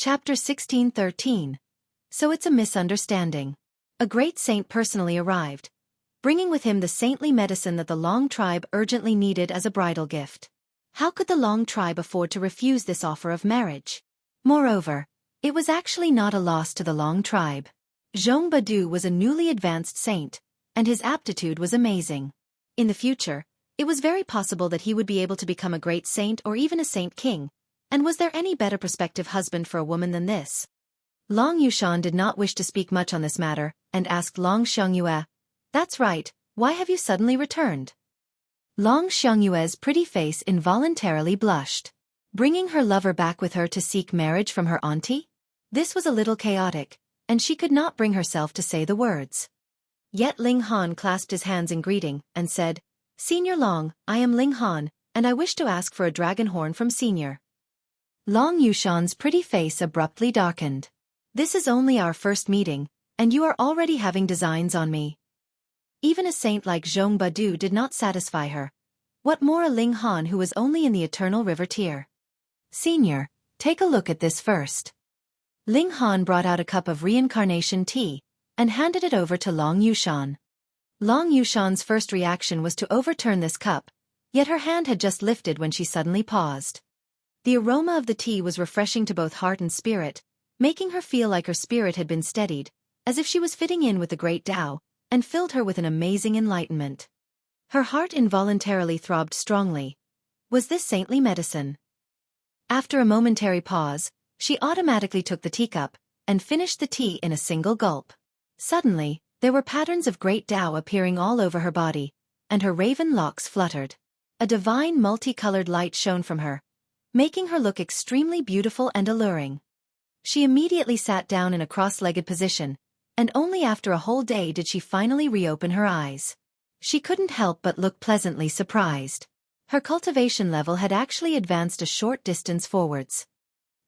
Chapter 1613. So it's a misunderstanding. A great saint personally arrived, bringing with him the saintly medicine that the Long tribe urgently needed as a bridal gift. How could the Long tribe afford to refuse this offer of marriage? Moreover, it was actually not a loss to the Long tribe. Zhong Badu was a newly advanced saint, and his aptitude was amazing. In the future, it was very possible that he would be able to become a great saint or even a saint king, and was there any better prospective husband for a woman than this? Long Yushan did not wish to speak much on this matter, and asked Long Xiangyue, "That's right, why have you suddenly returned?" Long Xiangyue's pretty face involuntarily blushed. Bringing her lover back with her to seek marriage from her auntie? This was a little chaotic, and she could not bring herself to say the words. Yet Ling Han clasped his hands in greeting, and said, "Senior Long, I am Ling Han, and I wish to ask for a dragon horn from Senior." Long Yushan's pretty face abruptly darkened. "This is only our first meeting, and you are already having designs on me." Even a saint like Zhong Badu did not satisfy her. What more a Ling Han who was only in the eternal river tier? "Senior, take a look at this first." Ling Han brought out a cup of reincarnation tea, and handed it over to Long Yushan. Long Yushan's first reaction was to overturn this cup, yet her hand had just lifted when she suddenly paused. The aroma of the tea was refreshing to both heart and spirit, making her feel like her spirit had been steadied, as if she was fitting in with the great Tao, and filled her with an amazing enlightenment. Her heart involuntarily throbbed strongly. Was this saintly medicine? After a momentary pause, she automatically took the teacup, and finished the tea in a single gulp. Suddenly, there were patterns of great Tao appearing all over her body, and her raven locks fluttered. A divine multicolored light shone from her, making her look extremely beautiful and alluring. She immediately sat down in a cross-legged position, and only after a whole day did she finally reopen her eyes. She couldn't help but look pleasantly surprised. Her cultivation level had actually advanced a short distance forwards.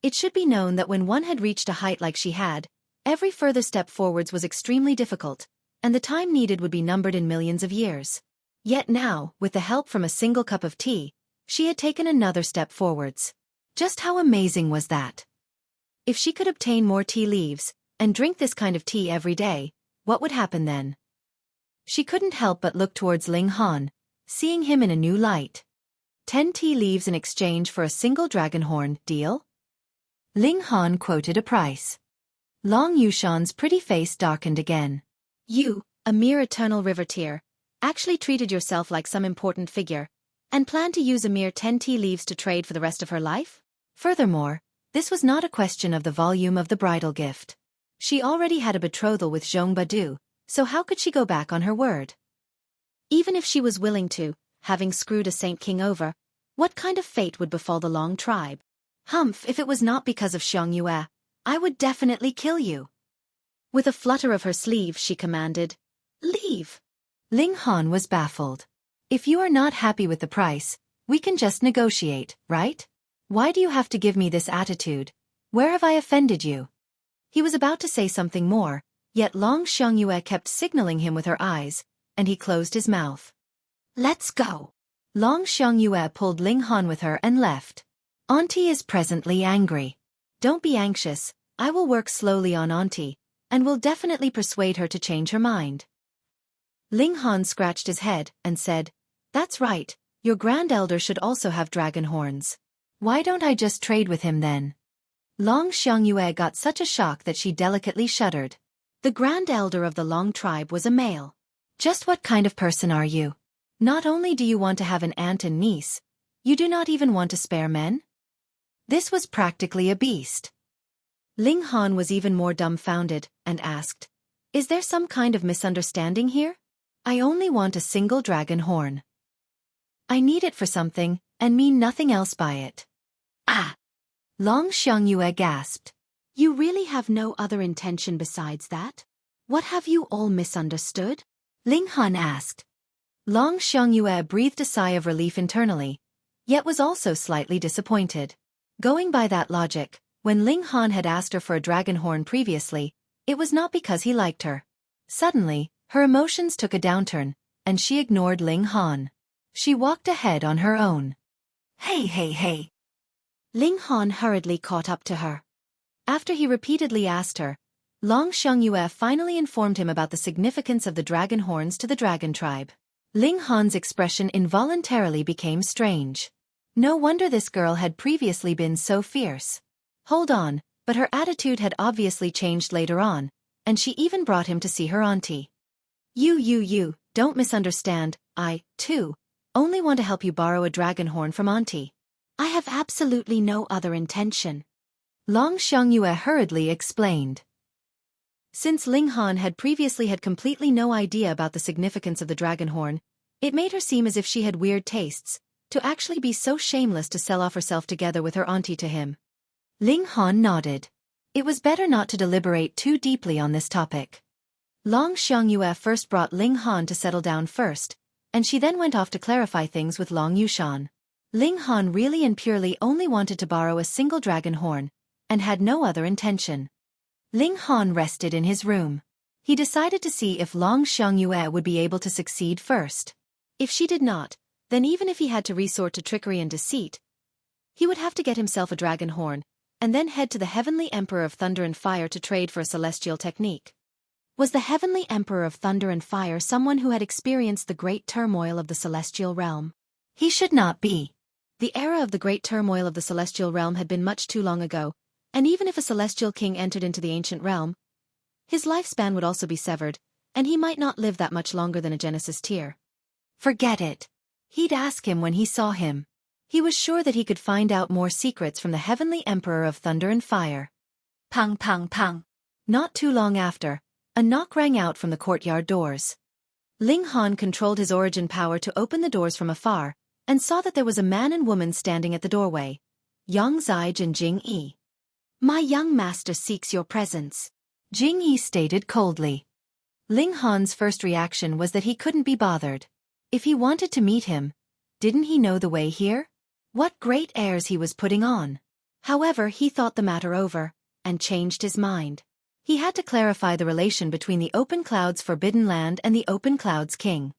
It should be known that when one had reached a height like she had, every further step forwards was extremely difficult, and the time needed would be numbered in millions of years. Yet now, with the help from a single cup of tea, she had taken another step forwards. Just how amazing was that? If she could obtain more tea leaves, and drink this kind of tea every day, what would happen then? She couldn't help but look towards Ling Han, seeing him in a new light. 10 tea leaves in exchange for a single dragon horn, deal? Ling Han quoted a price. Long Yushan's pretty face darkened again. "You, a mere eternal river tier, actually treated yourself like some important figure, and planned to use a mere 10 tea leaves to trade for the rest of her life?" Furthermore, this was not a question of the volume of the bridal gift. She already had a betrothal with Zhong Badu, so how could she go back on her word? Even if she was willing to, having screwed a saint king over, what kind of fate would befall the Long tribe? "Humph, if it was not because of Xiangyue, I would definitely kill you." With a flutter of her sleeve she commanded, "Leave." Ling Han was baffled. "If you are not happy with the price, we can just negotiate, right? Why do you have to give me this attitude? Where have I offended you?" He was about to say something more, yet Long Xiangyue kept signaling him with her eyes, and he closed his mouth. "Let's go." Long Xiangyue pulled Ling Han with her and left. "Auntie is presently angry. Don't be anxious, I will work slowly on Auntie, and will definitely persuade her to change her mind." Ling Han scratched his head and said, "That's right, your grand elder should also have dragon horns. Why don't I just trade with him then?" Long Xiangyue got such a shock that she delicately shuddered. The grand elder of the Long tribe was a male. Just what kind of person are you? Not only do you want to have an aunt and niece, you do not even want to spare men? This was practically a beast. Ling Han was even more dumbfounded, and asked, "Is there some kind of misunderstanding here? I only want a single dragon horn. I need it for something, and mean nothing else by it." "Ah!" Long Xiangyue gasped. "You really have no other intention besides that? What have you all misunderstood?" Ling Han asked. Long Xiangyue breathed a sigh of relief internally, yet was also slightly disappointed. Going by that logic, when Ling Han had asked her for a dragon horn previously, it was not because he liked her. Suddenly, her emotions took a downturn, and she ignored Ling Han. She walked ahead on her own. "Hey, hey, hey!" Ling Han hurriedly caught up to her. After he repeatedly asked her, Long Xiangyue finally informed him about the significance of the dragon horns to the dragon tribe. Ling Han's expression involuntarily became strange. No wonder this girl had previously been so fierce. Hold on, but her attitude had obviously changed later on, and she even brought him to see her auntie. You, don't misunderstand, I, too, only want to help you borrow a dragon horn from auntie. I have absolutely no other intention. Long Xiangyue hurriedly explained. Since Ling Han had previously had completely no idea about the significance of the dragon horn, it made her seem as if she had weird tastes, to actually be so shameless to sell off herself together with her auntie to him. Ling Han nodded. It was better not to deliberate too deeply on this topic. Long Xiangyue first brought Ling Han to settle down first, and she then went off to clarify things with Long Yushan. Ling Han really and purely only wanted to borrow a single dragon horn, and had no other intention. Ling Han rested in his room. He decided to see if Long Xiangyue would be able to succeed first. If she did not, then even if he had to resort to trickery and deceit, he would have to get himself a dragon horn, and then head to the Heavenly Emperor of Thunder and Fire to trade for a celestial technique. Was the Heavenly Emperor of Thunder and Fire someone who had experienced the great turmoil of the celestial realm? He should not be. The era of the great turmoil of the celestial realm had been much too long ago, and even if a celestial king entered into the ancient realm, his lifespan would also be severed, and he might not live that much longer than a Genesis tier. Forget it. He'd ask him when he saw him. He was sure that he could find out more secrets from the Heavenly Emperor of Thunder and Fire. Pang pang pang. Not too long after, a knock rang out from the courtyard doors. Ling Han controlled his origin power to open the doors from afar, and saw that there was a man and woman standing at the doorway, Yang Zige and Jing Yi. My young master seeks your presence, Jing Yi stated coldly. Ling Han's first reaction was that he couldn't be bothered. If he wanted to meet him, didn't he know the way here? What great airs he was putting on. However, he thought the matter over, and changed his mind. He had to clarify the relation between the Open Cloud's Forbidden Land and the Open Cloud's King.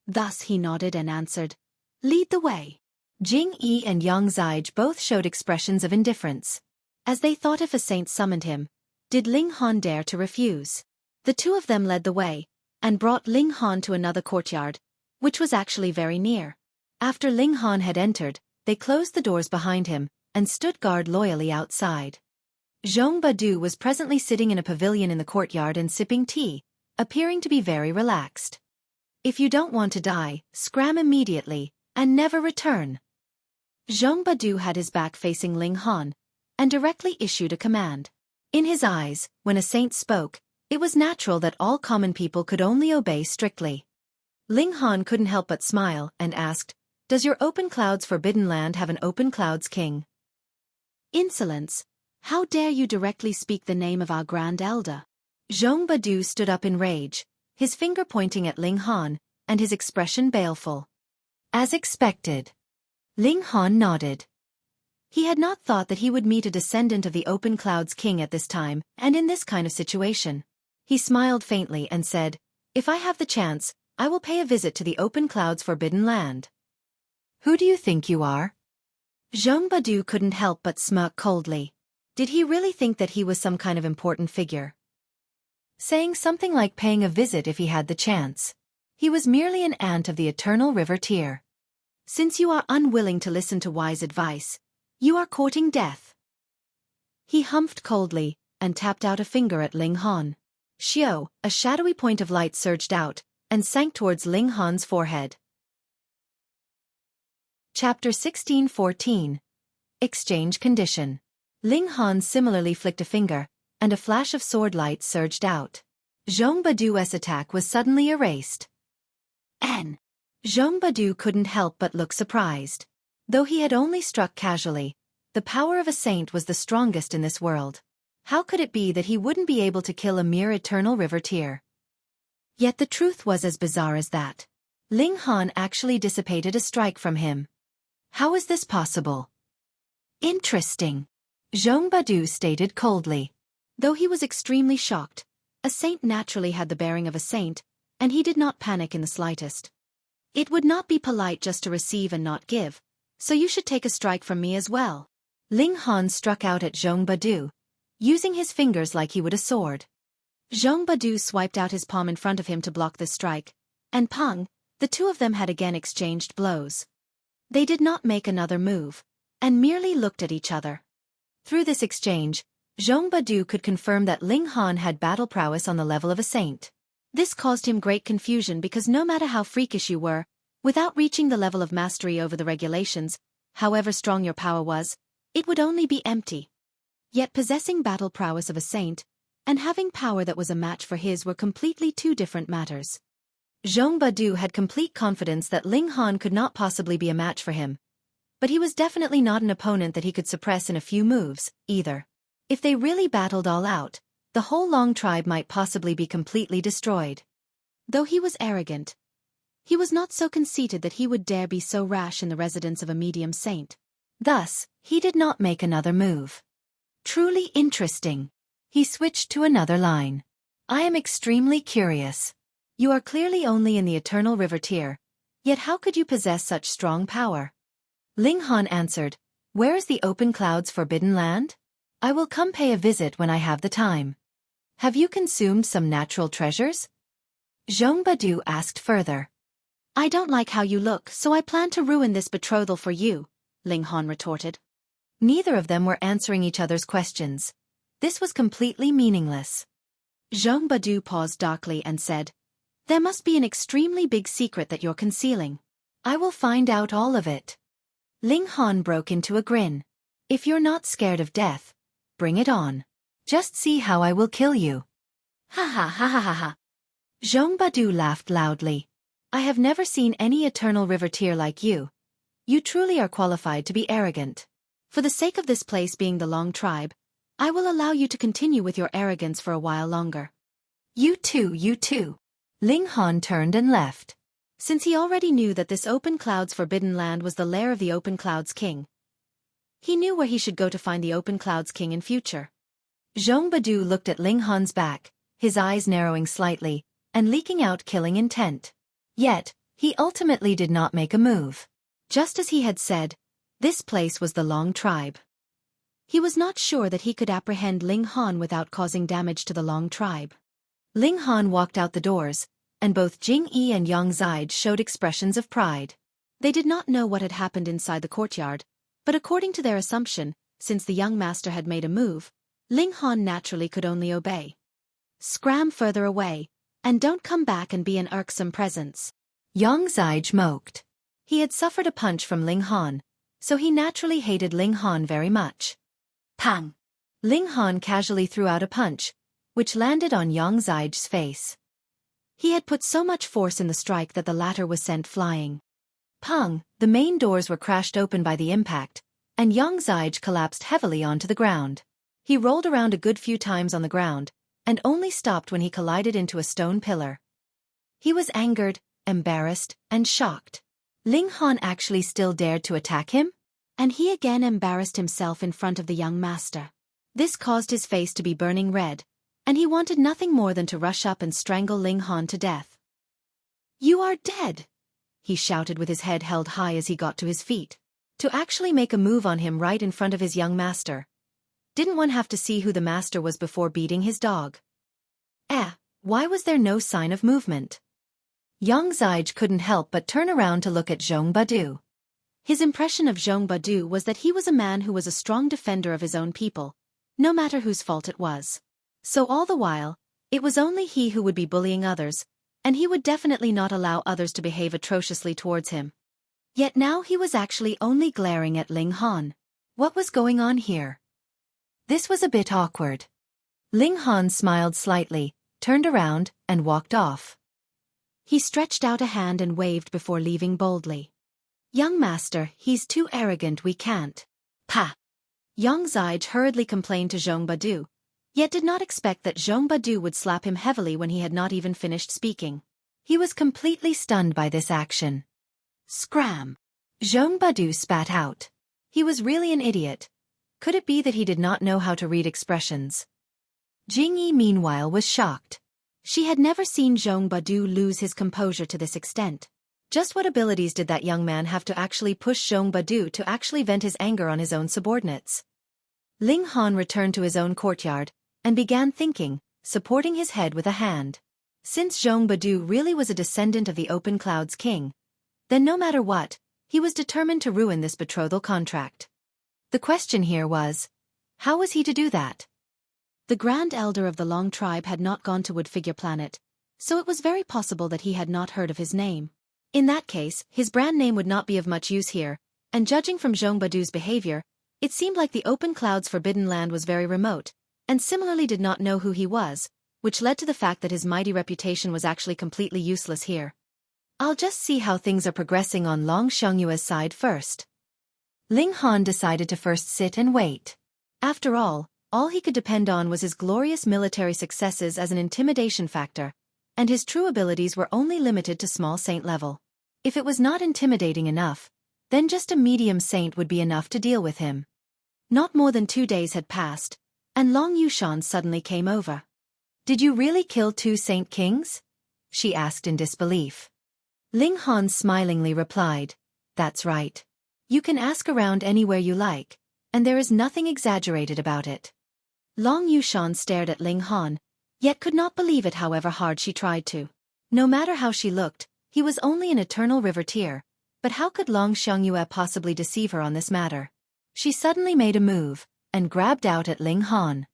Thus he nodded and answered, Lead the way. Jing Yi and Yang Zige both showed expressions of indifference. As they thought if a saint summoned him, did Ling Han dare to refuse? The two of them led the way, and brought Ling Han to another courtyard, which was actually very near. After Ling Han had entered, they closed the doors behind him, and stood guard loyally outside. Zhong Badu was presently sitting in a pavilion in the courtyard and sipping tea, appearing to be very relaxed. If you don't want to die, scram immediately, and never return. Zhong Badu had his back facing Ling Han, and directly issued a command. In his eyes, when a saint spoke, it was natural that all common people could only obey strictly. Ling Han couldn't help but smile, and asked, Does your Open Cloud's Forbidden Land have an Open Cloud's King? Insolence! How dare you directly speak the name of our Grand Elder? Zhong Badu stood up in rage, his finger pointing at Ling Han, and his expression baleful. As expected. Ling Han nodded. He had not thought that he would meet a descendant of the Open Cloud's King at this time, and in this kind of situation. He smiled faintly and said, If I have the chance, I will pay a visit to the Open Cloud's Forbidden Land. Who do you think you are? Zhong Badu couldn't help but smirk coldly. Did he really think that he was some kind of important figure? Saying something like paying a visit if he had the chance. He was merely an ant of the Eternal River tier. Since you are unwilling to listen to wise advice, you are courting death. He humphed coldly, and tapped out a finger at Ling Han. Xiao, a shadowy point of light surged out, and sank towards Ling Han's forehead. Chapter 16:14. Exchange Condition. Ling Han similarly flicked a finger, and a flash of sword light surged out. Zhong Badu's attack was suddenly erased. N. Zhong Badu couldn't help but look surprised. Though he had only struck casually, the power of a saint was the strongest in this world. How could it be that he wouldn't be able to kill a mere Eternal River tier? Yet the truth was as bizarre as that. Ling Han actually dissipated a strike from him. How is this possible? Interesting. Zhong Badu stated coldly. Though he was extremely shocked, a saint naturally had the bearing of a saint, and he did not panic in the slightest. It would not be polite just to receive and not give, so you should take a strike from me as well. Ling Han struck out at Zhong Badu, using his fingers like he would a sword. Zhong Badu swiped out his palm in front of him to block the strike, and pang, the two of them had again exchanged blows. They did not make another move, and merely looked at each other. Through this exchange, Zhong Badu could confirm that Ling Han had battle prowess on the level of a saint. This caused him great confusion because no matter how freakish you were, without reaching the level of mastery over the regulations, however strong your power was, it would only be empty. Yet possessing battle prowess of a saint, and having power that was a match for his were completely two different matters. Zhong Badu had complete confidence that Ling Han could not possibly be a match for him. But he was definitely not an opponent that he could suppress in a few moves, either. If they really battled all out, the whole Long tribe might possibly be completely destroyed. Though he was arrogant, he was not so conceited that he would dare be so rash in the residence of a medium saint. Thus, he did not make another move. Truly interesting. He switched to another line. I am extremely curious. You are clearly only in the Eternal River tier, yet how could you possess such strong power? Ling Han answered, Where is the open cloud's forbidden land? I will come pay a visit when I have the time. Have you consumed some natural treasures? Zhong Badu asked further. I don't like how you look, so I plan to ruin this betrothal for you, Ling Han retorted. Neither of them were answering each other's questions. This was completely meaningless. Zhong Badu paused darkly and said, There must be an extremely big secret that you're concealing. I will find out all of it. Ling Han broke into a grin. If you're not scared of death, bring it on. Just see how I will kill you. Ha ha ha ha ha ha. Zhong Badu laughed loudly. I have never seen any Eternal River tier like you. You truly are qualified to be arrogant. For the sake of this place being the Long tribe, I will allow you to continue with your arrogance for a while longer. You too. Ling Han turned and left. Since he already knew that this Open Cloud's forbidden land was the lair of the Open Cloud's king, he knew where he should go to find the Open Cloud's king in future. Zhong Badu looked at Ling Han's back, his eyes narrowing slightly, and leaking out killing intent. Yet, he ultimately did not make a move. Just as he had said, this place was the Long tribe. He was not sure that he could apprehend Ling Han without causing damage to the Long tribe. Ling Han walked out the doors, and both Jing Yi and Yang Zide showed expressions of pride. They did not know what had happened inside the courtyard, but according to their assumption, since the young master had made a move, Ling Han naturally could only obey. Scram further away, and don't come back and be an irksome presence. Yang Zide moped. He had suffered a punch from Ling Han, so he naturally hated Ling Han very much. Pang! Ling Han casually threw out a punch, which landed on Yang Zide's face. He had put so much force in the strike that the latter was sent flying. Pang! The main doors were crashed open by the impact, and Yang Zide collapsed heavily onto the ground. He rolled around a good few times on the ground, and only stopped when he collided into a stone pillar. He was angered, embarrassed, and shocked. Ling Han actually still dared to attack him? And he again embarrassed himself in front of the young master. This caused his face to be burning red, and he wanted nothing more than to rush up and strangle Ling Han to death. You are dead! He shouted with his head held high as he got to his feet. To actually make a move on him right in front of his young master. Didn't one have to see who the master was before beating his dog? Why was there no sign of movement? Yang Zide couldn't help but turn around to look at Zhong Badu. His impression of Zhong Badu was that he was a man who was a strong defender of his own people, no matter whose fault it was. So all the while, it was only he who would be bullying others, and he would definitely not allow others to behave atrociously towards him. Yet now he was actually only glaring at Ling Han. What was going on here? This was a bit awkward. Ling Han smiled slightly, turned around, and walked off. He stretched out a hand and waved before leaving boldly. Young master, he's too arrogant, we can't. Pa! Yang Zide hurriedly complained to Zhong Badu, yet did not expect that Zhong Badu would slap him heavily when he had not even finished speaking. He was completely stunned by this action. Scram! Zhong Badu spat out. He was really an idiot. Could it be that he did not know how to read expressions? Jing Yi meanwhile was shocked. She had never seen Zhong Badu lose his composure to this extent. Just what abilities did that young man have to actually push Zhong Badu to actually vent his anger on his own subordinates? Ling Han returned to his own courtyard and began thinking, supporting his head with a hand. Since Zhong Badu really was a descendant of the Open Cloud's king, then no matter what, he was determined to ruin this betrothal contract. The question here was, how was he to do that? The Grand Elder of the Long Tribe had not gone to Woodfigure Planet, so it was very possible that he had not heard of his name. In that case, his brand name would not be of much use here, and judging from Zhong Badu's behavior, it seemed like the Open Cloud's forbidden land was very remote, and similarly did not know who he was, which led to the fact that his mighty reputation was actually completely useless here. I'll just see how things are progressing on Long Xiangyue's side first. Ling Han decided to first sit and wait. After all he could depend on was his glorious military successes as an intimidation factor, and his true abilities were only limited to small saint level. If it was not intimidating enough, then just a medium saint would be enough to deal with him. Not more than 2 days had passed, and Long Yushan suddenly came over. Did you really kill 2 saint kings? She asked in disbelief. Ling Han smilingly replied, that's right. You can ask around anywhere you like, and there is nothing exaggerated about it. Long Yushan stared at Ling Han, yet could not believe it however hard she tried to. No matter how she looked, he was only an eternal river-tier, but how could Long Xiangyue possibly deceive her on this matter? She suddenly made a move, and grabbed out at Ling Han.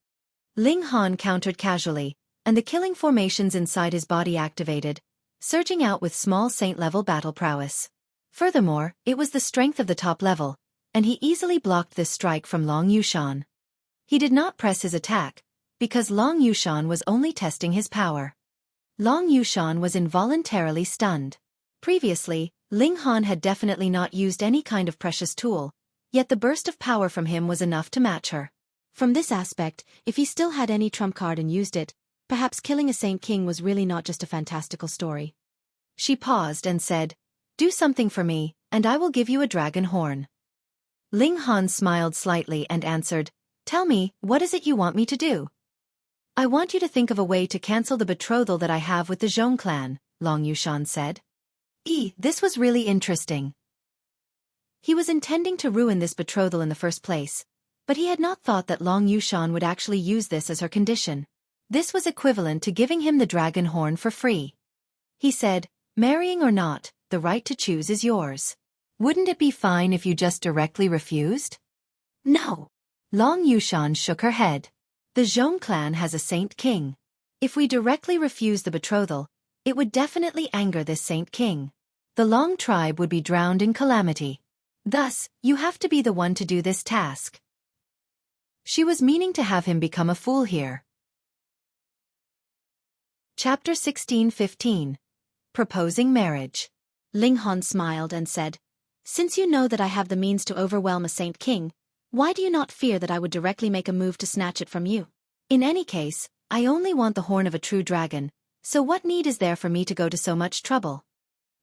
Ling Han countered casually, and the killing formations inside his body activated, surging out with small saint-level battle prowess. Furthermore, it was the strength of the top level, and he easily blocked this strike from Long Yushan. He did not press his attack, because Long Yushan was only testing his power. Long Yushan was involuntarily stunned. Previously, Ling Han had definitely not used any kind of precious tool, yet the burst of power from him was enough to match her. From this aspect, if he still had any trump card and used it, perhaps killing a Saint King was really not just a fantastical story. She paused and said, do something for me, and I will give you a dragon horn. Ling Han smiled slightly and answered, tell me, what is it you want me to do? I want you to think of a way to cancel the betrothal that I have with the Zhong clan, Long Yushan said. This was really interesting. He was intending to ruin this betrothal in the first place, but he had not thought that Long Yushan would actually use this as her condition. This was equivalent to giving him the dragon horn for free. He said, marrying or not, the right to choose is yours. Wouldn't it be fine if you just directly refused? No. Long Yushan shook her head. The Zhong clan has a Saint King. If we directly refuse the betrothal, it would definitely anger this Saint King. The Long tribe would be drowned in calamity. Thus, you have to be the one to do this task. She was meaning to have him become a fool here. Chapter 16:15. Proposing Marriage. Ling Han smiled and said, since you know that I have the means to overwhelm a Saint King, why do you not fear that I would directly make a move to snatch it from you? In any case, I only want the horn of a true dragon, so what need is there for me to go to so much trouble?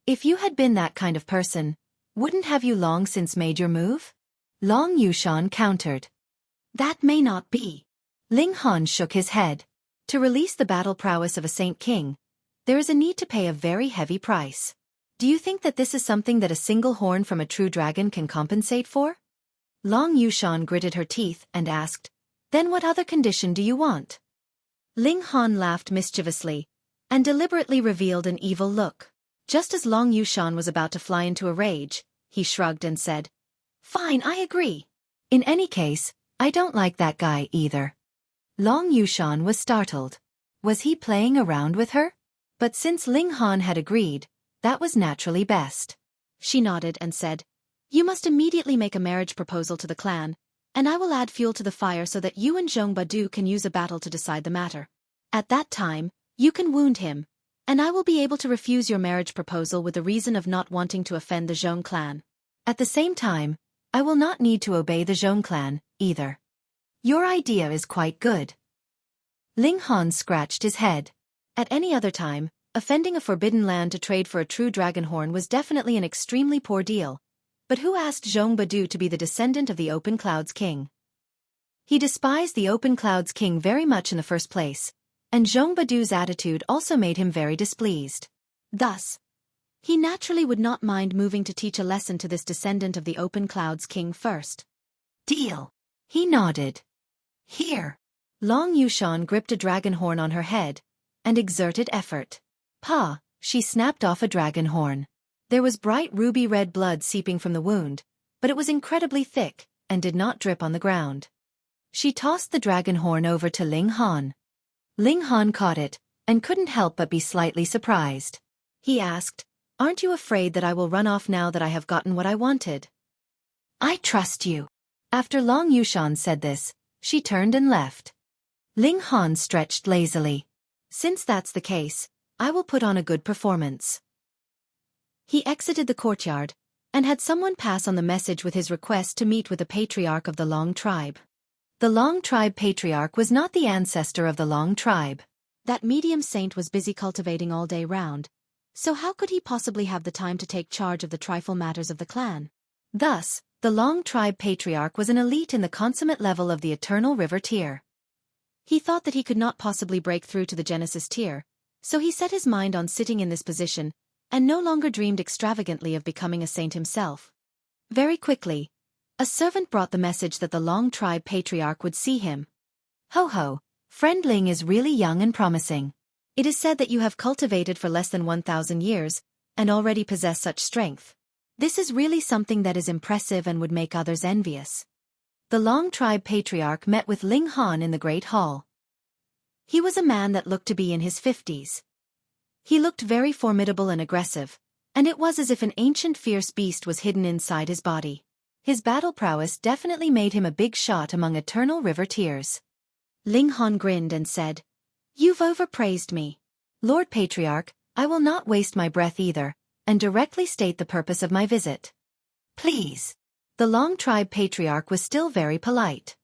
If you had been that kind of person, wouldn't have you long since made your move? Long Yushan countered. That may not be. Ling Han shook his head. To release the battle prowess of a Saint King, there is a need to pay a very heavy price. Do you think that this is something that a single horn from a true dragon can compensate for? Long Yushan gritted her teeth and asked, then what other condition do you want? Ling Han laughed mischievously, and deliberately revealed an evil look. Just as Long Yushan was about to fly into a rage, he shrugged and said, fine, I agree. In any case, I don't like that guy either. Long Yushan was startled. Was he playing around with her? But since Ling Han had agreed, that was naturally best. She nodded and said, you must immediately make a marriage proposal to the clan, and I will add fuel to the fire so that you and Zhong Badu can use a battle to decide the matter. At that time, you can wound him, and I will be able to refuse your marriage proposal with the reason of not wanting to offend the Zhong clan. At the same time, I will not need to obey the Zhong clan, either. Your idea is quite good. Ling Han scratched his head. At any other time, offending a forbidden land to trade for a true dragon horn was definitely an extremely poor deal, but who asked Zhong Badu to be the descendant of the Open Cloud's king? He despised the Open Cloud's king very much in the first place, and Zhong Badu's attitude also made him very displeased. Thus, he naturally would not mind moving to teach a lesson to this descendant of the Open Cloud's king first. Deal. He nodded. Here. Long Yushan gripped a dragon horn on her head and exerted effort. Pa, she snapped off a dragon horn. There was bright ruby-red blood seeping from the wound, but it was incredibly thick and did not drip on the ground. She tossed the dragon horn over to Ling Han. Ling Han caught it and couldn't help but be slightly surprised. He asked, "Aren't you afraid that I will run off now that I have gotten what I wanted?" "I trust you." After Long Yushan said this, she turned and left. Ling Han stretched lazily. "Since that's the case, I will put on a good performance." He exited the courtyard and had someone pass on the message with his request to meet with the patriarch of the Long tribe. The Long tribe patriarch was not the ancestor of the Long tribe. That medium saint was busy cultivating all day round, so how could he possibly have the time to take charge of the trifle matters of the clan? Thus, the Long tribe patriarch was an elite in the consummate level of the Eternal River tier. He thought that he could not possibly break through to the Genesis tier, so he set his mind on sitting in this position, and no longer dreamed extravagantly of becoming a saint himself. Very quickly, a servant brought the message that the Long tribe patriarch would see him. "Ho ho, friend Ling is really young and promising. It is said that you have cultivated for less than 1,000 years, and already possess such strength. This is really something that is impressive and would make others envious." The Long tribe patriarch met with Ling Han in the Great Hall. He was a man that looked to be in his 50s. He looked very formidable and aggressive, and it was as if an ancient fierce beast was hidden inside his body. His battle prowess definitely made him a big shot among Eternal River tiers. Ling Han grinned and said, "You've overpraised me. Lord Patriarch, I will not waste my breath either, and directly state the purpose of my visit." "Please." The Long tribe patriarch was still very polite.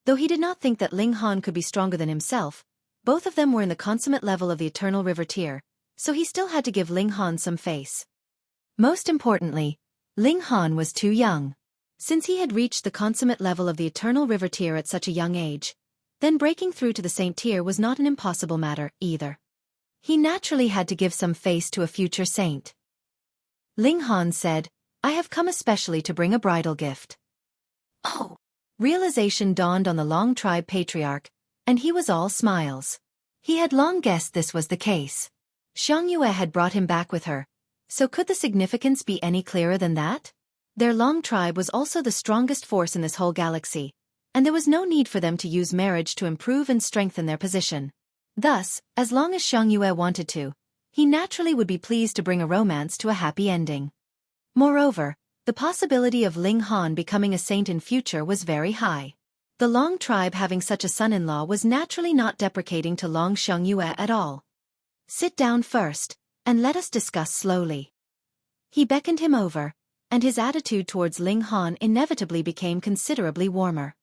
Though he did not think that Ling Han could be stronger than himself, both of them were in the consummate level of the Eternal River tier, so he still had to give Ling Han some face. Most importantly, Ling Han was too young. Since he had reached the consummate level of the Eternal River tier at such a young age, then breaking through to the Saint tier was not an impossible matter, either. He naturally had to give some face to a future saint. Ling Han said, "I have come especially to bring a bridal gift." Oh! Realization dawned on the Long tribe patriarch, and he was all smiles. He had long guessed this was the case. Xiang Yue had brought him back with her, so could the significance be any clearer than that? Their Long tribe was also the strongest force in this whole galaxy, and there was no need for them to use marriage to improve and strengthen their position. Thus, as long as Xiang Yue wanted to, he naturally would be pleased to bring a romance to a happy ending. Moreover, the possibility of Ling Han becoming a saint in future was very high. The Long tribe having such a son-in-law was naturally not deprecating to Long Xiang Yue at all. "Sit down first, and let us discuss slowly." He beckoned him over, and his attitude towards Ling Han inevitably became considerably warmer.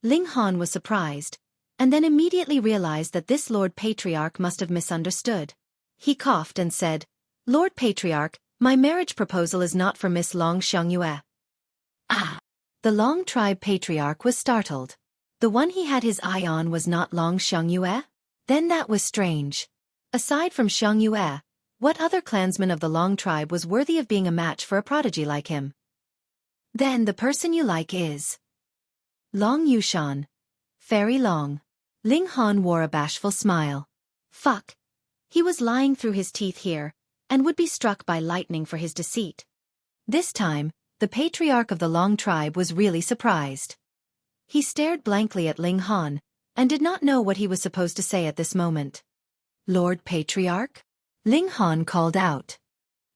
Ling Han was surprised, and then immediately realized that this Lord Patriarch must have misunderstood. He coughed and said, "Lord Patriarch, my marriage proposal is not for Miss Long Xiang Yue." Ah! The Long tribe patriarch was startled. The one he had his eye on was not Long Xiang Yue? Then that was strange. Aside from Xiang Yue, what other clansman of the Long tribe was worthy of being a match for a prodigy like him? "Then the person you like is Long Yushan. Fairy Long." Ling Han wore a bashful smile. Fuck. He was lying through his teeth here, and would be struck by lightning for his deceit. This time, the patriarch of the Long tribe was really surprised. He stared blankly at Ling Han, and did not know what he was supposed to say at this moment. "Lord Patriarch?" Ling Han called out.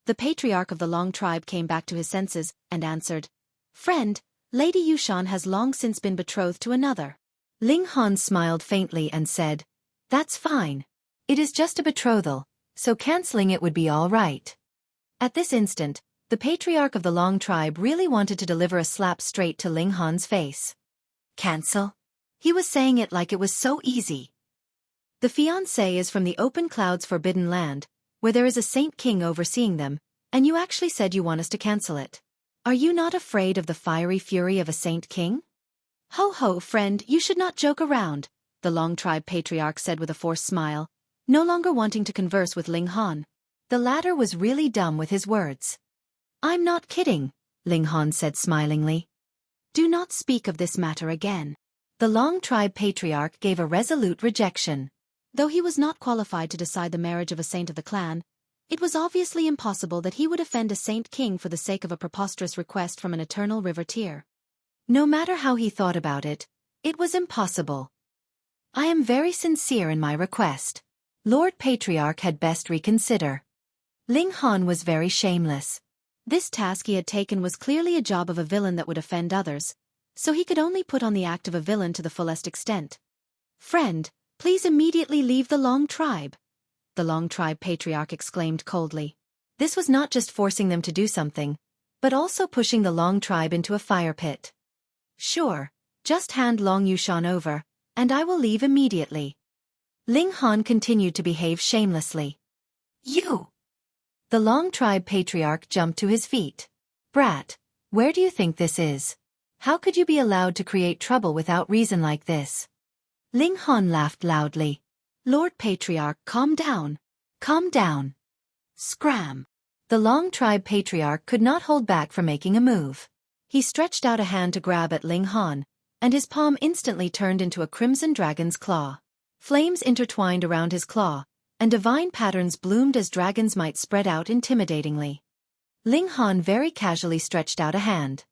The patriarch of the Long tribe came back to his senses, and answered, "Friend, Lady Yushan has long since been betrothed to another." Ling Han smiled faintly and said, "That's fine. It is just a betrothal, so cancelling it would be all right." At this instant, the patriarch of the Long tribe really wanted to deliver a slap straight to Ling Han's face. Cancel? He was saying it like it was so easy. The fiancé is from the open clouds forbidden land, where there is a saint king overseeing them, and you actually said you want us to cancel it. Are you not afraid of the fiery fury of a saint king? Ho ho, friend, you should not joke around, the Long tribe patriarch said with a forced smile, no longer wanting to converse with Ling Han. The latter was really dumb with his words. "I'm not kidding," Ling Han said smilingly. Do not speak of this matter again. The Long Tribe Patriarch gave a resolute rejection. Though he was not qualified to decide the marriage of a saint of the clan, it was obviously impossible that he would offend a saint king for the sake of a preposterous request from an eternal river tier. No matter how he thought about it, it was impossible. I am very sincere in my request. Lord Patriarch had best reconsider. Ling Han was very shameless. This task he had taken was clearly a job of a villain that would offend others, so he could only put on the act of a villain to the fullest extent. Friend, please immediately leave the Long Tribe, the Long Tribe Patriarch exclaimed coldly. This was not just forcing them to do something, but also pushing the Long Tribe into a fire pit. Sure, just hand Long Yushan over, and I will leave immediately. Ling Han continued to behave shamelessly. You! The Long Tribe Patriarch jumped to his feet. Brat, where do you think this is? How could you be allowed to create trouble without reason like this? Ling Han laughed loudly. Lord Patriarch, calm down. Calm down. Scram. The Long Tribe Patriarch could not hold back from making a move. He stretched out a hand to grab at Ling Han, and his palm instantly turned into a crimson dragon's claw. Flames intertwined around his claw, and divine patterns bloomed as dragon's might spread out intimidatingly. Ling Han very casually stretched out a hand.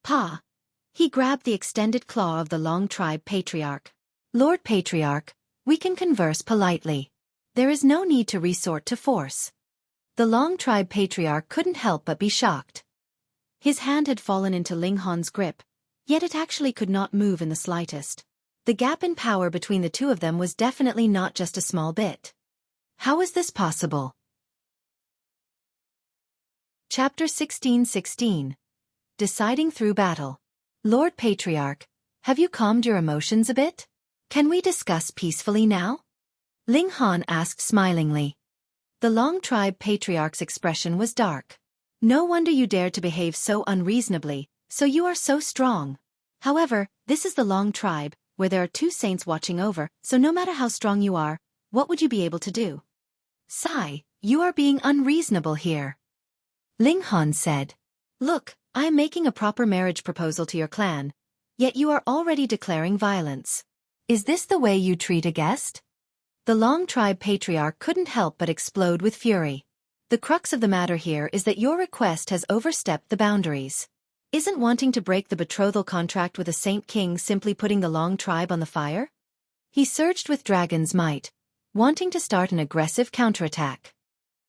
Pa! He grabbed the extended claw of the Long Tribe Patriarch. Lord Patriarch, we can converse politely. There is no need to resort to force. The Long Tribe Patriarch couldn't help but be shocked. His hand had fallen into Ling Han's grip, yet it actually could not move in the slightest. The gap in power between the two of them was definitely not just a small bit. How is this possible? Chapter 16:16. Deciding through battle. Lord Patriarch, have you calmed your emotions a bit? Can we discuss peacefully now? Ling Han asked smilingly. The Long Tribe Patriarch's expression was dark. No wonder you dared to behave so unreasonably, so you are so strong. However, this is the Long Tribe, where there are two saints watching over, so no matter how strong you are, what would you be able to do? Sigh, you are being unreasonable here. Ling Han said. Look, I am making a proper marriage proposal to your clan, yet you are already declaring violence. Is this the way you treat a guest? The Long Tribe Patriarch couldn't help but explode with fury. The crux of the matter here is that your request has overstepped the boundaries. Isn't wanting to break the betrothal contract with a Saint King simply putting the Long Tribe on the fire? He surged with dragon's might, wanting to start an aggressive counterattack.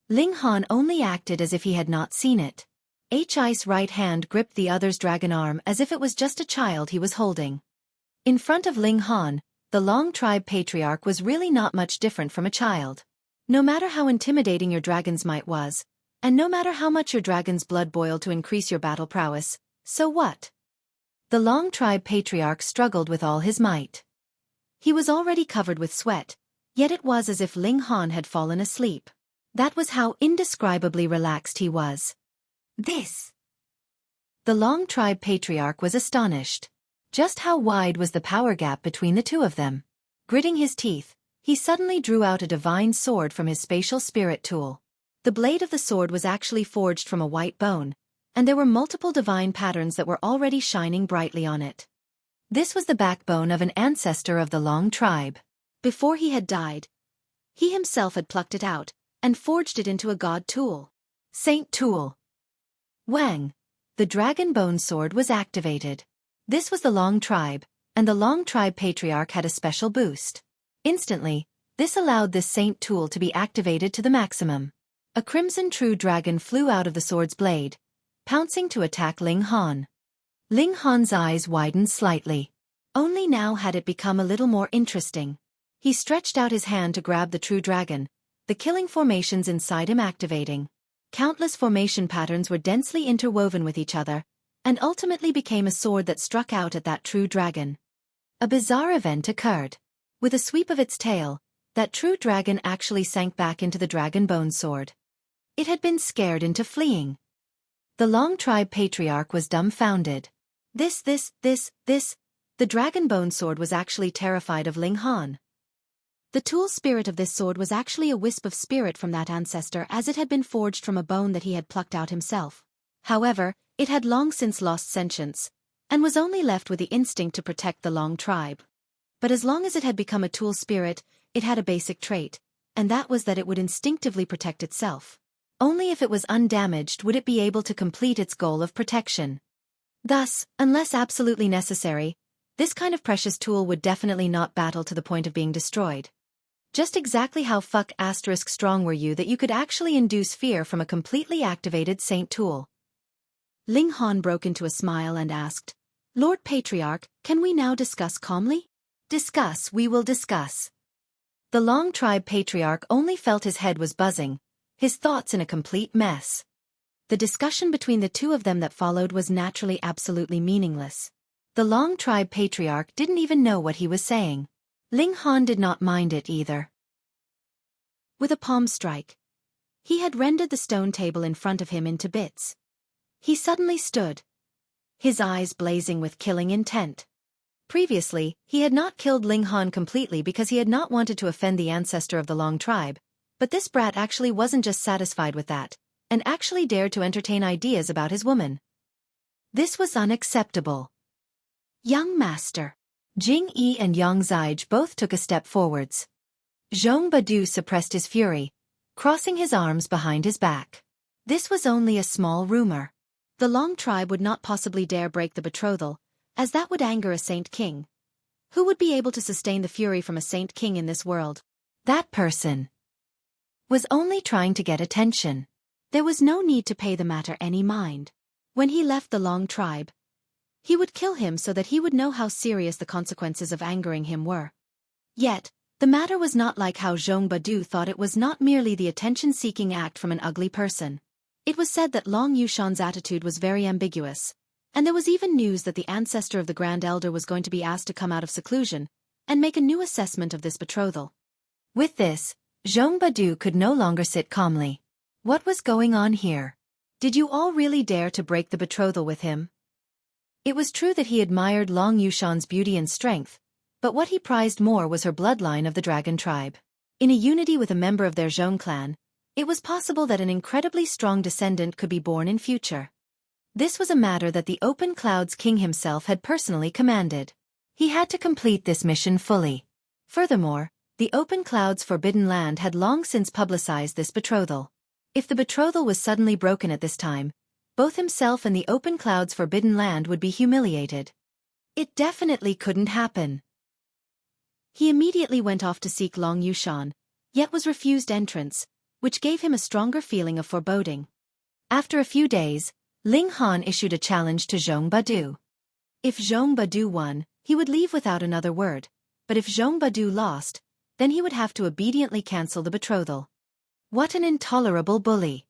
Ling Han only acted as if he had not seen it. Hi's right hand gripped the other's dragon arm as if it was just a child he was holding. In front of Ling Han, the Long Tribe Patriarch was really not much different from a child. No matter how intimidating your dragon's might was, and no matter how much your dragon's blood boiled to increase your battle prowess, so what? The Long Tribe Patriarch struggled with all his might. He was already covered with sweat, yet it was as if Ling Han had fallen asleep. That was how indescribably relaxed he was. This! The Long Tribe Patriarch was astonished. Just how wide was the power gap between the two of them? Gritting his teeth, he suddenly drew out a divine sword from his spatial spirit tool. The blade of the sword was actually forged from a white bone, and there were multiple divine patterns that were already shining brightly on it. This was the backbone of an ancestor of the Long Tribe. Before he had died, he himself had plucked it out, and forged it into a god tool. Saint Tool. Wang. The dragon bone sword was activated. This was the Long Tribe, and the Long Tribe Patriarch had a special boost. Instantly, this allowed this Saint Tool to be activated to the maximum. A crimson true dragon flew out of the sword's blade, pouncing to attack Ling Han. Ling Han's eyes widened slightly. Only now had it become a little more interesting. He stretched out his hand to grab the true dragon, the killing formations inside him activating. Countless formation patterns were densely interwoven with each other, and ultimately became a sword that struck out at that true dragon. A bizarre event occurred. With a sweep of its tail, that true dragon actually sank back into the dragon bone sword. It had been scared into fleeing. The Long Tribe Patriarch was dumbfounded. The dragon bone sword was actually terrified of Ling Han. The tool spirit of this sword was actually a wisp of spirit from that ancestor, as it had been forged from a bone that he had plucked out himself. However, it had long since lost sentience, and was only left with the instinct to protect the Long tribe. But as long as it had become a tool spirit, it had a basic trait, and that was that it would instinctively protect itself. Only if it was undamaged would it be able to complete its goal of protection. Thus, unless absolutely necessary, this kind of precious tool would definitely not battle to the point of being destroyed. Just exactly how strong were you that you could actually induce fear from a completely activated saint tool? Ling Han broke into a smile and asked, Lord Patriarch, can we now discuss calmly? Discuss, we will discuss. The Long tribe patriarch only felt his head was buzzing, his thoughts in a complete mess. The discussion between the two of them that followed was naturally absolutely meaningless. The Long tribe patriarch didn't even know what he was saying. Ling Han did not mind it either. With a palm strike, he had rendered the stone table in front of him into bits. He suddenly stood, his eyes blazing with killing intent. Previously, he had not killed Ling Han completely because he had not wanted to offend the ancestor of the Long tribe, but this brat actually wasn't just satisfied with that, and actually dared to entertain ideas about his woman. This was unacceptable. Young master. Jing Yi and Yang Zige both took a step forwards. Zhong Badu suppressed his fury, crossing his arms behind his back. This was only a small rumor. The Long tribe would not possibly dare break the betrothal, as that would anger a saint king. Who would be able to sustain the fury from a saint king in this world? That person was only trying to get attention. There was no need to pay the matter any mind. When he left the Long tribe, he would kill him so that he would know how serious the consequences of angering him were. Yet, the matter was not like how Zhong Badu thought. It was not merely the attention-seeking act from an ugly person. It was said that Long Yushan's attitude was very ambiguous, and there was even news that the ancestor of the Grand Elder was going to be asked to come out of seclusion and make a new assessment of this betrothal. With this, Zhong Badu could no longer sit calmly. What was going on here? Did you all really dare to break the betrothal with him? It was true that he admired Long Yushan's beauty and strength, but what he prized more was her bloodline of the dragon tribe. In a unity with a member of their Zhong clan, it was possible that an incredibly strong descendant could be born in future. This was a matter that the Open Cloud's king himself had personally commanded. He had to complete this mission fully. Furthermore, the Open Cloud's Forbidden Land had long since publicized this betrothal. If the betrothal was suddenly broken at this time, both himself and the Open Cloud's Forbidden Land would be humiliated. It definitely couldn't happen. He immediately went off to seek Long Yushan, yet was refused entrance, which gave him a stronger feeling of foreboding. After a few days, Ling Han issued a challenge to Zhong Badu. If Zhong Badu won, he would leave without another word, but if Zhong Badu lost, then he would have to obediently cancel the betrothal. What an intolerable bully!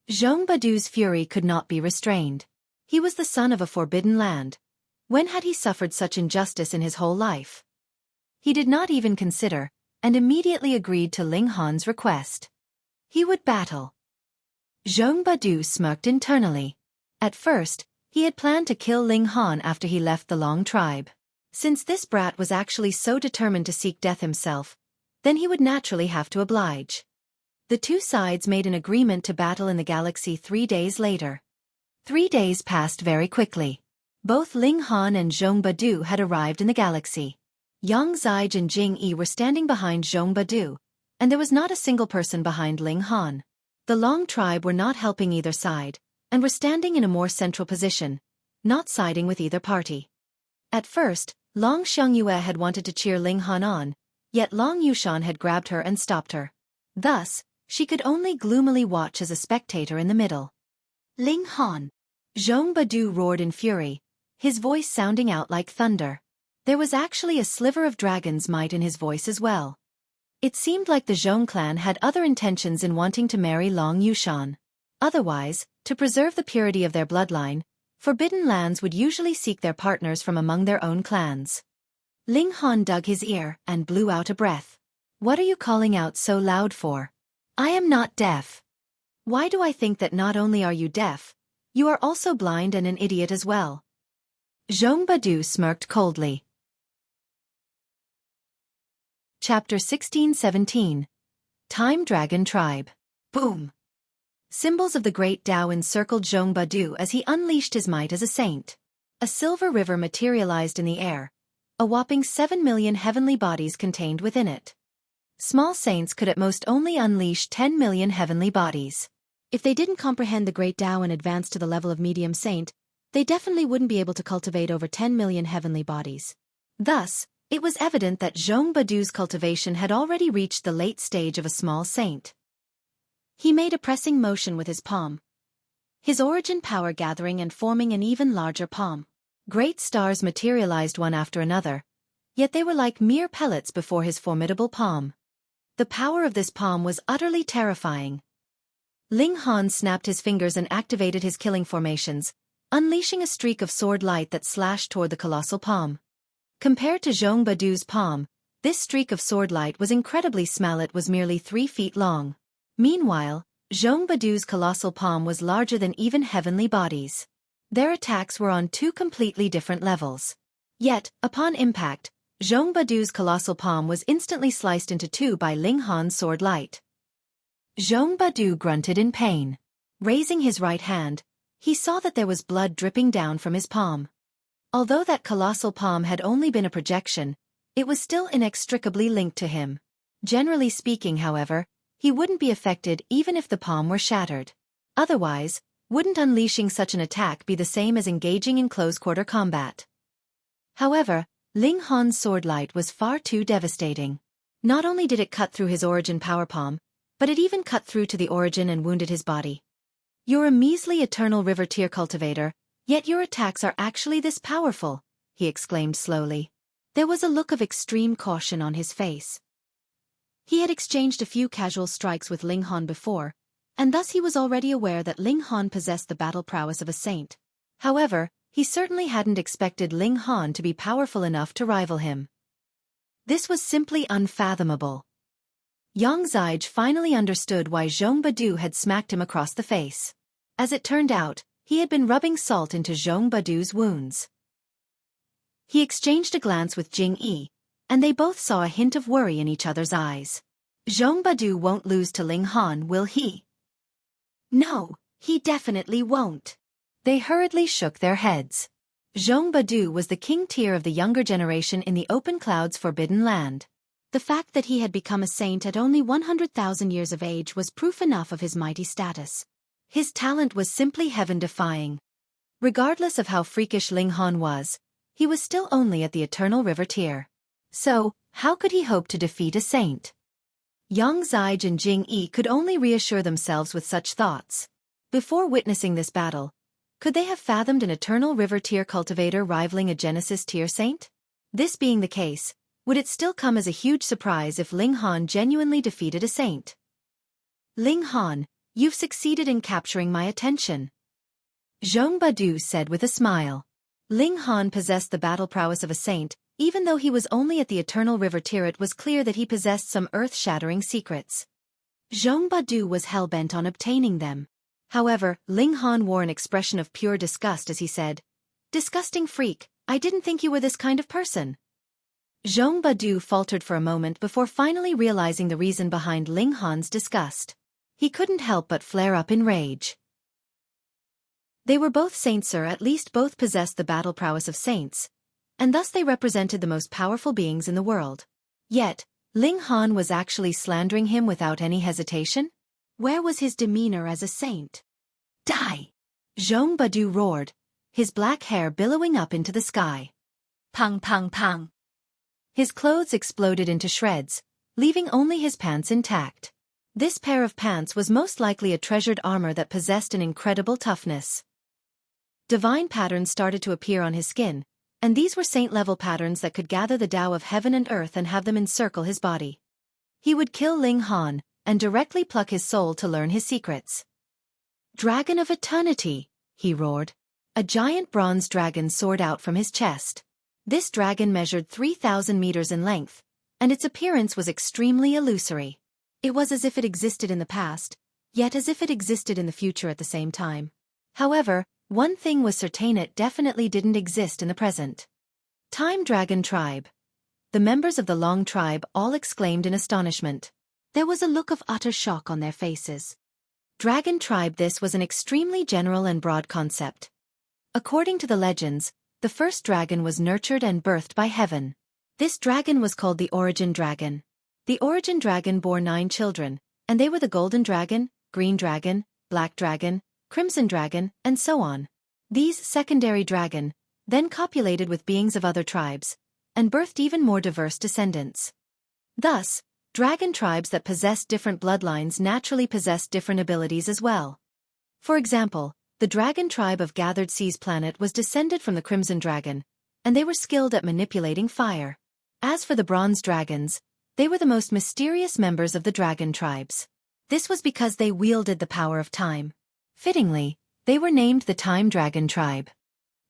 Zhong Badu's fury could not be restrained. He was the son of a forbidden land. When had he suffered such injustice in his whole life? He did not even consider, and immediately agreed to Ling Han's request. He would battle. Zhong Badu smirked internally. At first, he had planned to kill Ling Han after he left the Long tribe. Since this brat was actually so determined to seek death himself, then he would naturally have to oblige. The two sides made an agreement to battle in the galaxy 3 days later. 3 days passed very quickly. Both Ling Han and Zhong Badu had arrived in the galaxy. Yang Zige and Jing Yi were standing behind Zhong Badu, and there was not a single person behind Ling Han. The Long tribe were not helping either side, and were standing in a more central position, not siding with either party. At first, Long Xiangyue had wanted to cheer Ling Han on, yet Long Yushan had grabbed her and stopped her. Thus, she could only gloomily watch as a spectator in the middle. Ling Han! Zhong Badu roared in fury, his voice sounding out like thunder. There was actually a sliver of dragon's might in his voice as well. It seemed like the Zhong clan had other intentions in wanting to marry Long Yushan. Otherwise, to preserve the purity of their bloodline, forbidden lands would usually seek their partners from among their own clans. Ling Han dug his ear and blew out a breath. What are you calling out so loud for? I am not deaf. Why do I think that not only are you deaf, you are also blind and an idiot as well? Zhong Badu smirked coldly. Chapter 16-17. Time Dragon Tribe. Boom! Symbols of the great Tao encircled Zhong Badu as he unleashed his might as a saint. A silver river materialized in the air, a whopping 7 million heavenly bodies contained within it. Small saints could at most only unleash 10 million heavenly bodies. If they didn't comprehend the great Tao and advance to the level of medium saint, they definitely wouldn't be able to cultivate over 10 million heavenly bodies. Thus, it was evident that Zhong Badu's cultivation had already reached the late stage of a small saint. He made a pressing motion with his palm, his origin power gathering and forming an even larger palm. Great stars materialized one after another, yet they were like mere pellets before his formidable palm. The power of this palm was utterly terrifying. Ling Han snapped his fingers and activated his killing formations, unleashing a streak of sword light that slashed toward the colossal palm. Compared to Zhong Badu's palm, this streak of sword light was incredibly small. It was merely 3 feet long. Meanwhile, Zhong Badu's colossal palm was larger than even heavenly bodies. Their attacks were on 2 completely different levels. Yet, upon impact, Zhong Badu's colossal palm was instantly sliced into 2 by Ling Han's sword light. Zhong Badu grunted in pain. Raising his right hand, he saw that there was blood dripping down from his palm. Although that colossal palm had only been a projection, it was still inextricably linked to him. Generally speaking, however, he wouldn't be affected even if the palm were shattered. Otherwise, wouldn't unleashing such an attack be the same as engaging in close-quarter combat? However, Ling Han's sword light was far too devastating. Not only did it cut through his origin power palm, but it even cut through to the origin and wounded his body. "You're a measly eternal river tier cultivator, yet your attacks are actually this powerful," he exclaimed slowly. There was a look of extreme caution on his face. He had exchanged a few casual strikes with Ling Han before, and thus he was already aware that Ling Han possessed the battle prowess of a saint. However, he certainly hadn't expected Ling Han to be powerful enough to rival him. This was simply unfathomable. Yang Zige finally understood why Zhong Badu had smacked him across the face. As it turned out, he had been rubbing salt into Zhong Badu's wounds. He exchanged a glance with Jing Yi, and they both saw a hint of worry in each other's eyes. Zhong Badu won't lose to Ling Han, will he? No, he definitely won't. They hurriedly shook their heads. Zhong Badu was the king tier of the younger generation in the Open Cloud's Forbidden Land. The fact that he had become a saint at only 100,000 years of age was proof enough of his mighty status. His talent was simply heaven-defying. Regardless of how freakish Ling Han was, he was still only at the Eternal River tier. So, how could he hope to defeat a saint? Yang Zige and Jing Yi could only reassure themselves with such thoughts. Before witnessing this battle, could they have fathomed an Eternal River tier cultivator rivaling a Genesis tier saint? This being the case, would it still come as a huge surprise if Ling Han genuinely defeated a saint? Ling Han, you've succeeded in capturing my attention, Zhong Badu said with a smile. Ling Han possessed the battle prowess of a saint. Even though he was only at the Eternal River tier, it was clear that he possessed some earth-shattering secrets. Zhong Badu was hell-bent on obtaining them. However, Ling Han wore an expression of pure disgust as he said, "Disgusting freak, I didn't think you were this kind of person." Zhong Badu faltered for a moment before finally realizing the reason behind Ling Han's disgust. He couldn't help but flare up in rage. They were both saints, or at least both possessed the battle prowess of saints, and thus they represented the most powerful beings in the world. Yet, Ling Han was actually slandering him without any hesitation? Where was his demeanor as a saint? Die! Zhong Badu roared, his black hair billowing up into the sky. Pang pang pang! His clothes exploded into shreds, leaving only his pants intact. This pair of pants was most likely a treasured armor that possessed an incredible toughness. Divine patterns started to appear on his skin, and these were saint-level patterns that could gather the Tao of heaven and earth and have them encircle his body. He would kill Ling Han, and directly pluck his soul to learn his secrets. "Dragon of Eternity!" he roared. A giant bronze dragon soared out from his chest. This dragon measured 3,000 meters in length, and its appearance was extremely illusory. It was as if it existed in the past, yet as if it existed in the future at the same time. However, one thing was certain: it definitely didn't exist in the present. Time Dragon Tribe. The members of the Long Tribe all exclaimed in astonishment. There was a look of utter shock on their faces. Dragon Tribe. This was an extremely general and broad concept. According to the legends, the first dragon was nurtured and birthed by heaven. This dragon was called the Origin Dragon. The Origin Dragon bore 9 children, and they were the Golden Dragon, Green Dragon, Black Dragon, Crimson Dragon, and so on. These secondary dragon then copulated with beings of other tribes, and birthed even more diverse descendants. Thus, dragon tribes that possessed different bloodlines naturally possessed different abilities as well. For example, the dragon tribe of Gathered Seas Planet was descended from the Crimson Dragon, and they were skilled at manipulating fire. As for the Bronze Dragons, they were the most mysterious members of the dragon tribes. This was because they wielded the power of time. Fittingly, they were named the Time Dragon Tribe.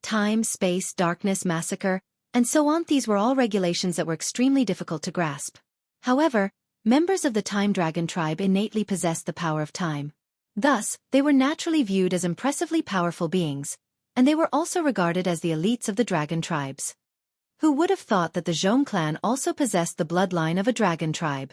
Time, space, darkness, massacre, and so on. These were all regulations that were extremely difficult to grasp. However, members of the Time Dragon Tribe innately possessed the power of time. Thus, they were naturally viewed as impressively powerful beings, and they were also regarded as the elites of the dragon tribes. Who would have thought that the Zhong clan also possessed the bloodline of a dragon tribe?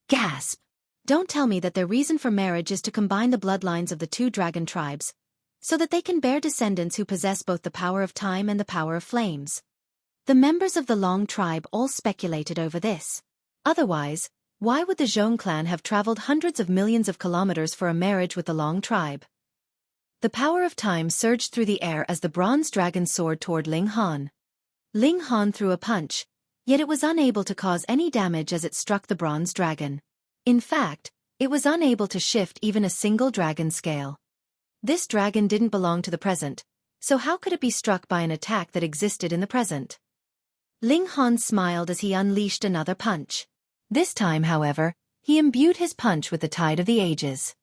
Gasp! Don't tell me that their reason for marriage is to combine the bloodlines of the 2 dragon tribes, so that they can bear descendants who possess both the power of time and the power of flames. The members of the Long tribe all speculated over this. Otherwise, why would the Zhong clan have traveled hundreds of millions of kilometers for a marriage with the Long tribe? The power of time surged through the air as the bronze dragon soared toward Ling Han. Ling Han threw a punch, yet it was unable to cause any damage as it struck the bronze dragon. In fact, it was unable to shift even a single dragon scale. This dragon didn't belong to the present, so how could it be struck by an attack that existed in the present? Ling Han smiled as he unleashed another punch. This time, however, he imbued his punch with the tide of the ages.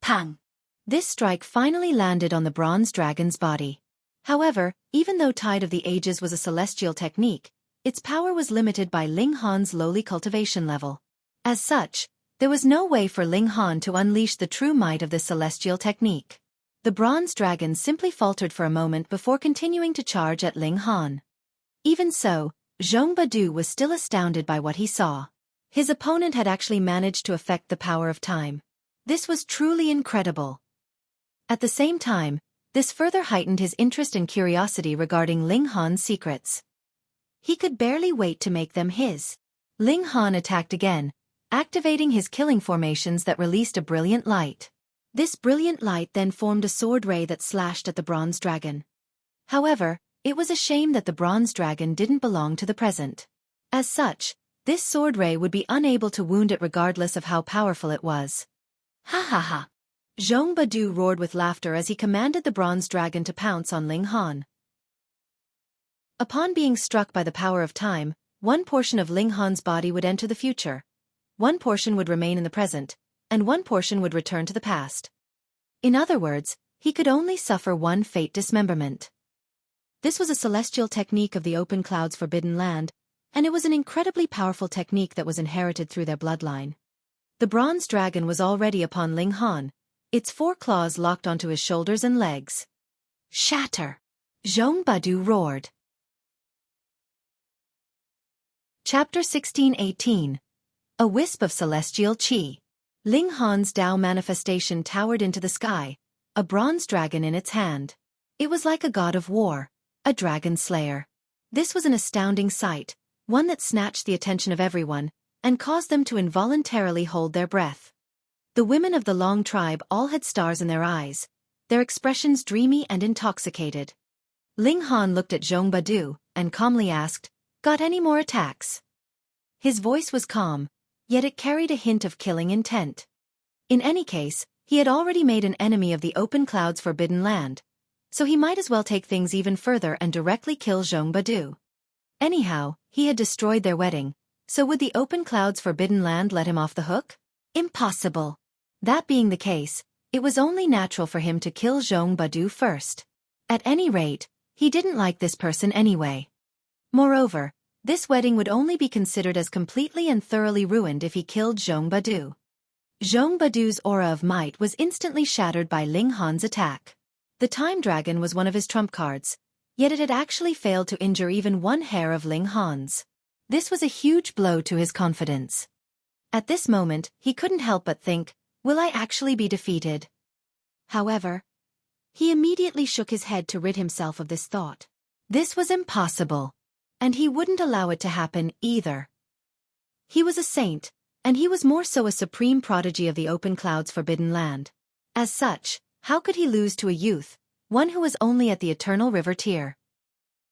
Pang! This strike finally landed on the bronze dragon's body. However, even though Tide of the Ages was a celestial technique, its power was limited by Ling Han's lowly cultivation level. As such, there was no way for Ling Han to unleash the true might of this celestial technique. The bronze dragon simply faltered for a moment before continuing to charge at Ling Han. Even so, Zhong Badu was still astounded by what he saw. His opponent had actually managed to affect the power of time. This was truly incredible. At the same time, this further heightened his interest and curiosity regarding Ling Han's secrets. He could barely wait to make them his. Ling Han attacked again, activating his killing formations that released a brilliant light. This brilliant light then formed a sword ray that slashed at the bronze dragon. However, it was a shame that the bronze dragon didn't belong to the present. As such, this sword ray would be unable to wound it regardless of how powerful it was. Ha ha ha! Zhong Badu roared with laughter as he commanded the bronze dragon to pounce on Ling Han. Upon being struck by the power of time, one portion of Ling Han's body would enter the future, one portion would remain in the present, and one portion would return to the past. In other words, he could only suffer one fate dismemberment. This was a celestial technique of the Open Cloud's Forbidden Land, and it was an incredibly powerful technique that was inherited through their bloodline. The bronze dragon was already upon Ling Han, its 4 claws locked onto his shoulders and legs. Shatter! Zhong Badu roared. Chapter 16:18. A Wisp of Celestial Qi. Ling Han's Tao manifestation towered into the sky, a bronze dragon in its hand. It was like a god of war, a dragon slayer. This was an astounding sight, one that snatched the attention of everyone, and caused them to involuntarily hold their breath. The women of the Long tribe all had stars in their eyes, their expressions dreamy and intoxicated. Ling Han looked at Zhong Badu, and calmly asked, "Got any more attacks?" His voice was calm, yet it carried a hint of killing intent. In any case, he had already made an enemy of the Open Cloud's Forbidden Land, so he might as well take things even further and directly kill Zhong Badu. Anyhow, he had destroyed their wedding, so would the Open Cloud's Forbidden Land let him off the hook? Impossible. That being the case, it was only natural for him to kill Zhong Badu first. At any rate, he didn't like this person anyway. Moreover, this wedding would only be considered as completely and thoroughly ruined if he killed Zhong Badu. Zhong Badu's aura of might was instantly shattered by Ling Han's attack. The Time Dragon was one of his trump cards, yet it had actually failed to injure even one hair of Ling Han's. This was a huge blow to his confidence. At this moment, he couldn't help but think, will I actually be defeated? However, he immediately shook his head to rid himself of this thought. This was impossible. And he wouldn't allow it to happen either. He was a saint, and he was more so a supreme prodigy of the open cloud's forbidden land. As such, how could he lose to a youth, one who was only at the eternal river tier?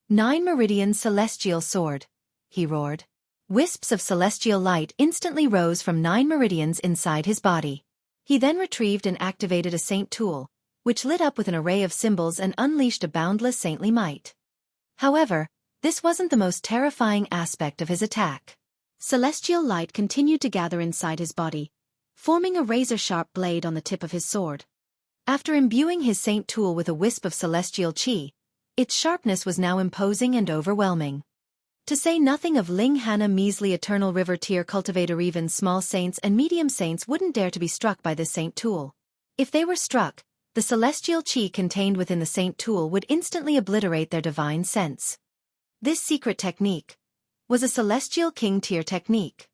9 Meridian Celestial Sword, he roared. Wisps of celestial light instantly rose from 9 meridians inside his body. He then retrieved and activated a saint tool, which lit up with an array of symbols and unleashed a boundless saintly might. However, this wasn't the most terrifying aspect of his attack. Celestial light continued to gather inside his body, forming a razor-sharp blade on the tip of his sword. After imbuing his saint tool with a wisp of celestial chi, its sharpness was now imposing and overwhelming. To say nothing of Ling Hana measly eternal river tier cultivator, even small saints and medium saints wouldn't dare to be struck by this saint tool. If they were struck, the celestial chi contained within the saint tool would instantly obliterate their divine sense. This secret technique was a celestial king tier technique.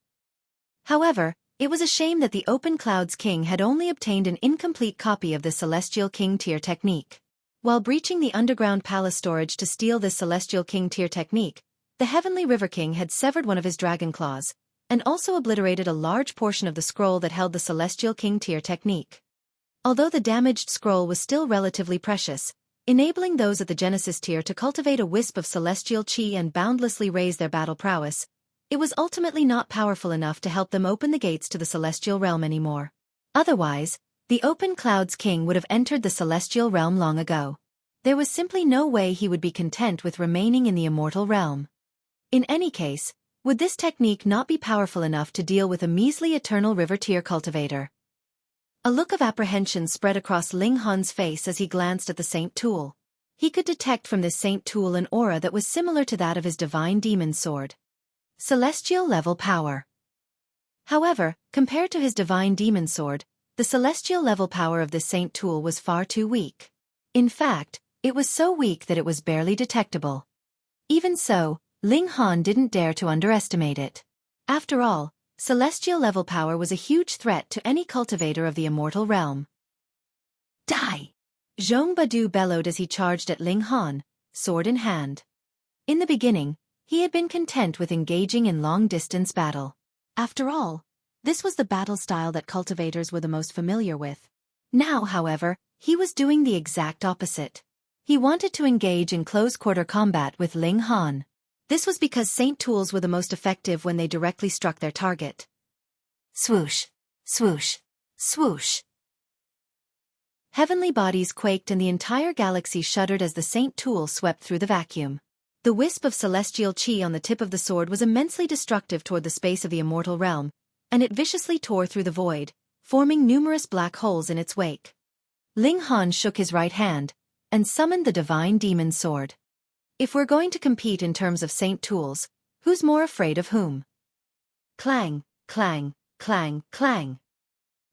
However, it was a shame that the Open Clouds King had only obtained an incomplete copy of the celestial king tier technique. While breaching the underground palace storage to steal this celestial king tier technique, the Heavenly River King had severed one of his dragon claws, and also obliterated a large portion of the scroll that held the celestial king tier technique. Although the damaged scroll was still relatively precious, enabling those at the Genesis tier to cultivate a wisp of celestial chi and boundlessly raise their battle prowess, it was ultimately not powerful enough to help them open the gates to the celestial realm anymore. Otherwise, the Open Clouds King would have entered the celestial realm long ago. There was simply no way he would be content with remaining in the immortal realm. In any case, would this technique not be powerful enough to deal with a measly eternal river tier cultivator? A look of apprehension spread across Ling Han's face as he glanced at the saint tool. He could detect from this saint tool an aura that was similar to that of his divine demon sword. Celestial level power. However, compared to his divine demon sword, the celestial level power of this saint tool was far too weak. In fact, it was so weak that it was barely detectable. Even so, Ling Han didn't dare to underestimate it. After all, celestial level power was a huge threat to any cultivator of the immortal realm. Die! Zhong Badu bellowed as he charged at Ling Han, sword in hand. In the beginning, he had been content with engaging in long-distance battle. After all, this was the battle style that cultivators were the most familiar with. Now, however, he was doing the exact opposite. He wanted to engage in close-quarter combat with Ling Han. This was because saint tools were the most effective when they directly struck their target. Swoosh, swoosh, swoosh. Heavenly bodies quaked and the entire galaxy shuddered as the saint tool swept through the vacuum. The wisp of celestial chi on the tip of the sword was immensely destructive toward the space of the immortal realm, and it viciously tore through the void, forming numerous black holes in its wake. Ling Han shook his right hand, and summoned the divine demon sword. If we're going to compete in terms of saint tools, who's more afraid of whom? Clang, clang, clang, clang.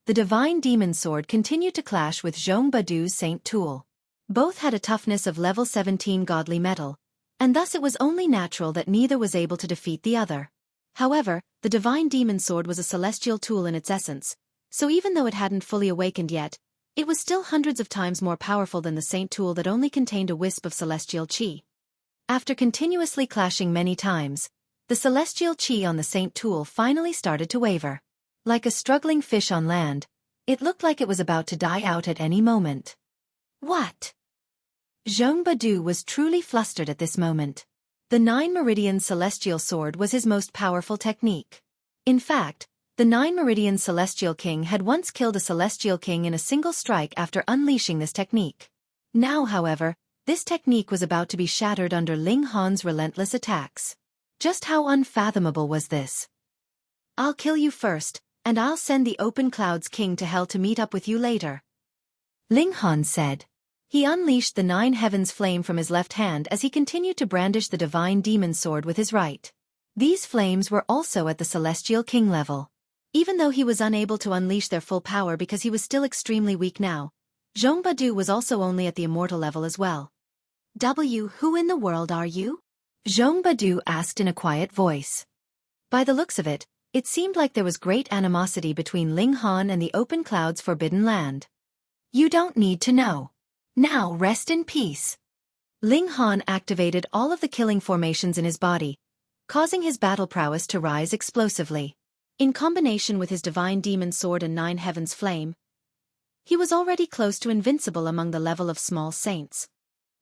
The divine demon sword continued to clash with Zhong Badu's saint tool. Both had a toughness of level 17 godly metal, and thus it was only natural that neither was able to defeat the other. However, the divine demon sword was a celestial tool in its essence, so even though it hadn't fully awakened yet, it was still hundreds of times more powerful than the saint tool that only contained a wisp of celestial chi. After continuously clashing many times, the celestial chi on the saint tool finally started to waver. Like a struggling fish on land, it looked like it was about to die out at any moment. What? Zhong Badu was truly flustered at this moment. The 9 Meridian Celestial Sword was his most powerful technique. In fact, the 9 Meridian Celestial King had once killed a Celestial King in a single strike after unleashing this technique. Now, however, this technique was about to be shattered under Ling Han's relentless attacks. Just how unfathomable was this? I'll kill you first, and I'll send the Open Clouds King to hell to meet up with you later. Ling Han said. He unleashed the 9 heavens flame from his left hand as he continued to brandish the divine demon sword with his right. These flames were also at the Celestial King level. Even though he was unable to unleash their full power because he was still extremely weak now, Zhong Badu was also only at the immortal level as well. Who in the world are you? Zhong Badu asked in a quiet voice. By the looks of it, it seemed like there was great animosity between Ling Han and the Open Clouds' forbidden land. You don't need to know. Now rest in peace. Ling Han activated all of the killing formations in his body, causing his battle prowess to rise explosively. In combination with his divine demon sword and nine heavens flame, he was already close to invincible among the level of small saints.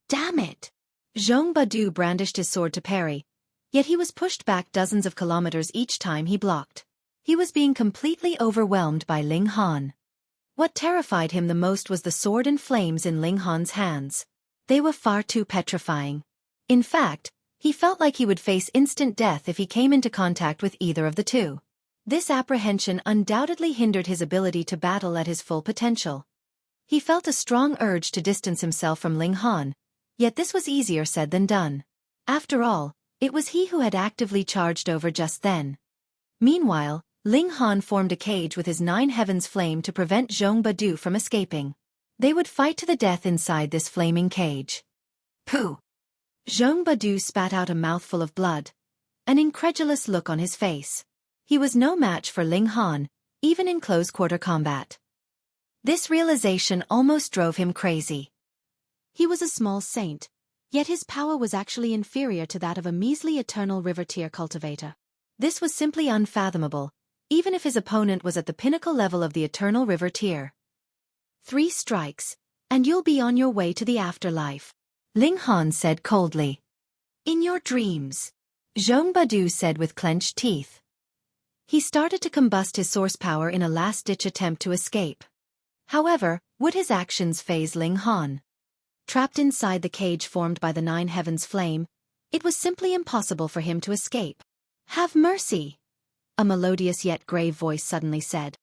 Damn it! Zhong Badu brandished his sword to parry, yet he was pushed back dozens of kilometers each time he blocked. He was being completely overwhelmed by Ling Han. What terrified him the most was the sword and flames in Ling Han's hands. They were far too petrifying. In fact, he felt like he would face instant death if he came into contact with either of the two. This apprehension undoubtedly hindered his ability to battle at his full potential. He felt a strong urge to distance himself from Ling Han, yet this was easier said than done. After all, it was he who had actively charged over just then. Meanwhile, Ling Han formed a cage with his nine heavens flame to prevent Zhong Badu from escaping. They would fight to the death inside this flaming cage. Pooh! Zhong Badu spat out a mouthful of blood, an incredulous look on his face. He was no match for Ling Han, even in close-quarter combat. This realization almost drove him crazy. He was a small saint, yet his power was actually inferior to that of a measly eternal river tier cultivator. This was simply unfathomable, even if his opponent was at the pinnacle level of the eternal river tier. 3 strikes, and you'll be on your way to the afterlife, Ling Han said coldly. In your dreams, Zhong Badu said with clenched teeth. He started to combust his source power in a last-ditch attempt to escape. However, would his actions faze Ling Han? Trapped inside the cage formed by the nine heavens flame, it was simply impossible for him to escape. Have mercy, a melodious yet grave voice suddenly said.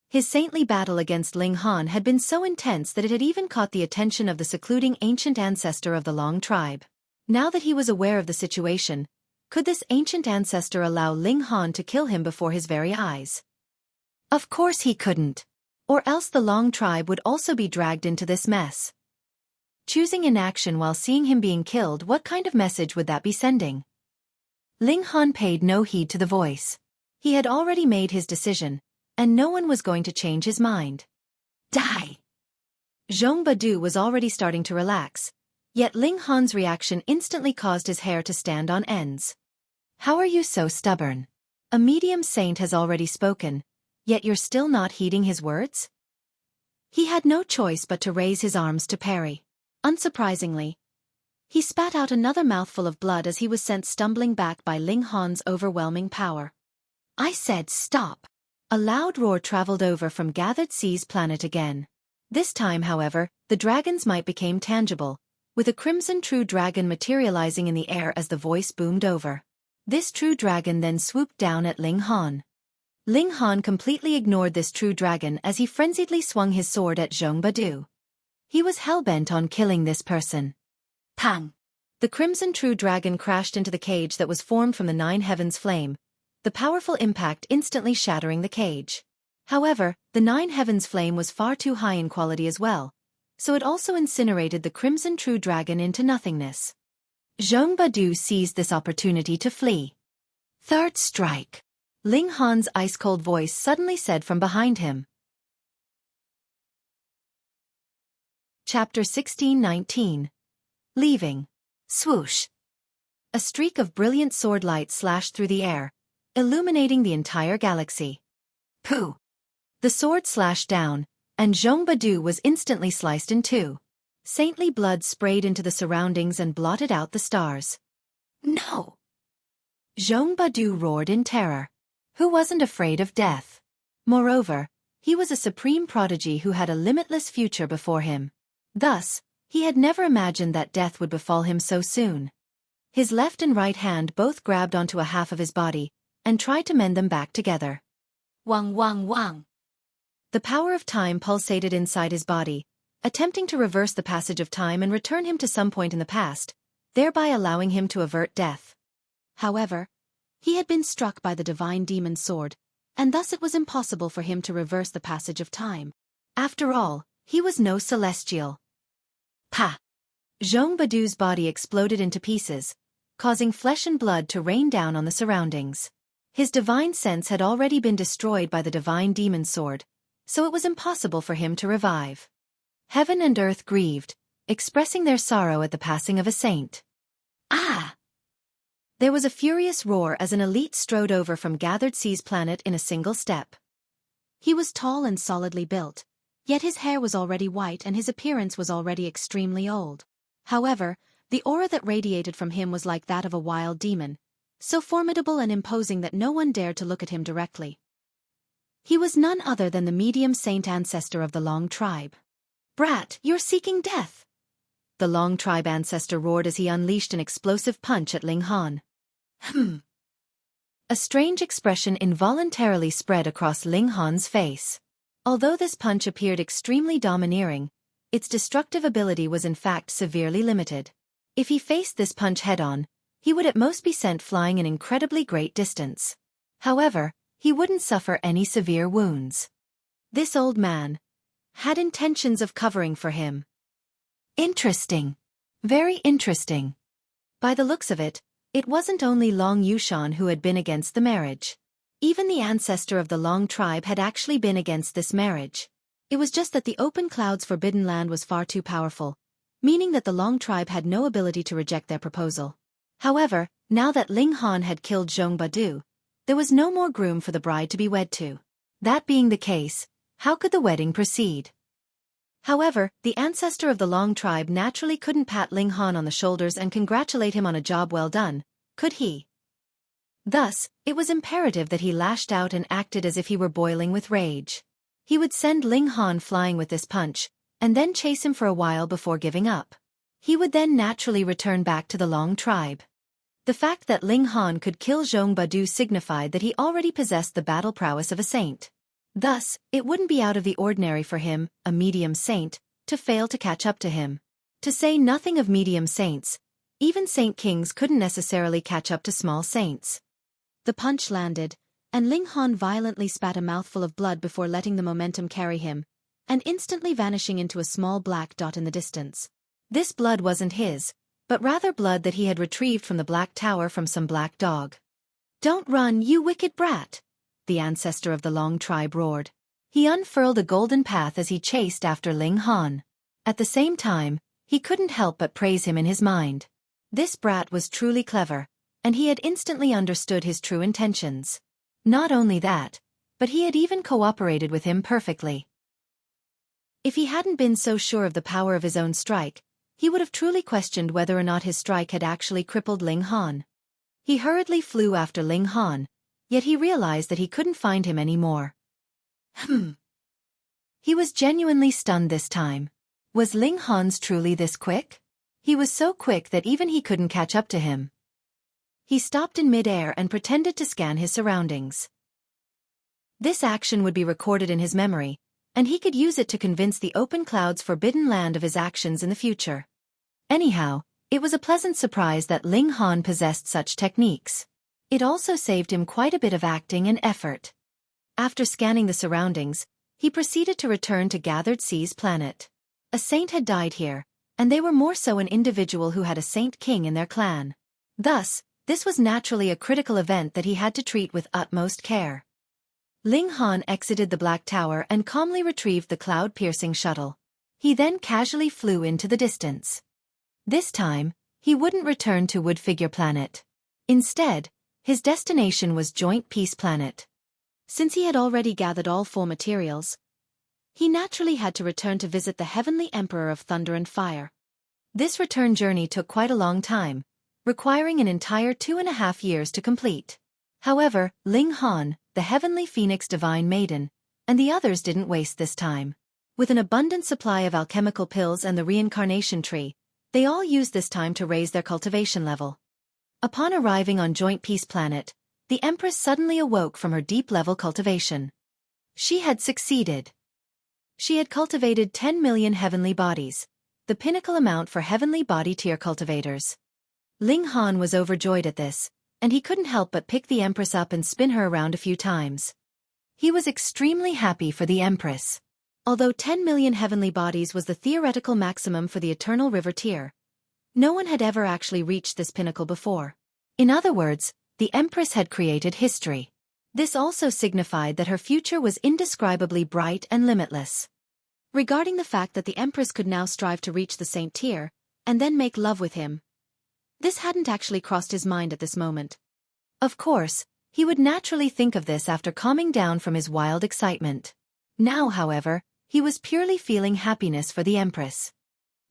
His saintly battle against Ling Han had been so intense that it had even caught the attention of the secluding ancient ancestor of the Long tribe. Now that he was aware of the situation, could this ancient ancestor allow Ling Han to kill him before his very eyes? Of course he couldn't. Or else the Long tribe would also be dragged into this mess. Choosing inaction while seeing him being killed, what kind of message would that be sending? Ling Han paid no heed to the voice. He had already made his decision, and no one was going to change his mind. Die! Zhong Badu was already starting to relax, yet Ling Han's reaction instantly caused his hair to stand on ends. How are you so stubborn? A medium saint has already spoken, yet you're still not heeding his words? He had no choice but to raise his arms to parry. Unsurprisingly, he spat out another mouthful of blood as he was sent stumbling back by Ling Han's overwhelming power. I said stop! A loud roar traveled over from Gathered Sea's planet again. This time, however, the dragon's might became tangible, with a crimson true dragon materializing in the air as the voice boomed over. This true dragon then swooped down at Ling Han. Ling Han completely ignored this true dragon as he frenziedly swung his sword at Zhong Badu. He was hell-bent on killing this person. Pang! The crimson true dragon crashed into the cage that was formed from the nine heavens flame, the powerful impact instantly shattering the cage. However, the nine heavens flame was far too high in quality as well, so it also incinerated the crimson true dragon into nothingness. Zhong Badu seized this opportunity to flee. Third strike! Ling Han's ice-cold voice suddenly said from behind him. Chapter 16-19. Leaving. Swoosh! A streak of brilliant sword light slashed through the air, illuminating the entire galaxy. Pooh! The sword slashed down, and Zhong Badu was instantly sliced in two. Saintly blood sprayed into the surroundings and blotted out the stars. No! Zhong Badu roared in terror. Who wasn't afraid of death? Moreover, he was a supreme prodigy who had a limitless future before him. Thus, he had never imagined that death would befall him so soon. His left and right hand both grabbed onto a half of his body, and tried to mend them back together. Wang wang wang! The power of time pulsated inside his body, attempting to reverse the passage of time and return him to some point in the past, thereby allowing him to avert death. However, he had been struck by the divine demon sword, and thus it was impossible for him to reverse the passage of time. After all, he was no celestial. Pa! Zhong Badu's body exploded into pieces, causing flesh and blood to rain down on the surroundings. His divine sense had already been destroyed by the divine demon sword, so it was impossible for him to revive. Heaven and earth grieved, expressing their sorrow at the passing of a saint. Ah! There was a furious roar as an elite strode over from Gathered Sea's planet in a single step. He was tall and solidly built, yet his hair was already white and his appearance was already extremely old. However, the aura that radiated from him was like that of a wild demon, so formidable and imposing that no one dared to look at him directly. He was none other than the medium saint ancestor of the Long Tribe. "Brat, you're seeking death!" The Long Tribe ancestor roared as he unleashed an explosive punch at Ling Han. A strange expression involuntarily spread across Ling Han's face. Although this punch appeared extremely domineering, its destructive ability was in fact severely limited. If he faced this punch head-on, he would at most be sent flying an incredibly great distance. However, he wouldn't suffer any severe wounds. This old man had intentions of covering for him. Interesting. Very interesting. By the looks of it, it wasn't only Long Yushan who had been against the marriage. Even the ancestor of the Long Tribe had actually been against this marriage. It was just that the open cloud's forbidden land was far too powerful, meaning that the Long Tribe had no ability to reject their proposal. However, now that Ling Han had killed Zhong Badu, there was no more groom for the bride to be wed to. That being the case, how could the wedding proceed? However, the ancestor of the Long Tribe naturally couldn't pat Ling Han on the shoulders and congratulate him on a job well done, could he? Thus, it was imperative that he lashed out and acted as if he were boiling with rage. He would send Ling Han flying with this punch, and then chase him for a while before giving up. He would then naturally return back to the Long Tribe. The fact that Ling Han could kill Zhong Badu signified that he already possessed the battle prowess of a saint. Thus, it wouldn't be out of the ordinary for him, a medium saint, to fail to catch up to him. To say nothing of medium saints, even saint kings couldn't necessarily catch up to small saints. The punch landed, and Ling Han violently spat a mouthful of blood before letting the momentum carry him, and instantly vanishing into a small black dot in the distance. This blood wasn't his, but rather blood that he had retrieved from the Black Tower from some black dog. "Don't run, you wicked brat!" the ancestor of the Long Tribe roared. He unfurled a golden path as he chased after Ling Han. At the same time, he couldn't help but praise him in his mind. This brat was truly clever, and he had instantly understood his true intentions. Not only that, but he had even cooperated with him perfectly. If he hadn't been so sure of the power of his own strike, he would have truly questioned whether or not his strike had actually crippled Ling Han. He hurriedly flew after Ling Han, yet he realized that he couldn't find him anymore. He was genuinely stunned this time. Was Ling Han's truly this quick? He was so quick that even he couldn't catch up to him. He stopped in mid-air and pretended to scan his surroundings. This action would be recorded in his memory, and he could use it to convince the open cloud's forbidden land of his actions in the future. Anyhow, it was a pleasant surprise that Ling Han possessed such techniques. It also saved him quite a bit of acting and effort. After scanning the surroundings, he proceeded to return to Gathered Sea's planet. A saint had died here, and they were more so an individual who had a saint king in their clan. Thus, this was naturally a critical event that he had to treat with utmost care. Ling Han exited the Black Tower and calmly retrieved the cloud-piercing shuttle. He then casually flew into the distance. This time, he wouldn't return to Wood Figure Planet. Instead, his destination was Joint Peace Planet. Since he had already gathered all 4 materials, he naturally had to return to visit the Heavenly Emperor of Thunder and Fire. This return journey took quite a long time, requiring an entire 2.5 years to complete. However, Ling Han, the Heavenly Phoenix Divine Maiden, and the others didn't waste this time. With an abundant supply of alchemical pills and the reincarnation tree, they all used this time to raise their cultivation level. Upon arriving on Joint Peace Planet, the Empress suddenly awoke from her deep-level cultivation. She had succeeded. She had cultivated 10 million heavenly bodies, the pinnacle amount for heavenly body tier cultivators. Ling Han was overjoyed at this, and he couldn't help but pick the Empress up and spin her around a few times. He was extremely happy for the Empress. Although 10 million heavenly bodies was the theoretical maximum for the Eternal River tier, no one had ever actually reached this pinnacle before. In other words, the Empress had created history. This also signified that her future was indescribably bright and limitless. Regarding the fact that the Empress could now strive to reach the Saint tier, and then make love with him. This hadn't actually crossed his mind at this moment. Of course, he would naturally think of this after calming down from his wild excitement. Now, however, he was purely feeling happiness for the Empress.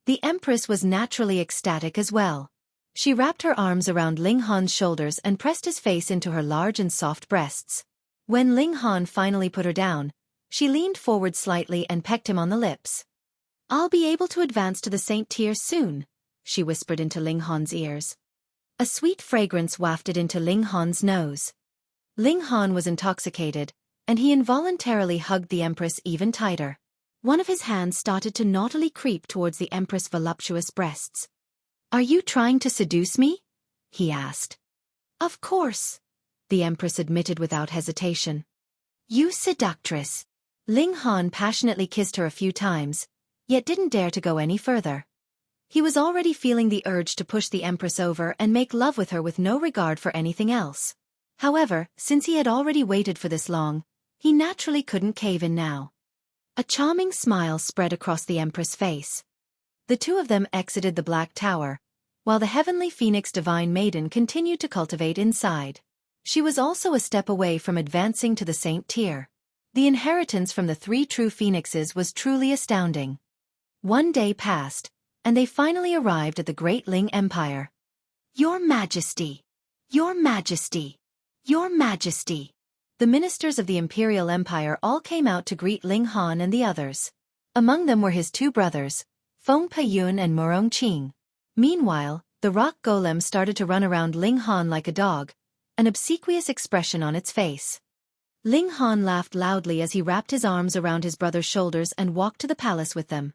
The Empress was naturally ecstatic as well. She wrapped her arms around Ling Han's shoulders and pressed his face into her large and soft breasts. When Ling Han finally put her down, she leaned forward slightly and pecked him on the lips. "I'll be able to advance to the Saint tier soon," she whispered into Ling Han's ears. A sweet fragrance wafted into Ling Han's nose. Ling Han was intoxicated, and he involuntarily hugged the Empress even tighter. One of his hands started to naughtily creep towards the Empress' voluptuous breasts. "Are you trying to seduce me?" he asked. "Of course," the Empress admitted without hesitation. "You seductress." Ling Han passionately kissed her a few times, yet didn't dare to go any further. He was already feeling the urge to push the Empress over and make love with her with no regard for anything else. However, since he had already waited for this long, he naturally couldn't cave in now. A charming smile spread across the Empress' face. The two of them exited the Black Tower, while the Heavenly Phoenix Divine Maiden continued to cultivate inside. She was also a step away from advancing to the Saint tier. The inheritance from the three true phoenixes was truly astounding. One day passed, and they finally arrived at the Great Ling Empire. "Your Majesty! Your Majesty! Your Majesty!" The ministers of the Imperial Empire all came out to greet Ling Han and the others. Among them were his two brothers, Feng Peiyun and Murong Qing. Meanwhile, the rock golem started to run around Ling Han like a dog, an obsequious expression on its face. Ling Han laughed loudly as he wrapped his arms around his brother's shoulders and walked to the palace with them.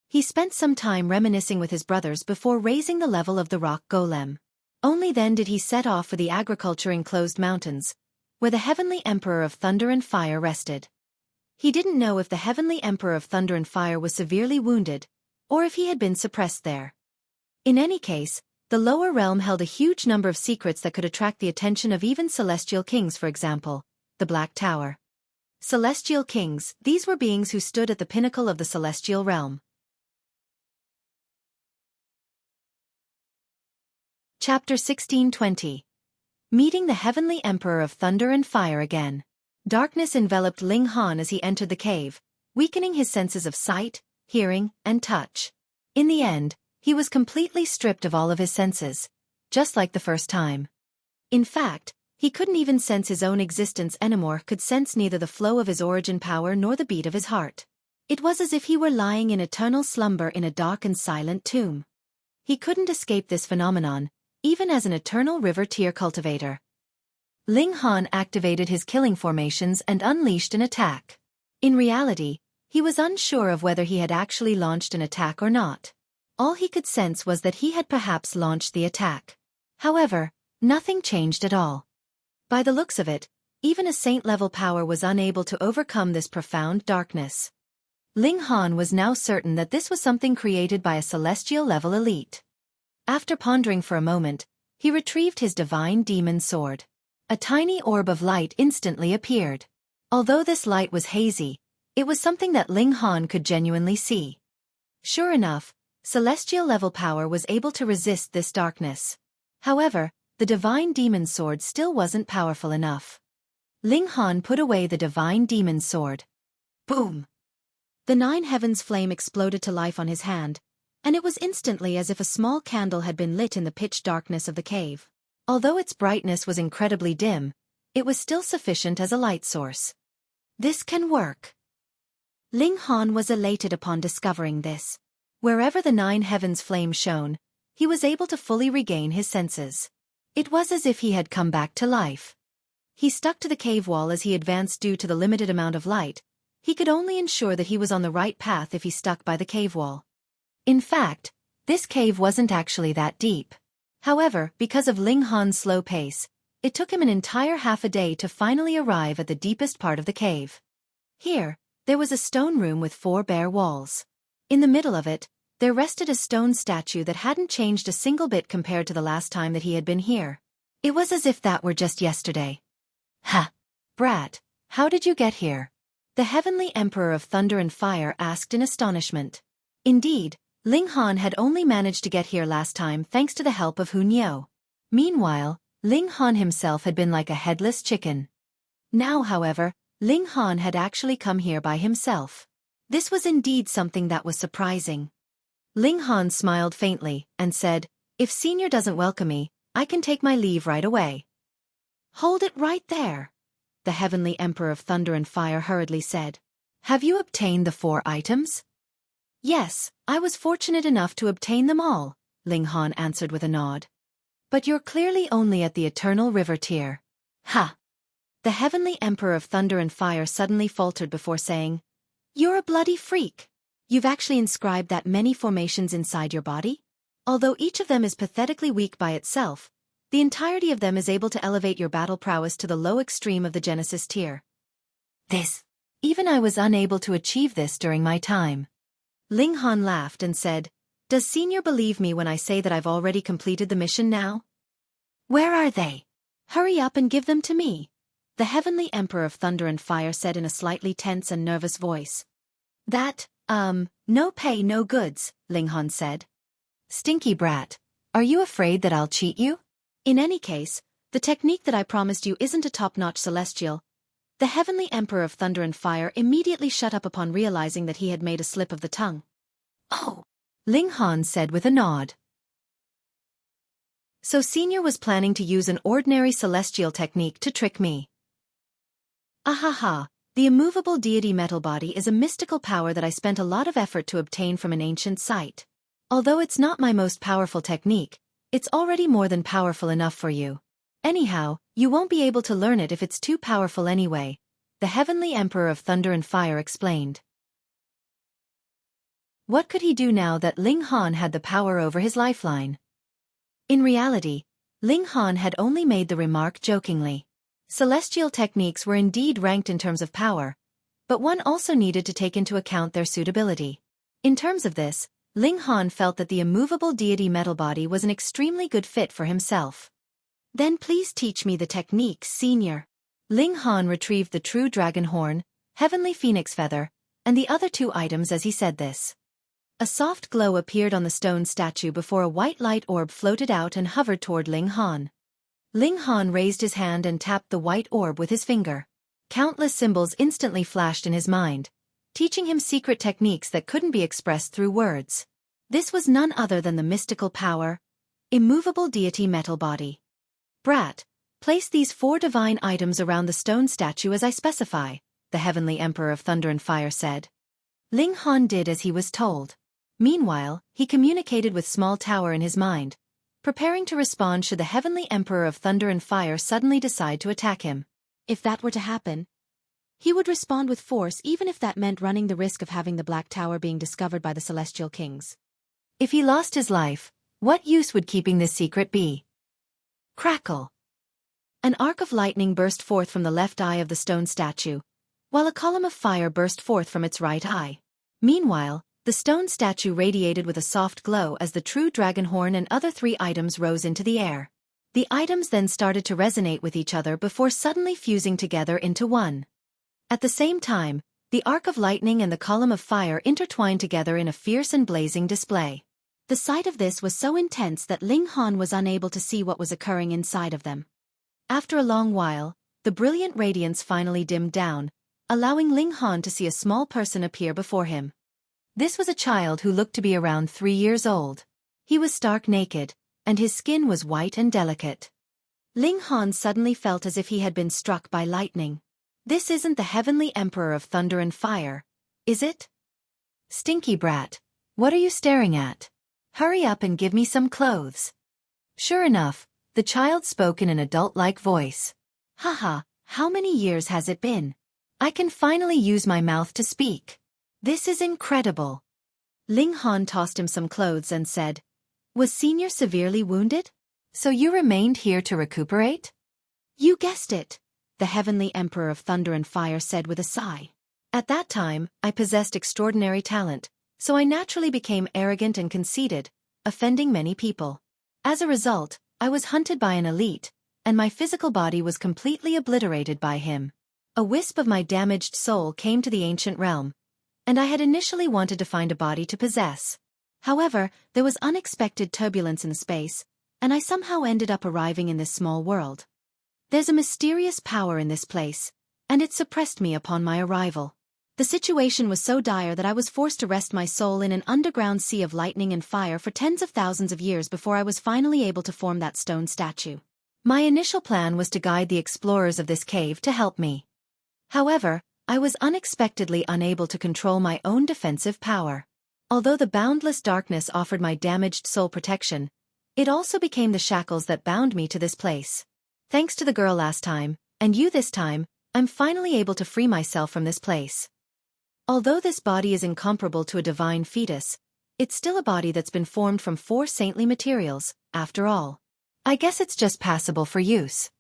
He spent some time reminiscing with his brothers before raising the level of the rock golem. Only then did he set off for the agriculture-enclosed mountains, where the Heavenly Emperor of Thunder and Fire rested. He didn't know if the Heavenly Emperor of Thunder and Fire was severely wounded, or if he had been suppressed there. In any case, the lower realm held a huge number of secrets that could attract the attention of even celestial kings, for example, the Black Tower. Celestial kings, these were beings who stood at the pinnacle of the celestial realm. Chapter 1620. Meeting the Heavenly Emperor of Thunder and Fire again. Darkness enveloped Ling Han as he entered the cave, weakening his senses of sight, hearing, and touch. In the end, he was completely stripped of all of his senses, just like the first time. In fact, he couldn't even sense his own existence anymore, could sense neither the flow of his origin power nor the beat of his heart. It was as if he were lying in eternal slumber in a dark and silent tomb. He couldn't escape this phenomenon, even as an eternal river tier cultivator. Ling Han activated his killing formations and unleashed an attack. In reality, he was unsure of whether he had actually launched an attack or not. All he could sense was that he had perhaps launched the attack. However, nothing changed at all. By the looks of it, even a saint-level power was unable to overcome this profound darkness. Ling Han was now certain that this was something created by a celestial-level elite. After pondering for a moment, he retrieved his divine demon sword. A tiny orb of light instantly appeared. Although this light was hazy, it was something that Ling Han could genuinely see. Sure enough, celestial-level power was able to resist this darkness. However, the divine demon sword still wasn't powerful enough. Ling Han put away the divine demon sword. Boom! The nine heavens flame exploded to life on his hand, and it was instantly as if a small candle had been lit in the pitch darkness of the cave. Although its brightness was incredibly dim, it was still sufficient as a light source. This can work. Ling Han was elated upon discovering this. Wherever the nine heavens flame shone, he was able to fully regain his senses. It was as if he had come back to life. He stuck to the cave wall as he advanced due to the limited amount of light. He could only ensure that he was on the right path if he stuck by the cave wall. In fact, this cave wasn't actually that deep. However, because of Ling Han's slow pace, it took him an entire half a day to finally arrive at the deepest part of the cave. Here, there was a stone room with 4 bare walls. In the middle of it, there rested a stone statue that hadn't changed a single bit compared to the last time that he had been here. It was as if that were just yesterday. Ha! Brat, how did you get here? The Heavenly Emperor of Thunder and Fire asked in astonishment. Indeed, Ling Han had only managed to get here last time thanks to the help of Hun Yo. Meanwhile, Ling Han himself had been like a headless chicken. Now, however, Ling Han had actually come here by himself. This was indeed something that was surprising. Ling Han smiled faintly and said, "If Senior doesn't welcome me, I can take my leave right away." "Hold it right there," the Heavenly Emperor of Thunder and Fire hurriedly said. "Have you obtained the 4 items?" "Yes, I was fortunate enough to obtain them all," Ling Han answered with a nod. "But you're clearly only at the Eternal River tier." "Ha!" The Heavenly Emperor of Thunder and Fire suddenly faltered before saying, "You're a bloody freak. You've actually inscribed that many formations inside your body? Although each of them is pathetically weak by itself, the entirety of them is able to elevate your battle prowess to the low extreme of the Genesis tier." Even I was unable to achieve this during my time." Ling Han laughed and said, "Does Senior believe me when I say that I've already completed the mission now?" "Where are they? Hurry up and give them to me," the Heavenly Emperor of Thunder and Fire said in a slightly tense and nervous voice. No pay, no goods," Ling Han said. "Stinky brat, are you afraid that I'll cheat you? In any case, the technique that I promised you isn't a top-notch celestial." The Heavenly Emperor of Thunder and Fire immediately shut up upon realizing that he had made a slip of the tongue. "Oh," Ling Han said with a nod. "So Senior was planning to use an ordinary celestial technique to trick me." "Ahaha, the immovable deity metal body is a mystical power that I spent a lot of effort to obtain from an ancient site. Although it's not my most powerful technique, it's already more than powerful enough for you. Anyhow, you won't be able to learn it if it's too powerful anyway," the Heavenly Emperor of Thunder and Fire explained. What could he do now that Ling Han had the power over his lifeline? In reality, Ling Han had only made the remark jokingly. Celestial techniques were indeed ranked in terms of power, but one also needed to take into account their suitability. In terms of this, Ling Han felt that the immovable deity metal body was an extremely good fit for himself. "Then please teach me the technique, Senior." Ling Han retrieved the true dragon horn, heavenly phoenix feather, and the other 2 items as he said this. A soft glow appeared on the stone statue before a white light orb floated out and hovered toward Ling Han. Ling Han raised his hand and tapped the white orb with his finger. Countless symbols instantly flashed in his mind, teaching him secret techniques that couldn't be expressed through words. This was none other than the mystical power, immovable deity metal body. "Brat, place these 4 divine items around the stone statue as I specify," the Heavenly Emperor of Thunder and Fire said. Ling Han did as he was told. Meanwhile, he communicated with Small Tower in his mind, preparing to respond should the Heavenly Emperor of Thunder and Fire suddenly decide to attack him. If that were to happen, he would respond with force even if that meant running the risk of having the Black Tower being discovered by the Celestial Kings. If he lost his life, what use would keeping this secret be? Crackle! An arc of lightning burst forth from the left eye of the stone statue, while a column of fire burst forth from its right eye. Meanwhile, the stone statue radiated with a soft glow as the true dragon horn and other 3 items rose into the air. The items then started to resonate with each other before suddenly fusing together into one. At the same time, the arc of lightning and the column of fire intertwined together in a fierce and blazing display. The sight of this was so intense that Ling Han was unable to see what was occurring inside of them. After a long while, the brilliant radiance finally dimmed down, allowing Ling Han to see a small person appear before him. This was a child who looked to be around 3 years old. He was stark naked, and his skin was white and delicate. Ling Han suddenly felt as if he had been struck by lightning. This isn't the Heavenly Emperor of Thunder and Fire, is it? "Stinky brat, what are you staring at? Hurry up and give me some clothes." Sure enough, the child spoke in an adult-like voice. "Haha, how many years has it been? I can finally use my mouth to speak. This is incredible." Ling Han tossed him some clothes and said, "Was Senior severely wounded? So you remained here to recuperate?" "You guessed it," the Heavenly Emperor of Thunder and Fire said with a sigh. "At that time, I possessed extraordinary talent, so I naturally became arrogant and conceited, offending many people. As a result, I was hunted by an elite, and my physical body was completely obliterated by him. A wisp of my damaged soul came to the ancient realm, and I had initially wanted to find a body to possess. However, there was unexpected turbulence in space, and I somehow ended up arriving in this small world. There's a mysterious power in this place, and it suppressed me upon my arrival. The situation was so dire that I was forced to rest my soul in an underground sea of lightning and fire for tens of thousands of years before I was finally able to form that stone statue. My initial plan was to guide the explorers of this cave to help me. However, I was unexpectedly unable to control my own defensive power. Although the boundless darkness offered my damaged soul protection, it also became the shackles that bound me to this place. Thanks to the girl last time, and you this time, I'm finally able to free myself from this place. Although this body is incomparable to a divine fetus, it's still a body that's been formed from 4 saintly materials, after all. I guess it's just passable for use.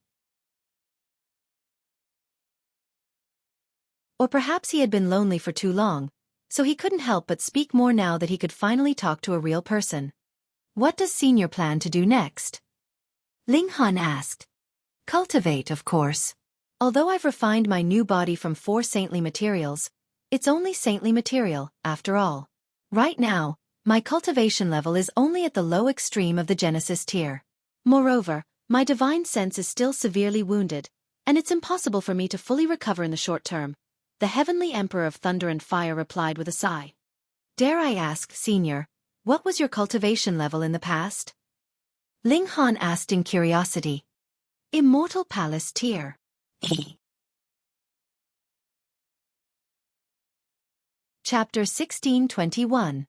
Or perhaps he had been lonely for too long, so he couldn't help but speak more now that he could finally talk to a real person. What does Senior plan to do next? Ling Han asked. Cultivate, of course. Although I've refined my new body from 4 saintly materials, it's only saintly material, after all. Right now, my cultivation level is only at the low extreme of the Genesis tier. Moreover, my divine sense is still severely wounded, and it's impossible for me to fully recover in the short term, the Heavenly Emperor of Thunder and Fire replied with a sigh. Dare I ask, Senior, what was your cultivation level in the past? Ling Han asked in curiosity. Immortal Palace tier. Chapter 1621.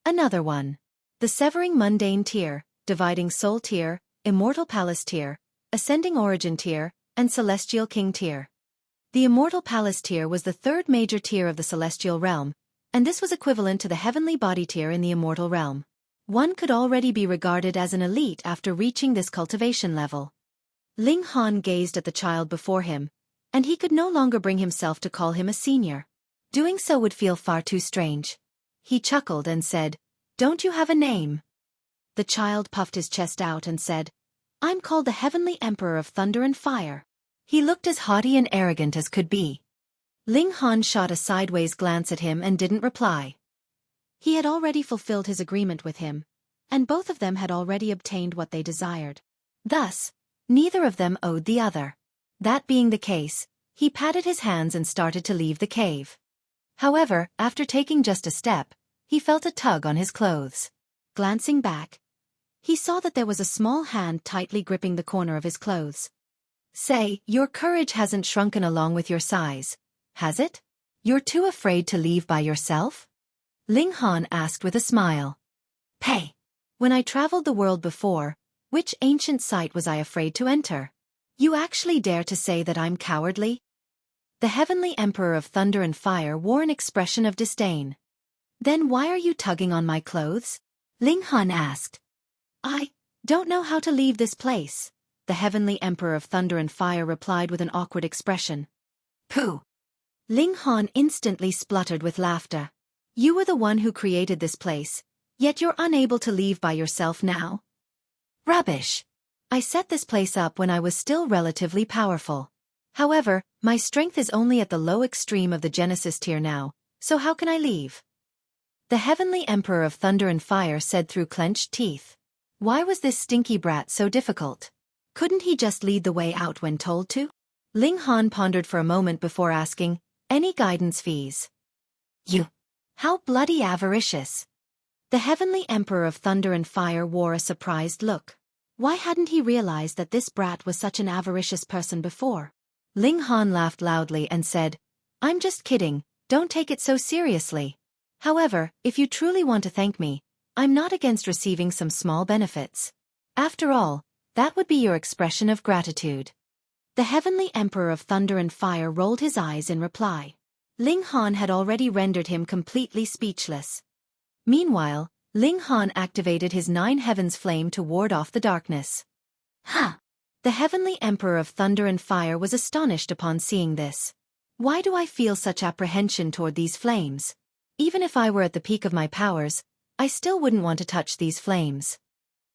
Another one. The Severing Mundane tier, Dividing Soul tier, Immortal Palace tier, Ascending Origin tier, and Celestial King tier. The Immortal Palace tier was the 3rd major tier of the Celestial Realm, and this was equivalent to the Heavenly Body tier in the Immortal Realm. One could already be regarded as an elite after reaching this cultivation level. Ling Han gazed at the child before him, and he could no longer bring himself to call him a senior. Doing so would feel far too strange. He chuckled and said, Don't you have a name? The child puffed his chest out and said, I'm called the Heavenly Emperor of Thunder and Fire. He looked as haughty and arrogant as could be. Ling Han shot a sideways glance at him and didn't reply. He had already fulfilled his agreement with him, and both of them had already obtained what they desired. Thus, neither of them owed the other. That being the case, he patted his hands and started to leave the cave. However, after taking just a step, he felt a tug on his clothes. Glancing back, he saw that there was a small hand tightly gripping the corner of his clothes. Say, your courage hasn't shrunken along with your size, has it? You're too afraid to leave by yourself? Ling Han asked with a smile. Pay. When I traveled the world before, which ancient site was I afraid to enter? You actually dare to say that I'm cowardly? The Heavenly Emperor of Thunder and Fire wore an expression of disdain. Then why are you tugging on my clothes? Ling Han asked. I don't know how to leave this place, the Heavenly Emperor of Thunder and Fire replied with an awkward expression. Pooh! Ling Han instantly spluttered with laughter. You were the one who created this place, yet you're unable to leave by yourself now? Rubbish! I set this place up when I was still relatively powerful. However, my strength is only at the low extreme of the Genesis tier now, so how can I leave? The Heavenly Emperor of Thunder and Fire said through clenched teeth. Why was this stinky brat so difficult? Couldn't he just lead the way out when told to? Ling Han pondered for a moment before asking, any guidance fees? You. How bloody avaricious. The Heavenly Emperor of Thunder and Fire wore a surprised look. Why hadn't he realized that this brat was such an avaricious person before? Ling Han laughed loudly and said, I'm just kidding, don't take it so seriously. However, if you truly want to thank me, I'm not against receiving some small benefits. After all, that would be your expression of gratitude. The Heavenly Emperor of Thunder and Fire rolled his eyes in reply. Ling Han had already rendered him completely speechless. Meanwhile, Ling Han activated his 9 heavens flame to ward off the darkness. Huh! The Heavenly Emperor of Thunder and Fire was astonished upon seeing this. Why do I feel such apprehension toward these flames? Even if I were at the peak of my powers, I still wouldn't want to touch these flames.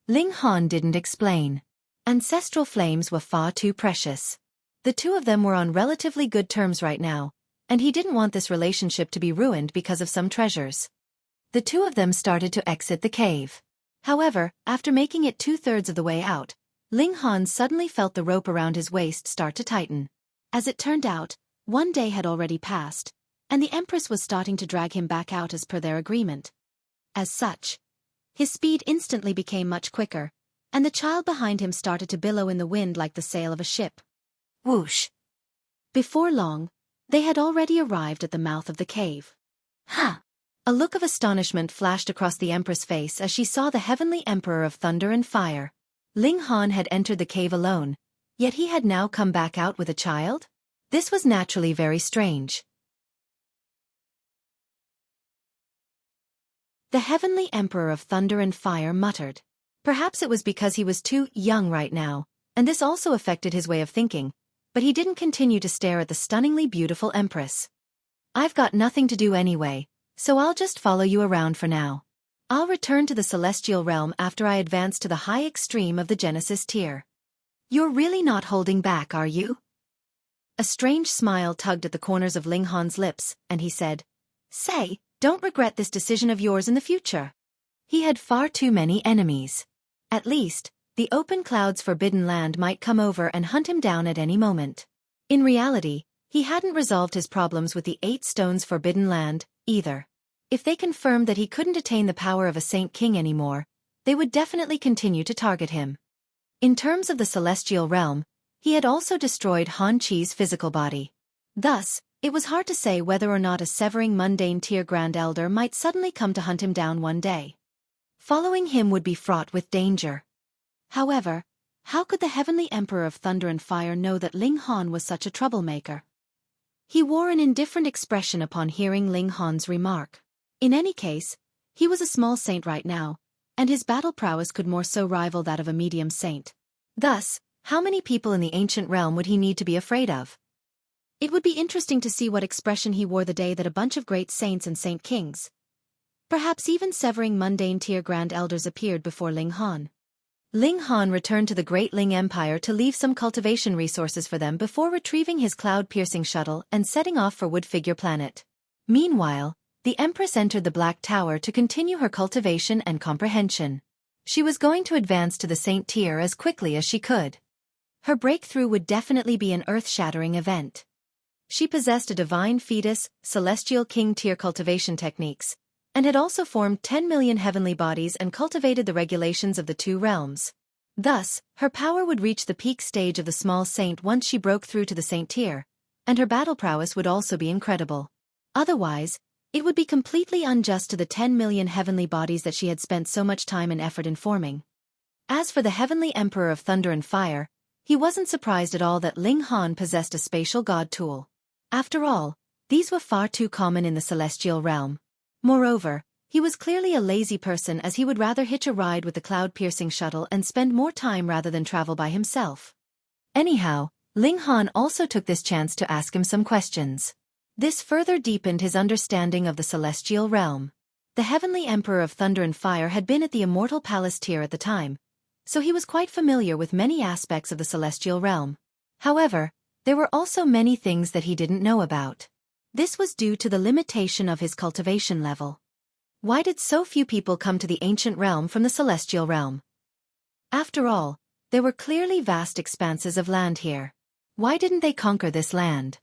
Ling Han didn't explain. Ancestral flames were far too precious. The two of them were on relatively good terms right now, and he didn't want this relationship to be ruined because of some treasures. The two of them started to exit the cave. However, after making it 2/3 of the way out, Ling Han suddenly felt the rope around his waist start to tighten. As it turned out, one day had already passed, and the Empress was starting to drag him back out as per their agreement. As such, his speed instantly became much quicker, and the child behind him started to billow in the wind like the sail of a ship. Whoosh! Before long, they had already arrived at the mouth of the cave. Ha! A look of astonishment flashed across the Empress' face as she saw the heavenly Emperor of Thunder and Fire. Ling Han had entered the cave alone, yet he had now come back out with a child? This was naturally very strange. The heavenly Emperor of Thunder and Fire muttered. Perhaps it was because he was too young right now, and this also affected his way of thinking, but he didn't continue to stare at the stunningly beautiful Empress. I've got nothing to do anyway, so I'll just follow you around for now. I'll return to the celestial realm after I advance to the high extreme of the Genesis tier. You're really not holding back, are you? A strange smile tugged at the corners of Ling Han's lips, and he said, Say, don't regret this decision of yours in the future. He had far too many enemies. At least, the open clouds Forbidden Land might come over and hunt him down at any moment. In reality, he hadn't resolved his problems with the 8 stones Forbidden Land, either. If they confirmed that he couldn't attain the power of a Saint King anymore, they would definitely continue to target him. In terms of the celestial realm, he had also destroyed Han Chi's physical body. Thus, it was hard to say whether or not a severing mundane tier Grand Elder might suddenly come to hunt him down one day. Following him would be fraught with danger. However, how could the heavenly Emperor of Thunder and Fire know that Ling Han was such a troublemaker? He wore an indifferent expression upon hearing Ling Han's remark. In any case, he was a small saint right now, and his battle prowess could more so rival that of a medium saint. Thus, how many people in the ancient realm would he need to be afraid of? It would be interesting to see what expression he wore the day that a bunch of great saints and saint kings, perhaps even severing mundane tier Grand Elders, appeared before Ling Han. Ling Han returned to the Great Ling Empire to leave some cultivation resources for them before retrieving his cloud-piercing shuttle and setting off for Wood Figure Planet. Meanwhile, the Empress entered the Black Tower to continue her cultivation and comprehension. She was going to advance to the Saint tier as quickly as she could. Her breakthrough would definitely be an earth-shattering event. She possessed a divine fetus, celestial king tier cultivation techniques, and had also formed 10 million heavenly bodies and cultivated the regulations of the 2 realms. Thus, her power would reach the peak stage of the small saint once she broke through to the saint tier, and her battle prowess would also be incredible. Otherwise, it would be completely unjust to the 10 million heavenly bodies that she had spent so much time and effort in forming. As for the heavenly Emperor of Thunder and Fire, he wasn't surprised at all that Ling Han possessed a spatial god tool. After all, these were far too common in the celestial realm. Moreover, he was clearly a lazy person, as he would rather hitch a ride with the cloud-piercing shuttle and spend more time rather than travel by himself. Anyhow, Ling Han also took this chance to ask him some questions. This further deepened his understanding of the celestial realm. The heavenly Emperor of Thunder and Fire had been at the Immortal Palace tier at the time, so he was quite familiar with many aspects of the celestial realm. However, there were also many things that he didn't know about. This was due to the limitation of his cultivation level. Why did so few people come to the ancient realm from the celestial realm? After all, there were clearly vast expanses of land here. Why didn't they conquer this land?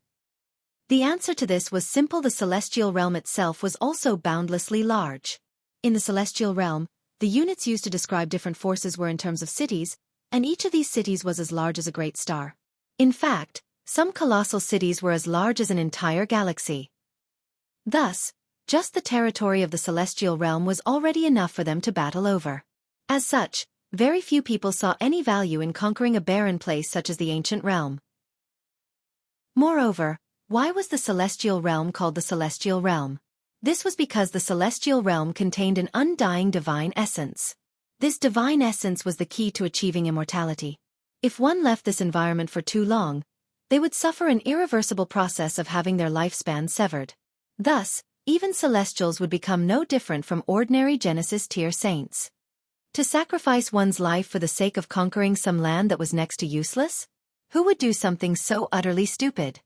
The answer to this was simple: the celestial realm itself was also boundlessly large. In the celestial realm, the units used to describe different forces were in terms of cities, and each of these cities was as large as a great star. In fact, some colossal cities were as large as an entire galaxy. Thus, just the territory of the celestial realm was already enough for them to battle over. As such, very few people saw any value in conquering a barren place such as the ancient realm. Moreover, why was the celestial realm called the celestial realm? This was because the celestial realm contained an undying divine essence. This divine essence was the key to achieving immortality. If one left this environment for too long, they would suffer an irreversible process of having their lifespan severed. Thus, even celestials would become no different from ordinary Genesis tier saints. To sacrifice one's life for the sake of conquering some land that was next to useless? Who would do something so utterly stupid?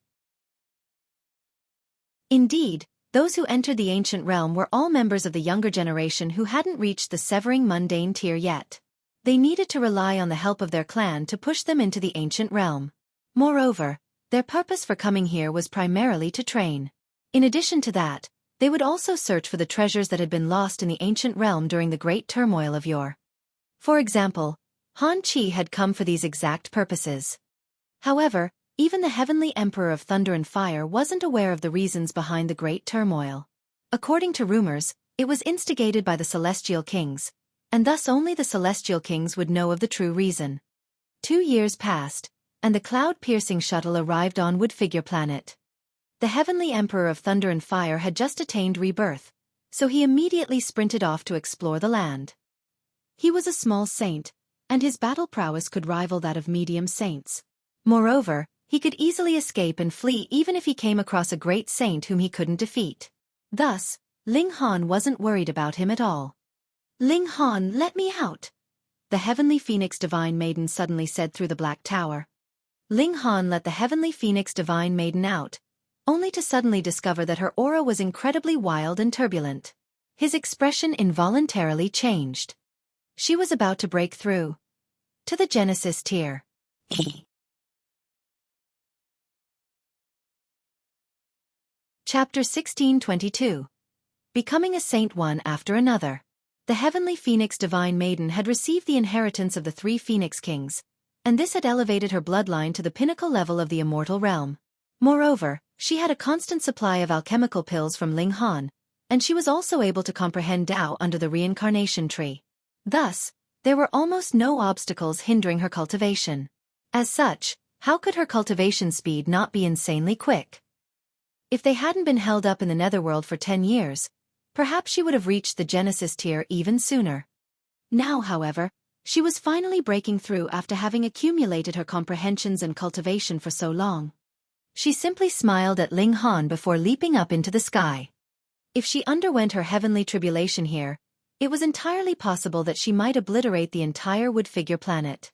Indeed, those who entered the ancient realm were all members of the younger generation who hadn't reached the severing mundane tier yet. They needed to rely on the help of their clan to push them into the ancient realm. Moreover, their purpose for coming here was primarily to train. In addition to that, they would also search for the treasures that had been lost in the ancient realm during the great turmoil of yore. For example, Han Chi had come for these exact purposes. However, even the Heavenly Emperor of Thunder and Fire wasn't aware of the reasons behind the great turmoil. According to rumors, it was instigated by the Celestial Kings, and thus only the Celestial Kings would know of the true reason. 2 years passed, and the cloud-piercing shuttle arrived on Woodfigure Planet. The Heavenly Emperor of Thunder and Fire had just attained rebirth, so he immediately sprinted off to explore the land. He was a small saint, and his battle prowess could rival that of medium saints. Moreover, he could easily escape and flee even if he came across a great saint whom he couldn't defeat. Thus, Ling Han wasn't worried about him at all. "Ling Han, let me out!" the Heavenly Phoenix Divine Maiden suddenly said through the Black Tower. Ling Han let the Heavenly Phoenix Divine Maiden out, only to suddenly discover that her aura was incredibly wild and turbulent. His expression involuntarily changed. She was about to break through to the Genesis tier. Chapter 1622. Becoming a Saint one after another. The Heavenly Phoenix Divine Maiden had received the inheritance of the 3 Phoenix Kings, and this had elevated her bloodline to the pinnacle level of the immortal realm. Moreover, she had a constant supply of alchemical pills from Ling Han, and she was also able to comprehend Tao under the reincarnation tree. Thus, there were almost no obstacles hindering her cultivation. As such, how could her cultivation speed not be insanely quick? If they hadn't been held up in the netherworld for 10 years, perhaps she would have reached the Genesis tier even sooner. Now, however, she was finally breaking through after having accumulated her comprehensions and cultivation for so long. She simply smiled at Ling Han before leaping up into the sky. If she underwent her heavenly tribulation here, it was entirely possible that she might obliterate the entire Woodfigure Planet.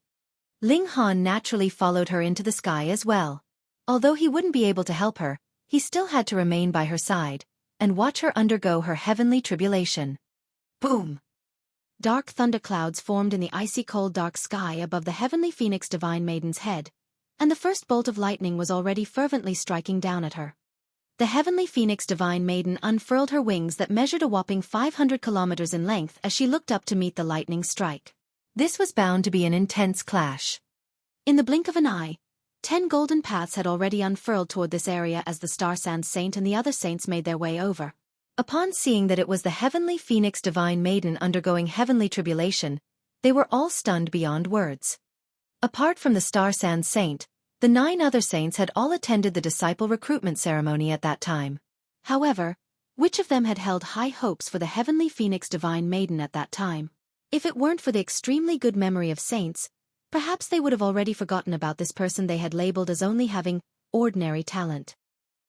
Ling Han naturally followed her into the sky as well. Although he wouldn't be able to help her, he still had to remain by her side and watch her undergo her heavenly tribulation. Boom! Dark thunderclouds formed in the icy cold dark sky above the Heavenly Phoenix Divine Maiden's head, and the first bolt of lightning was already fervently striking down at her. The Heavenly Phoenix Divine Maiden unfurled her wings that measured a whopping 500 kilometers in length as she looked up to meet the lightning strike. This was bound to be an intense clash. In the blink of an eye, 10 golden paths had already unfurled toward this area as the Star Sand Saint and the other saints made their way over. Upon seeing that it was the Heavenly Phoenix Divine Maiden undergoing heavenly tribulation, they were all stunned beyond words. Apart from the Star Sand Saint, the 9 other saints had all attended the disciple recruitment ceremony at that time. However, which of them had held high hopes for the Heavenly Phoenix Divine Maiden at that time? If it weren't for the extremely good memory of saints, perhaps they would have already forgotten about this person they had labeled as only having ordinary talent.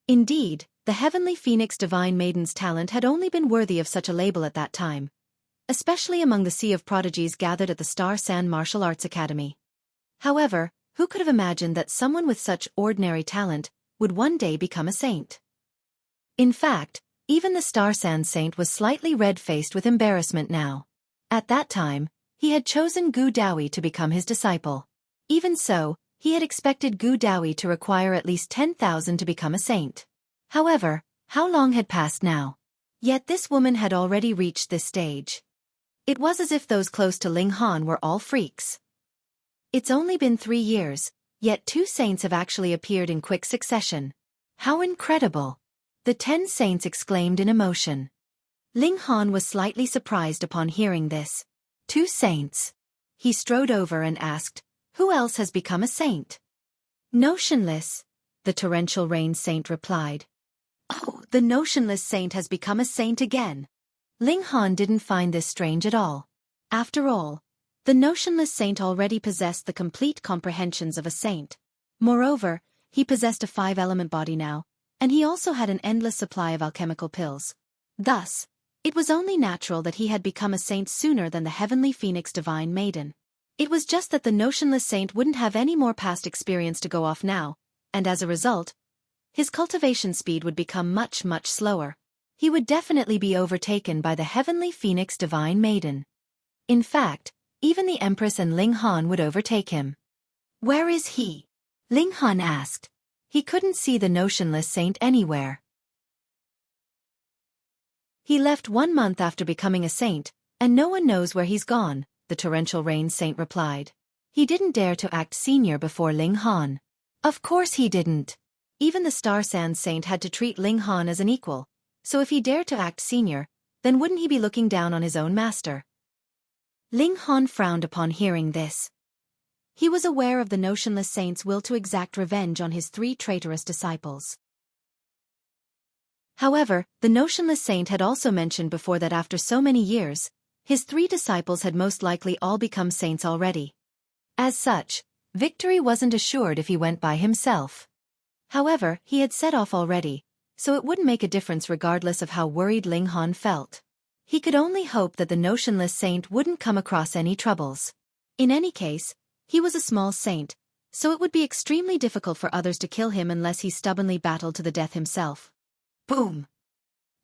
Indeed, the Heavenly Phoenix Divine Maiden's talent had only been worthy of such a label at that time, especially among the sea of prodigies gathered at the Star Sand Martial Arts Academy. However, who could have imagined that someone with such ordinary talent would one day become a saint? In fact, even the Star Sand Saint was slightly red-faced with embarrassment now. At that time, he had chosen Gu Daoui to become his disciple. Even so, he had expected Gu Daoui to require at least 10,000 to become a saint. However, how long had passed now? Yet this woman had already reached this stage. It was as if those close to Ling Han were all freaks. It's only been 3 years, yet 2 saints have actually appeared in quick succession. How incredible! The 10 saints exclaimed in emotion. Ling Han was slightly surprised upon hearing this. 2 saints. He strode over and asked, "Who else has become a saint?" "Notionless," the torrential rain saint replied. "Oh, the notionless saint has become a saint again." Ling Han didn't find this strange at all. After all, the notionless saint already possessed the complete comprehensions of a saint. Moreover, he possessed a 5-element body now, and he also had an endless supply of alchemical pills. Thus, it was only natural that he had become a saint sooner than the Heavenly Phoenix Divine Maiden. It was just that the notionless saint wouldn't have any more past experience to go off now, and as a result, his cultivation speed would become much, much slower. He would definitely be overtaken by the heavenly phoenix divine maiden. In fact, even the Empress and Ling Han would overtake him. "Where is he?" Ling Han asked. He couldn't see the notionless saint anywhere. "He left 1 month after becoming a saint, and no one knows where he's gone," the torrential rain saint replied. He didn't dare to act senior before Ling Han. Of course he didn't. Even the Star Sand saint had to treat Ling Han as an equal, so if he dared to act senior, then wouldn't he be looking down on his own master? Ling Han frowned upon hearing this. He was aware of the notionless saint's will to exact revenge on his 3 traitorous disciples. However, the notionless saint had also mentioned before that after so many years, his 3 disciples had most likely all become saints already. As such, victory wasn't assured if he went by himself. However, he had set off already, so it wouldn't make a difference regardless of how worried Ling Han felt. He could only hope that the notionless saint wouldn't come across any troubles. In any case, he was a small saint, so it would be extremely difficult for others to kill him unless he stubbornly battled to the death himself. Boom!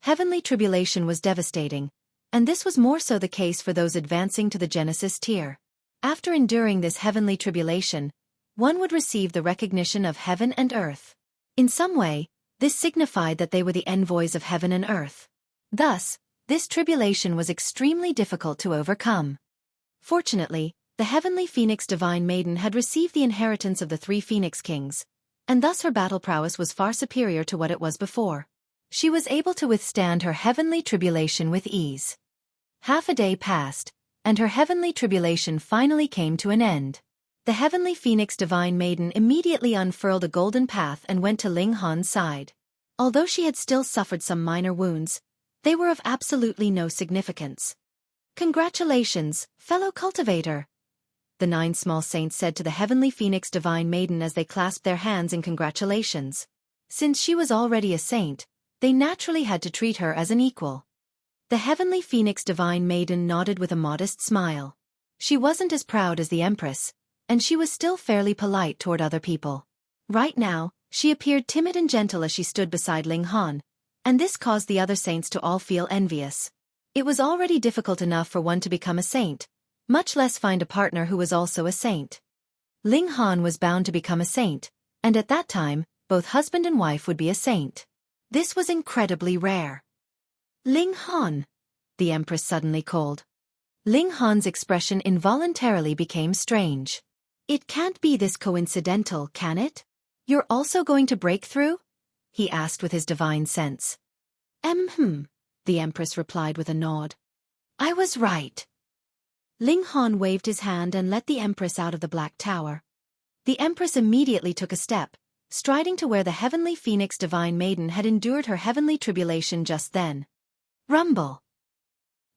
Heavenly tribulation was devastating, and this was more so the case for those advancing to the Genesis tier. After enduring this heavenly tribulation, one would receive the recognition of heaven and earth. In some way, this signified that they were the envoys of heaven and earth. Thus, this tribulation was extremely difficult to overcome. Fortunately, the heavenly phoenix divine maiden had received the inheritance of the 3 phoenix kings, and thus her battle prowess was far superior to what it was before. She was able to withstand her heavenly tribulation with ease. Half a day passed, and her heavenly tribulation finally came to an end. The heavenly phoenix divine maiden immediately unfurled a golden path and went to Ling Han's side. Although she had still suffered some minor wounds, they were of absolutely no significance. "Congratulations, fellow cultivator," the 9 small saints said to the heavenly phoenix divine maiden as they clasped their hands in congratulations. Since she was already a saint, they naturally had to treat her as an equal. The heavenly phoenix divine maiden nodded with a modest smile. She wasn't as proud as the Empress, and she was still fairly polite toward other people. Right now, she appeared timid and gentle as she stood beside Ling Han, and this caused the other saints to all feel envious. It was already difficult enough for one to become a saint, much less find a partner who was also a saint. Ling Han was bound to become a saint, and at that time, both husband and wife would be a saint. This was incredibly rare. "Ling Han," the Empress suddenly called. Ling Han's expression involuntarily became strange. "It can't be this coincidental, can it? You're also going to break through?" he asked with his divine sense. The Empress replied with a nod. "I was right." Ling Han waved his hand and let the Empress out of the Black Tower. The Empress immediately took a step, striding to where the heavenly phoenix divine maiden had endured her heavenly tribulation just then. Rumble!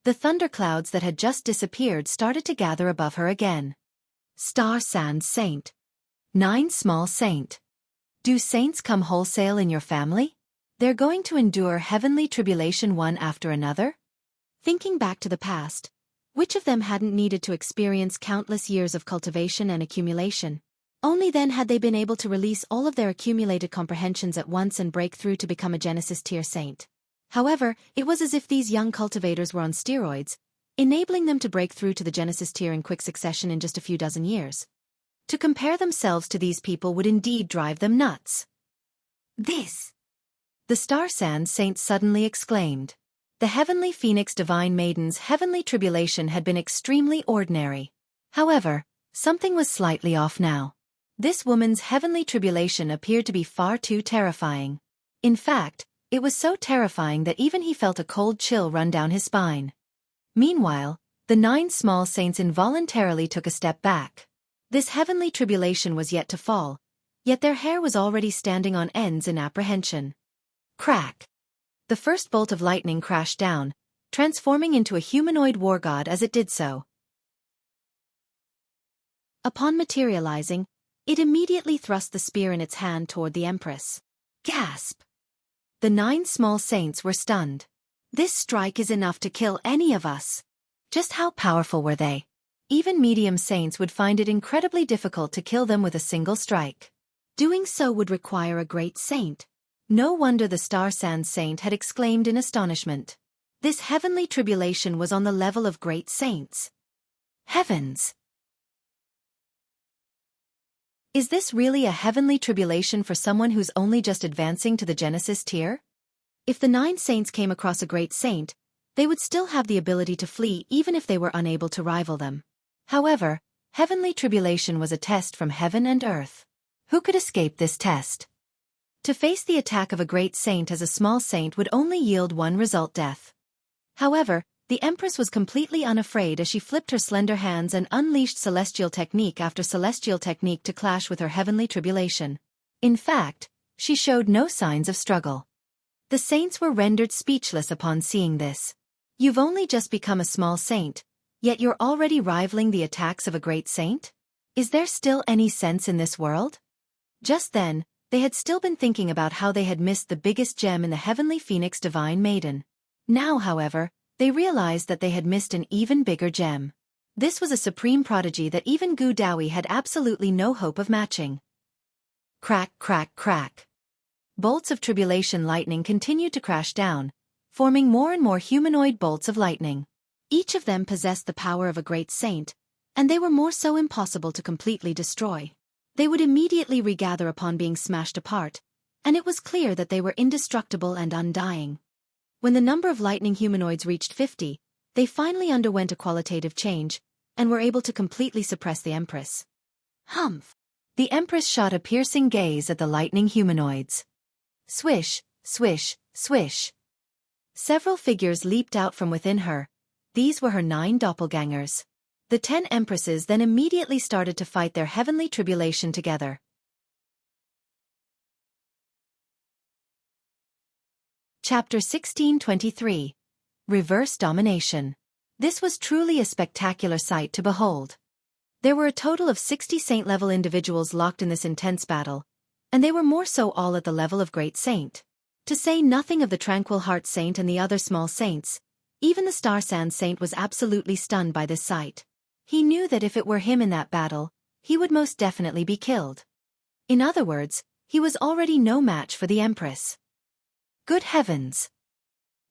The thunderclouds that had just disappeared started to gather above her again. Star Sand Saint. 9 small saint. Do saints come wholesale in your family? They're going to endure heavenly tribulation one after another? Thinking back to the past, which of them hadn't needed to experience countless years of cultivation and accumulation? Only then had they been able to release all of their accumulated comprehensions at once and break through to become a Genesis tier saint. However, it was as if these young cultivators were on steroids, enabling them to break through to the Genesis tier in quick succession in just a few dozen years. To compare themselves to these people would indeed drive them nuts. "This!" the Star Sand Saint suddenly exclaimed. The heavenly phoenix divine maiden's heavenly tribulation had been extremely ordinary. However, something was slightly off now. This woman's heavenly tribulation appeared to be far too terrifying. In fact, it was so terrifying that even he felt a cold chill run down his spine. Meanwhile, the 9 small saints involuntarily took a step back. This heavenly tribulation was yet to fall, yet their hair was already standing on ends in apprehension. Crack! The first bolt of lightning crashed down, transforming into a humanoid war god as it did so. Upon materializing, it immediately thrust the spear in its hand toward the Empress. Gasp! The 9 small saints were stunned. This strike is enough to kill any of us. Just how powerful were they? Even medium saints would find it incredibly difficult to kill them with a single strike. Doing so would require a great saint. No wonder the Star Sand Saint had exclaimed in astonishment. This heavenly tribulation was on the level of great saints. Heavens! Is this really a heavenly tribulation for someone who's only just advancing to the Genesis tier? If the 9 saints came across a great saint, they would still have the ability to flee even if they were unable to rival them. However, heavenly tribulation was a test from heaven and earth. Who could escape this test? To face the attack of a great saint as a small saint would only yield one result: death. However, the Empress was completely unafraid as she flipped her slender hands and unleashed celestial technique after celestial technique to clash with her heavenly tribulation. In fact, she showed no signs of struggle. The saints were rendered speechless upon seeing this. You've only just become a small saint, yet you're already rivaling the attacks of a great saint? Is there still any sense in this world? Just then, they had still been thinking about how they had missed the biggest gem in the heavenly phoenix divine maiden. Now, however, they realized that they had missed an even bigger gem. This was a supreme prodigy that even Gu Dawi had absolutely no hope of matching. Crack, crack, crack. Bolts of tribulation lightning continued to crash down, forming more and more humanoid bolts of lightning. Each of them possessed the power of a great saint, and they were more so impossible to completely destroy. They would immediately regather upon being smashed apart, and it was clear that they were indestructible and undying. When the number of lightning humanoids reached 50, they finally underwent a qualitative change, and were able to completely suppress the Empress. Humph! The Empress shot a piercing gaze at the lightning humanoids. Swish, swish, swish. Several figures leaped out from within her. These were her 9 doppelgangers. The 10 Empresses then immediately started to fight their heavenly tribulation together. Chapter 1623. Reverse Domination. This was truly a spectacular sight to behold. There were a total of 60 saint-level individuals locked in this intense battle, and they were more so all at the level of Great Saint. To say nothing of the Tranquil Heart Saint and the other small saints, even the Star Sand Saint was absolutely stunned by this sight. He knew that if it were him in that battle, he would most definitely be killed. In other words, he was already no match for the Empress. Good heavens!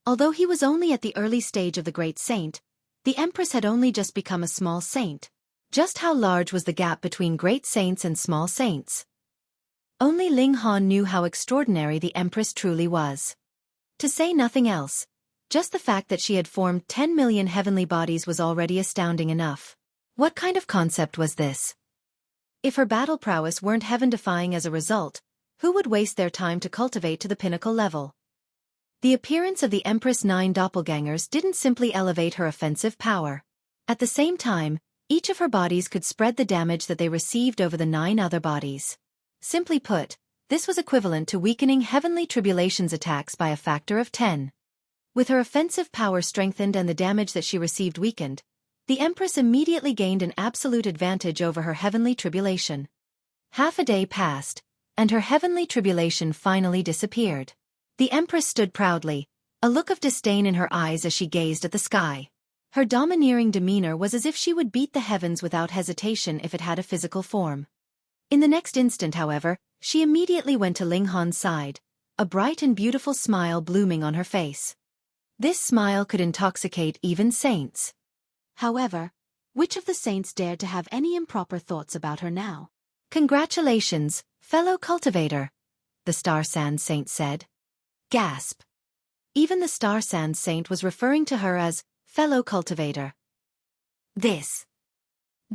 Although he was only at the early stage of the Great Saint, the Empress had only just become a small saint. Just how large was the gap between great saints and small saints? Only Ling Han knew how extraordinary the Empress truly was. To say nothing else, just the fact that she had formed 10 million heavenly bodies was already astounding enough. What kind of concept was this? If her battle prowess weren't heaven-defying as a result, who would waste their time to cultivate to the pinnacle level? The appearance of the Empress' 9 doppelgangers didn't simply elevate her offensive power. At the same time, each of her bodies could spread the damage that they received over the 9 other bodies. Simply put, this was equivalent to weakening heavenly tribulation's attacks by a factor of 10. With her offensive power strengthened and the damage that she received weakened, the Empress immediately gained an absolute advantage over her heavenly tribulation. Half a day passed, and her heavenly tribulation finally disappeared. The Empress stood proudly, a look of disdain in her eyes as she gazed at the sky. Her domineering demeanor was as if she would beat the heavens without hesitation if it had a physical form. In the next instant, however, she immediately went to Ling Han's side, a bright and beautiful smile blooming on her face. This smile could intoxicate even saints. However, which of the saints dared to have any improper thoughts about her now? "Congratulations, fellow cultivator," the Star Sand Saint said. Gasp. Even the Star Sand Saint was referring to her as fellow cultivator. This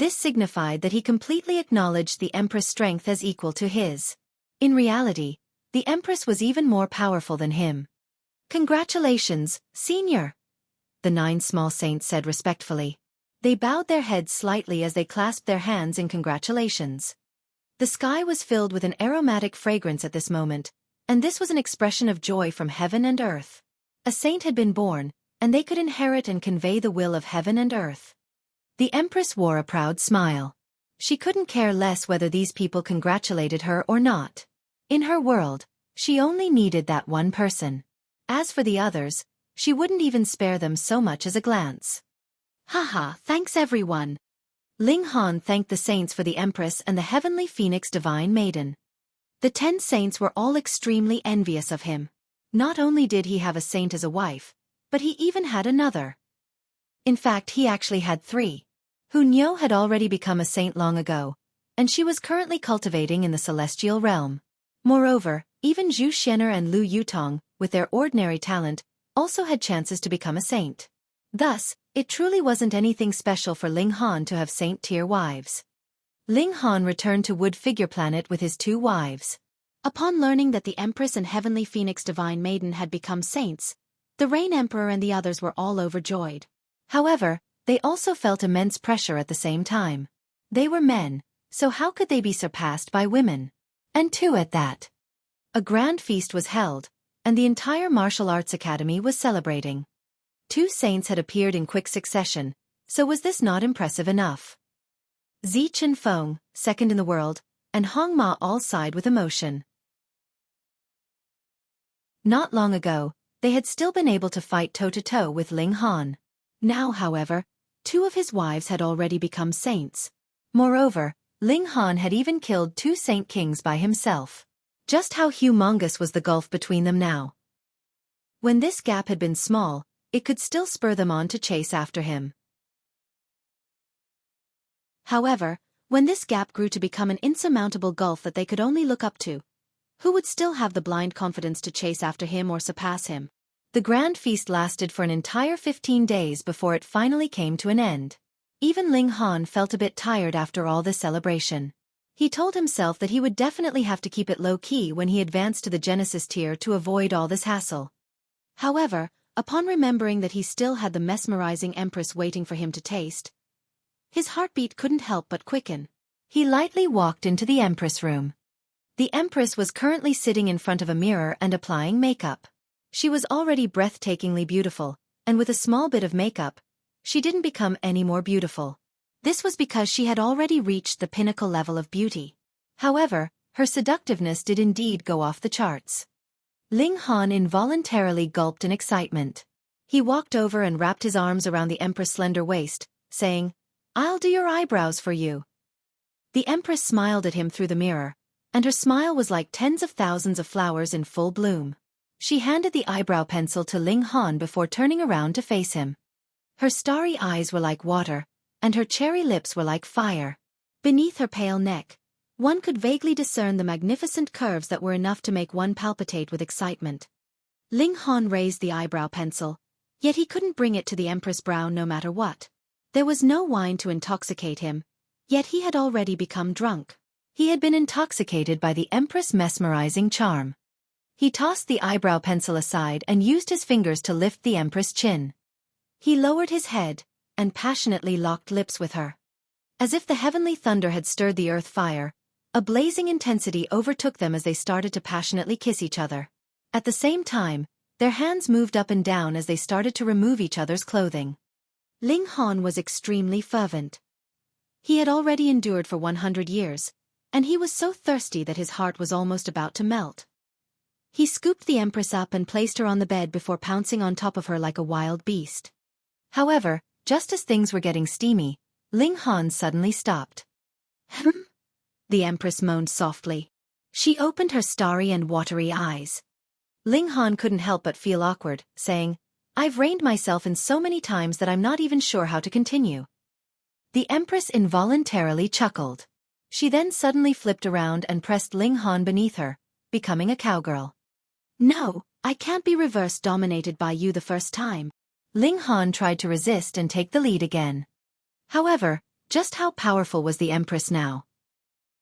signified that he completely acknowledged the Empress' strength as equal to his. In reality, the Empress was even more powerful than him. "Congratulations, Senior," the 9 small saints said respectfully. They bowed their heads slightly as they clasped their hands in congratulations. The sky was filled with an aromatic fragrance at this moment, and this was an expression of joy from heaven and earth. A saint had been born, and they could inherit and convey the will of heaven and earth. The Empress wore a proud smile. She couldn't care less whether these people congratulated her or not. In her world, she only needed that one person. As for the others, she wouldn't even spare them so much as a glance. "Haha, thanks everyone. Ling Han thanked the saints for the Empress and the heavenly phoenix divine maiden. The 10 saints were all extremely envious of him. Not only did he have a saint as a wife, but he even had another. In fact, he actually had 3. Hu Niu had already become a saint long ago, and she was currently cultivating in the celestial realm. Moreover, even Zhu Xian'er and Lu Yutong, with their ordinary talent, also had chances to become a saint. Thus, it truly wasn't anything special for Ling Han to have saint-tier wives. Ling Han returned to Wood Figure Planet with his 2 wives. Upon learning that the Empress and Heavenly Phoenix Divine Maiden had become saints, the Rain Emperor and the others were all overjoyed. However, they also felt immense pressure at the same time. They were men, so how could they be surpassed by women? And 2 at that. A grand feast was held, and the entire martial arts academy was celebrating. 2 saints had appeared in quick succession, so was this not impressive enough? Zi Chenfeng, second in the world, and Hong Ma all sighed with emotion. Not long ago, they had still been able to fight toe-to-toe with Ling Han. Now, however, 2 of his wives had already become saints. Moreover, Ling Han had even killed 2 saint kings by himself. Just how humongous was the gulf between them now? When this gap had been small, it could still spur them on to chase after him. However, when this gap grew to become an insurmountable gulf that they could only look up to, who would still have the blind confidence to chase after him or surpass him? The grand feast lasted for an entire 15 days before it finally came to an end. Even Ling Han felt a bit tired after all this celebration. He told himself that he would definitely have to keep it low-key when he advanced to the Genesis tier to avoid all this hassle. However, upon remembering that he still had the mesmerizing Empress waiting for him to taste, his heartbeat couldn't help but quicken. He lightly walked into the Empress room. The Empress was currently sitting in front of a mirror and applying makeup. She was already breathtakingly beautiful, and with a small bit of makeup, she didn't become any more beautiful. This was because she had already reached the pinnacle level of beauty. However, her seductiveness did indeed go off the charts. Ling Han involuntarily gulped in excitement. He walked over and wrapped his arms around the Empress' slender waist, saying, "I'll do your eyebrows for you." The Empress smiled at him through the mirror, and her smile was like tens of thousands of flowers in full bloom. She handed the eyebrow pencil to Ling Han before turning around to face him. Her starry eyes were like water, and her cherry lips were like fire. Beneath her pale neck, one could vaguely discern the magnificent curves that were enough to make one palpitate with excitement. Ling Han raised the eyebrow pencil, yet he couldn't bring it to the Empress' brow no matter what. There was no wine to intoxicate him, yet he had already become drunk. He had been intoxicated by the Empress' mesmerizing charm. He tossed the eyebrow pencil aside and used his fingers to lift the Empress' chin. He lowered his head and passionately locked lips with her. As if the heavenly thunder had stirred the earth fire, a blazing intensity overtook them as they started to passionately kiss each other. At the same time, their hands moved up and down as they started to remove each other's clothing. Ling Han was extremely fervent. He had already endured for 100 years, and he was so thirsty that his heart was almost about to melt. He scooped the Empress up and placed her on the bed before pouncing on top of her like a wild beast. However, just as things were getting steamy, Ling Han suddenly stopped. The Empress moaned softly. She opened her starry and watery eyes. Ling Han couldn't help but feel awkward, saying, "I've reined myself in so many times that I'm not even sure how to continue." The Empress involuntarily chuckled. She then suddenly flipped around and pressed Ling Han beneath her, becoming a cowgirl. "No, I can't be reverse dominated by you the first time." Ling Han tried to resist and take the lead again. However, just how powerful was the Empress now?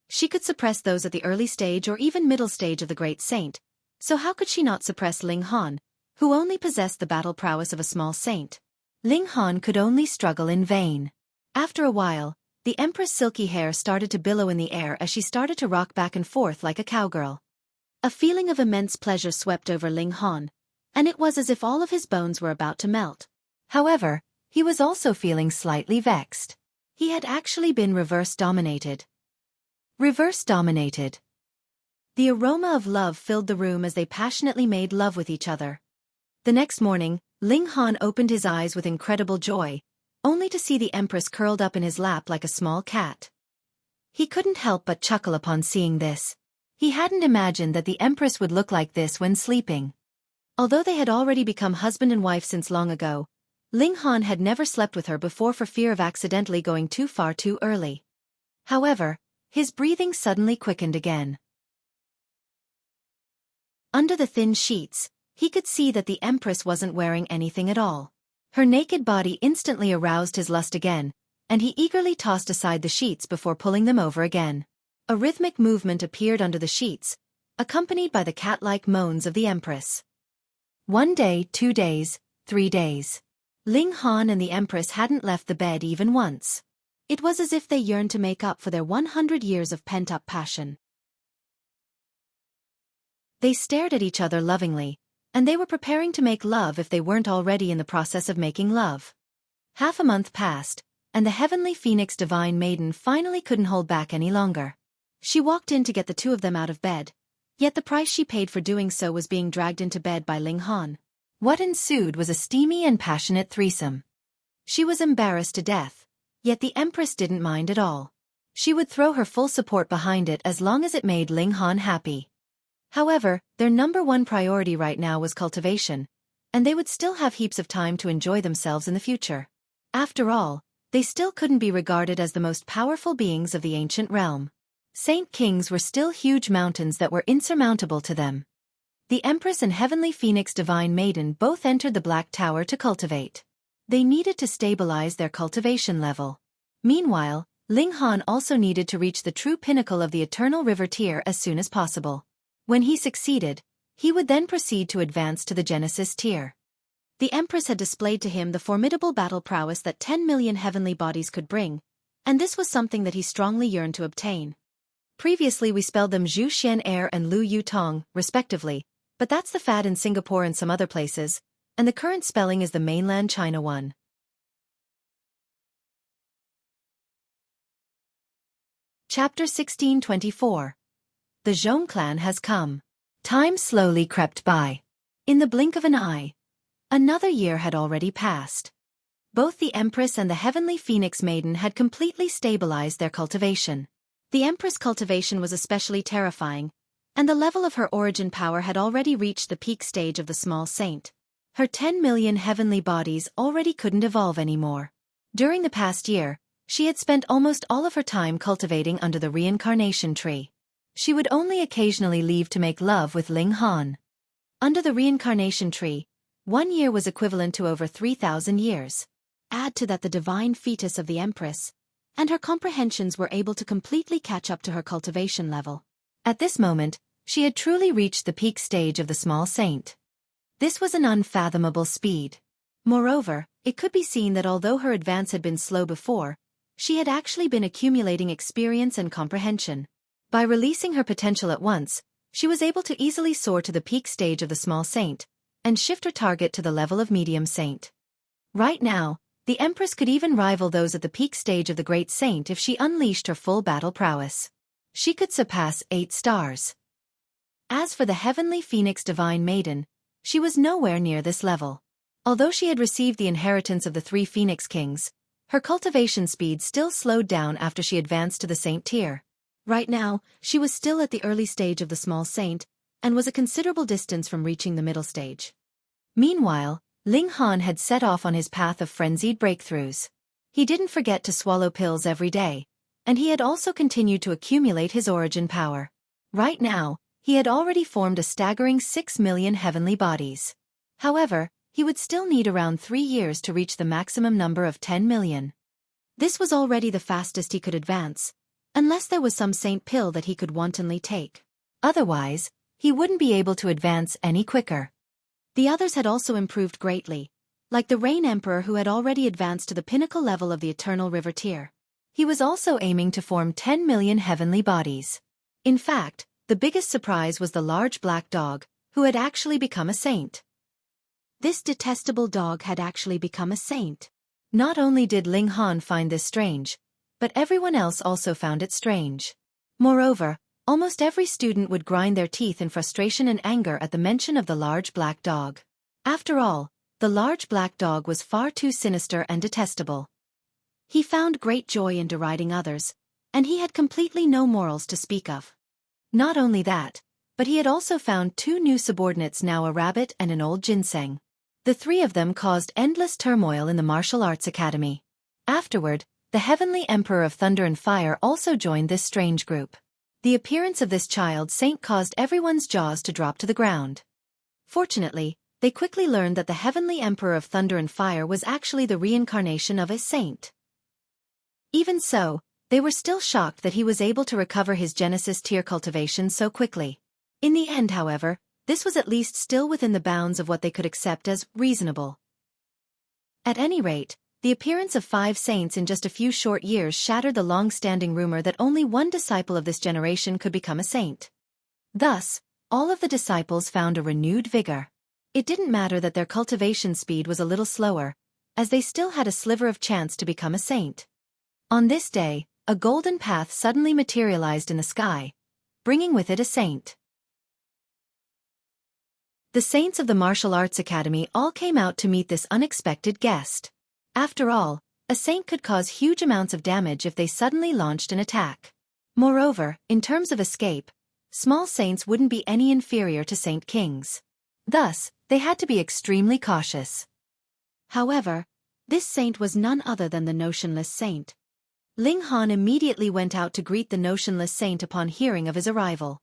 She could suppress those at the early stage or even middle stage of the Great Saint, so how could she not suppress Ling Han, who only possessed the battle prowess of a small saint? Ling Han could only struggle in vain. After a while, the Empress' silky hair started to billow in the air as she started to rock back and forth like a cowgirl. A feeling of immense pleasure swept over Ling Han, and it was as if all of his bones were about to melt. However, he was also feeling slightly vexed. He had actually been reverse dominated. Reverse dominated. The aroma of love filled the room as they passionately made love with each other. The next morning, Ling Han opened his eyes with incredible joy, only to see the Empress curled up in his lap like a small cat. He couldn't help but chuckle upon seeing this. He hadn't imagined that the Empress would look like this when sleeping. Although they had already become husband and wife since long ago, Ling Han had never slept with her before for fear of accidentally going too far too early. However, his breathing suddenly quickened again. Under the thin sheets, he could see that the Empress wasn't wearing anything at all. Her naked body instantly aroused his lust again, and he eagerly tossed aside the sheets before pulling them over again. A rhythmic movement appeared under the sheets, accompanied by the cat-like moans of the Empress. 1 day, 2 days, 3 days. Ling Han and the Empress hadn't left the bed even once. It was as if they yearned to make up for their 100 years of pent-up passion. They stared at each other lovingly, and they were preparing to make love if they weren't already in the process of making love. Half a month passed, and the heavenly Phoenix Divine Maiden finally couldn't hold back any longer. She walked in to get the two of them out of bed, yet the price she paid for doing so was being dragged into bed by Ling Han. What ensued was a steamy and passionate threesome. She was embarrassed to death, yet the Empress didn't mind at all. She would throw her full support behind it as long as it made Ling Han happy. However, their #1 priority right now was cultivation, and they would still have heaps of time to enjoy themselves in the future. After all, they still couldn't be regarded as the most powerful beings of the ancient realm. Saint Kings were still huge mountains that were insurmountable to them. The Empress and Heavenly Phoenix Divine Maiden both entered the Black Tower to cultivate. They needed to stabilize their cultivation level. Meanwhile, Ling Han also needed to reach the true pinnacle of the Eternal River tier as soon as possible. When he succeeded, he would then proceed to advance to the Genesis tier. The Empress had displayed to him the formidable battle prowess that 10 million heavenly bodies could bring, and this was something that he strongly yearned to obtain. Previously we spelled them Zhu Xian Air and Lu Yu Tong, respectively, but that's the fad in Singapore and some other places, and the current spelling is the mainland China one. Chapter 1624. The Zhong clan has come. Time slowly crept by. In the blink of an eye, another year had already passed. Both the Empress and the Heavenly Phoenix Maiden had completely stabilized their cultivation. The Empress' cultivation was especially terrifying, and the level of her origin power had already reached the peak stage of the small saint. Her 10 million heavenly bodies already couldn't evolve anymore. During the past year, she had spent almost all of her time cultivating under the reincarnation tree. She would only occasionally leave to make love with Ling Han. Under the reincarnation tree, 1 year was equivalent to over 3,000 years. Add to that the divine fetus of the Empress, and her comprehensions were able to completely catch up to her cultivation level. At this moment, she had truly reached the peak stage of the small saint. This was an unfathomable speed. Moreover, it could be seen that although her advance had been slow before, she had actually been accumulating experience and comprehension. By releasing her potential at once, she was able to easily soar to the peak stage of the small saint, and shift her target to the level of medium saint. Right now, the Empress could even rival those at the peak stage of the great saint if she unleashed her full battle prowess. She could surpass 8 stars. As for the Heavenly Phoenix Divine Maiden, she was nowhere near this level. Although she had received the inheritance of the 3 Phoenix Kings, her cultivation speed still slowed down after she advanced to the saint tier. Right now, she was still at the early stage of the small saint, and was a considerable distance from reaching the middle stage. Meanwhile, Ling Han had set off on his path of frenzied breakthroughs. He didn't forget to swallow pills every day, and he had also continued to accumulate his origin power. Right now, he had already formed a staggering 6 million heavenly bodies. However, he would still need around 3 years to reach the maximum number of 10 million. This was already the fastest he could advance, unless there was some saint pill that he could wantonly take. Otherwise, he wouldn't be able to advance any quicker. The others had also improved greatly, like the Rain Emperor who had already advanced to the pinnacle level of the Eternal River tier. He was also aiming to form 10 million heavenly bodies. In fact, the biggest surprise was the large black dog, who had actually become a saint. This detestable dog had actually become a saint. Not only did Ling Han find this strange, but everyone else also found it strange. Moreover, almost every student would grind their teeth in frustration and anger at the mention of the large black dog. After all, the large black dog was far too sinister and detestable. He found great joy in deriding others, and he had completely no morals to speak of. Not only that, but he had also found two new subordinates, now a rabbit and an old ginseng. The three of them caused endless turmoil in the martial arts academy. Afterward, the heavenly Emperor of Thunder and Fire also joined this strange group. The appearance of this child saint caused everyone's jaws to drop to the ground. Fortunately, they quickly learned that the heavenly Emperor of Thunder and Fire was actually the reincarnation of a saint. Even so, they were still shocked that he was able to recover his Genesis tier cultivation so quickly. In the end, however, this was at least still within the bounds of what they could accept as reasonable. At any rate, the appearance of 5 saints in just a few short years shattered the long-standing rumor that only one disciple of this generation could become a saint. Thus, all of the disciples found a renewed vigor. It didn't matter that their cultivation speed was a little slower, as they still had a sliver of chance to become a saint. On this day, a golden path suddenly materialized in the sky, bringing with it a saint. The saints of the Martial Arts Academy all came out to meet this unexpected guest. After all, a saint could cause huge amounts of damage if they suddenly launched an attack. Moreover, in terms of escape, small saints wouldn't be any inferior to saint kings. Thus, they had to be extremely cautious. However, this saint was none other than the notionless saint. Ling Han immediately went out to greet the notionless saint upon hearing of his arrival.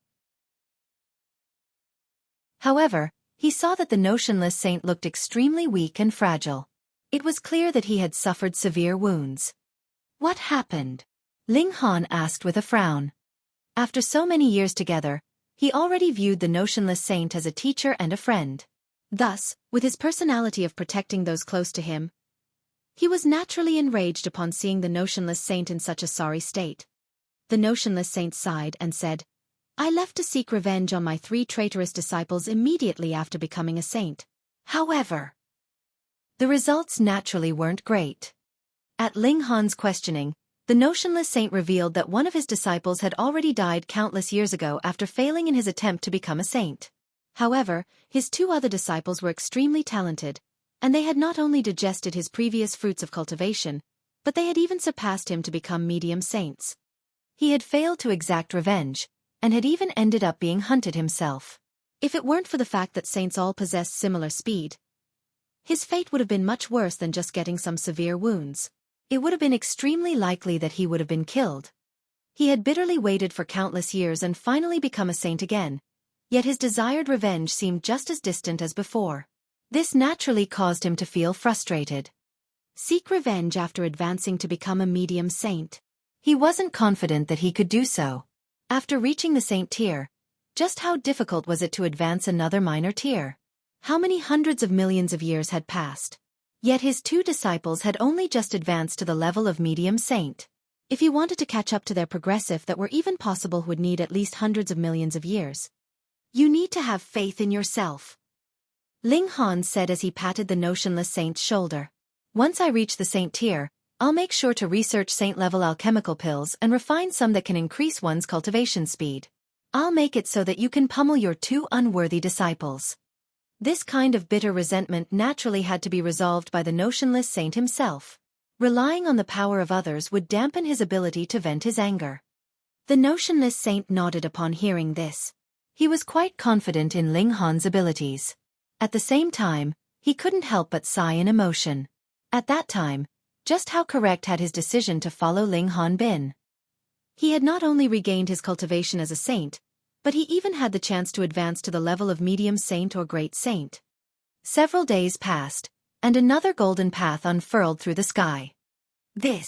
However, he saw that the notionless saint looked extremely weak and fragile. It was clear that he had suffered severe wounds. What happened? Ling Han asked with a frown. After so many years together, he already viewed the notionless saint as a teacher and a friend. Thus, with his personality of protecting those close to him, he was naturally enraged upon seeing the notionless saint in such a sorry state. The notionless saint sighed and said, "I left to seek revenge on my 3 traitorous disciples immediately after becoming a saint. However, the results naturally weren't great." At Ling Han's questioning, the notionless saint revealed that one of his disciples had already died countless years ago after failing in his attempt to become a saint. However, his 2 other disciples were extremely talented, and they had not only digested his previous fruits of cultivation, but they had even surpassed him to become medium saints. He had failed to exact revenge, and had even ended up being hunted himself. If it weren't for the fact that saints all possessed similar speed, his fate would have been much worse than just getting some severe wounds. It would have been extremely likely that he would have been killed. He had bitterly waited for countless years and finally become a saint again, yet his desired revenge seemed just as distant as before. This naturally caused him to feel frustrated. Seek revenge after advancing to become a medium saint. He wasn't confident that he could do so. After reaching the saint tier, just how difficult was it to advance another minor tier? How many hundreds of millions of years had passed? Yet his 2 disciples had only just advanced to the level of medium saint. If he wanted to catch up to their progressive that were even possible would need at least hundreds of millions of years. You need to have faith in yourself, Ling Han said as he patted the notionless saint's shoulder. Once I reach the saint tier, I'll make sure to research saint-level alchemical pills and refine some that can increase one's cultivation speed. I'll make it so that you can pummel your 2 unworthy disciples. This kind of bitter resentment naturally had to be resolved by the notionless saint himself. Relying on the power of others would dampen his ability to vent his anger. The notionless saint nodded upon hearing this. He was quite confident in Ling Han's abilities. At the same time, he couldn't help but sigh in emotion. At that time, just how correct had his decision to follow Ling Han been? He had not only regained his cultivation as a saint, but he even had the chance to advance to the level of medium saint or great saint. Several days passed, and another golden path unfurled through the sky. The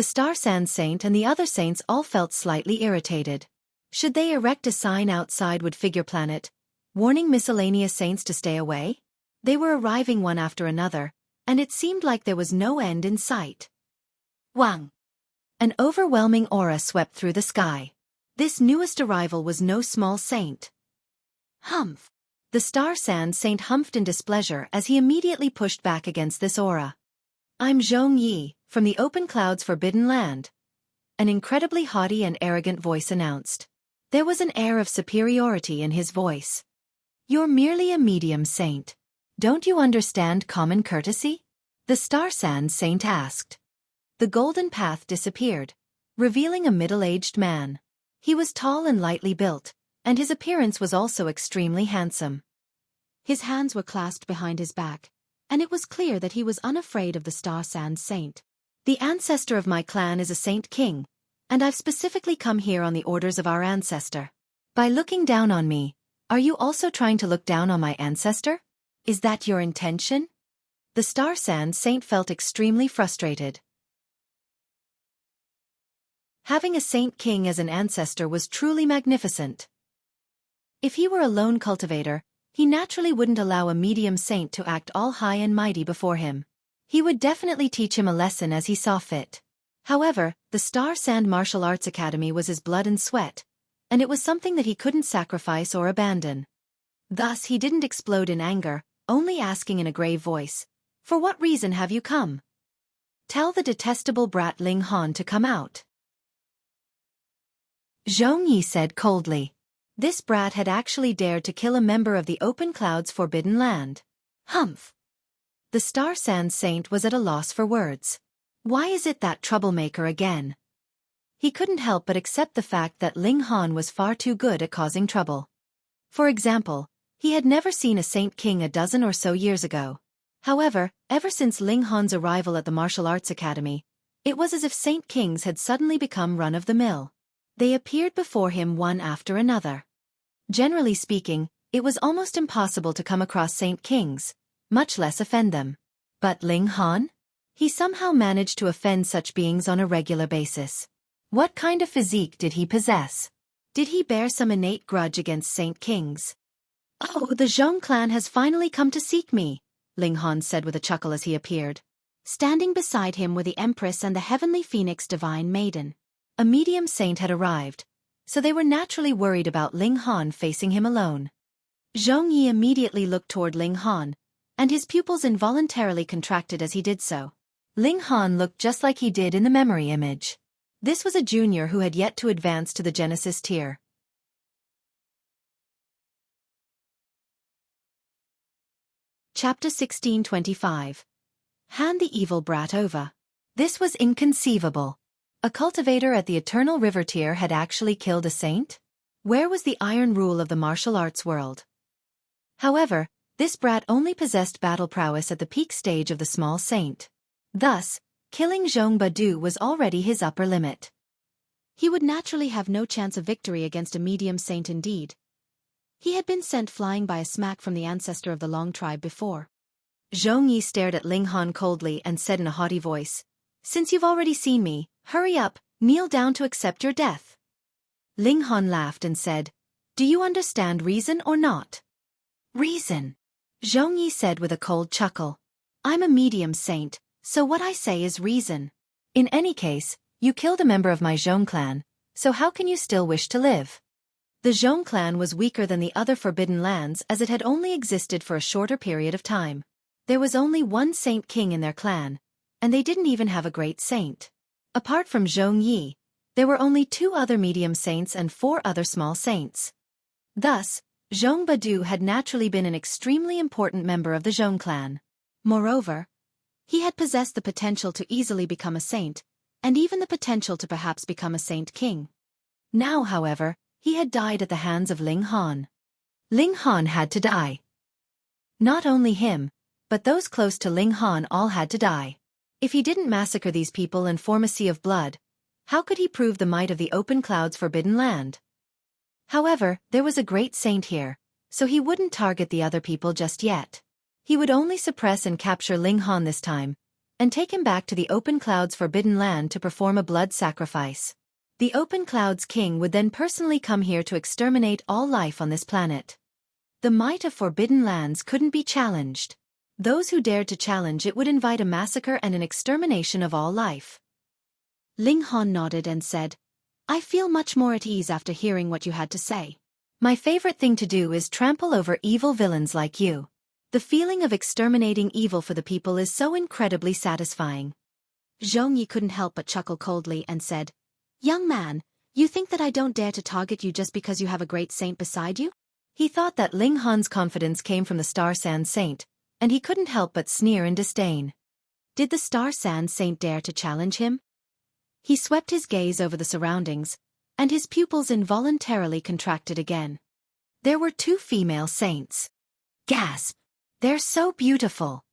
Star Sand Saint and the other saints all felt slightly irritated. Should they erect a sign outside Wood Figure Planet, warning miscellaneous saints to stay away? They were arriving one after another, and it seemed like there was no end in sight. Wang! An overwhelming aura swept through the sky. This newest arrival was no small saint. Humph! The Star Sand Saint humphed in displeasure as he immediately pushed back against this aura. I'm Zhong Yi, from the Open Cloud's Forbidden Land. An incredibly haughty and arrogant voice announced. There was an air of superiority in his voice. You're merely a medium saint. Don't you understand common courtesy? The Star Sand Saint asked. The golden path disappeared, revealing a middle-aged man. He was tall and lightly built, and his appearance was also extremely handsome. His hands were clasped behind his back, and it was clear that he was unafraid of the Star Sand Saint. The ancestor of my clan is a Saint King, and I've specifically come here on the orders of our ancestor. By looking down on me, are you also trying to look down on my ancestor? Is that your intention? The Star Sand Saint felt extremely frustrated. Having a Saint King as an ancestor was truly magnificent. If he were a lone cultivator, he naturally wouldn't allow a medium saint to act all high and mighty before him. He would definitely teach him a lesson as he saw fit. However, the Star Sand Martial Arts Academy was his blood and sweat, and it was something that he couldn't sacrifice or abandon. Thus he didn't explode in anger, only asking in a grave voice, "For what reason have you come?" "Tell the detestable brat Ling Han to come out," Zhong Yi said coldly. This brat had actually dared to kill a member of the Open Cloud's Forbidden Land. Humph! The Star Sand Saint was at a loss for words. Why is it that troublemaker again? He couldn't help but accept the fact that Ling Han was far too good at causing trouble. For example, he had never seen a Saint King a dozen or so years ago. However, ever since Ling Han's arrival at the Martial Arts Academy, it was as if Saint Kings had suddenly become run-of-the-mill. They appeared before him one after another. Generally speaking, it was almost impossible to come across Saint Kings, much less offend them. But Ling Han? He somehow managed to offend such beings on a regular basis. What kind of physique did he possess? Did he bear some innate grudge against Saint Kings? "Oh, the Zhong clan has finally come to seek me," Ling Han said with a chuckle as he appeared. Standing beside him were the Empress and the Heavenly Phoenix Divine Maiden. A medium saint had arrived, so they were naturally worried about Ling Han facing him alone. Zhong Yi immediately looked toward Ling Han, and his pupils involuntarily contracted as he did so. Ling Han looked just like he did in the memory image. This was a junior who had yet to advance to the Genesis tier. Chapter 1625. Hand the evil brat over. This was inconceivable. A cultivator at the Eternal River tier had actually killed a saint? Where was the iron rule of the martial arts world? However, this brat only possessed battle prowess at the peak stage of the small saint. Thus, killing Zhong Badu was already his upper limit. He would naturally have no chance of victory against a medium saint indeed. He had been sent flying by a smack from the ancestor of the Long tribe before. Zhong Yi stared at Ling Han coldly and said in a haughty voice, "Since you've already seen me, hurry up, kneel down to accept your death." Ling Han laughed and said, "Do you understand reason or not?" "Reason," Zhong Yi said with a cold chuckle. "I'm a medium saint, so what I say is reason. In any case, you killed a member of my Zhong clan, so how can you still wish to live?" The Zhong clan was weaker than the other Forbidden Lands as it had only existed for a shorter period of time. There was only one Saint King in their clan, and they didn't even have a great saint. Apart from Zhong Yi, there were only 2 other medium saints and 4 other small saints. Thus, Zhong Badu had naturally been an extremely important member of the Zhong clan. Moreover, he had possessed the potential to easily become a saint, and even the potential to perhaps become a Saint King. Now, however, he had died at the hands of Ling Han. Ling Han had to die. Not only him, but those close to Ling Han all had to die. If he didn't massacre these people and form a sea of blood, how could he prove the might of the Open Cloud's Forbidden Land? However, there was a great saint here, so he wouldn't target the other people just yet. He would only suppress and capture Ling Han this time, and take him back to the Open Cloud's Forbidden Land to perform a blood sacrifice. The Open Cloud's king would then personally come here to exterminate all life on this planet. The might of Forbidden Lands couldn't be challenged. Those who dared to challenge it would invite a massacre and an extermination of all life. Ling Han nodded and said, "I feel much more at ease after hearing what you had to say. My favorite thing to do is trample over evil villains like you. The feeling of exterminating evil for the people is so incredibly satisfying." Zhong Yi couldn't help but chuckle coldly and said, "Young man, you think that I don't dare to target you just because you have a great saint beside you?" He thought that Ling Han's confidence came from the Star Sand Saint, and he couldn't help but sneer in disdain. Did the Star Sand Saint dare to challenge him? He swept his gaze over the surroundings, and his pupils involuntarily contracted again. There were 2 female saints. Gasp! They're so beautiful!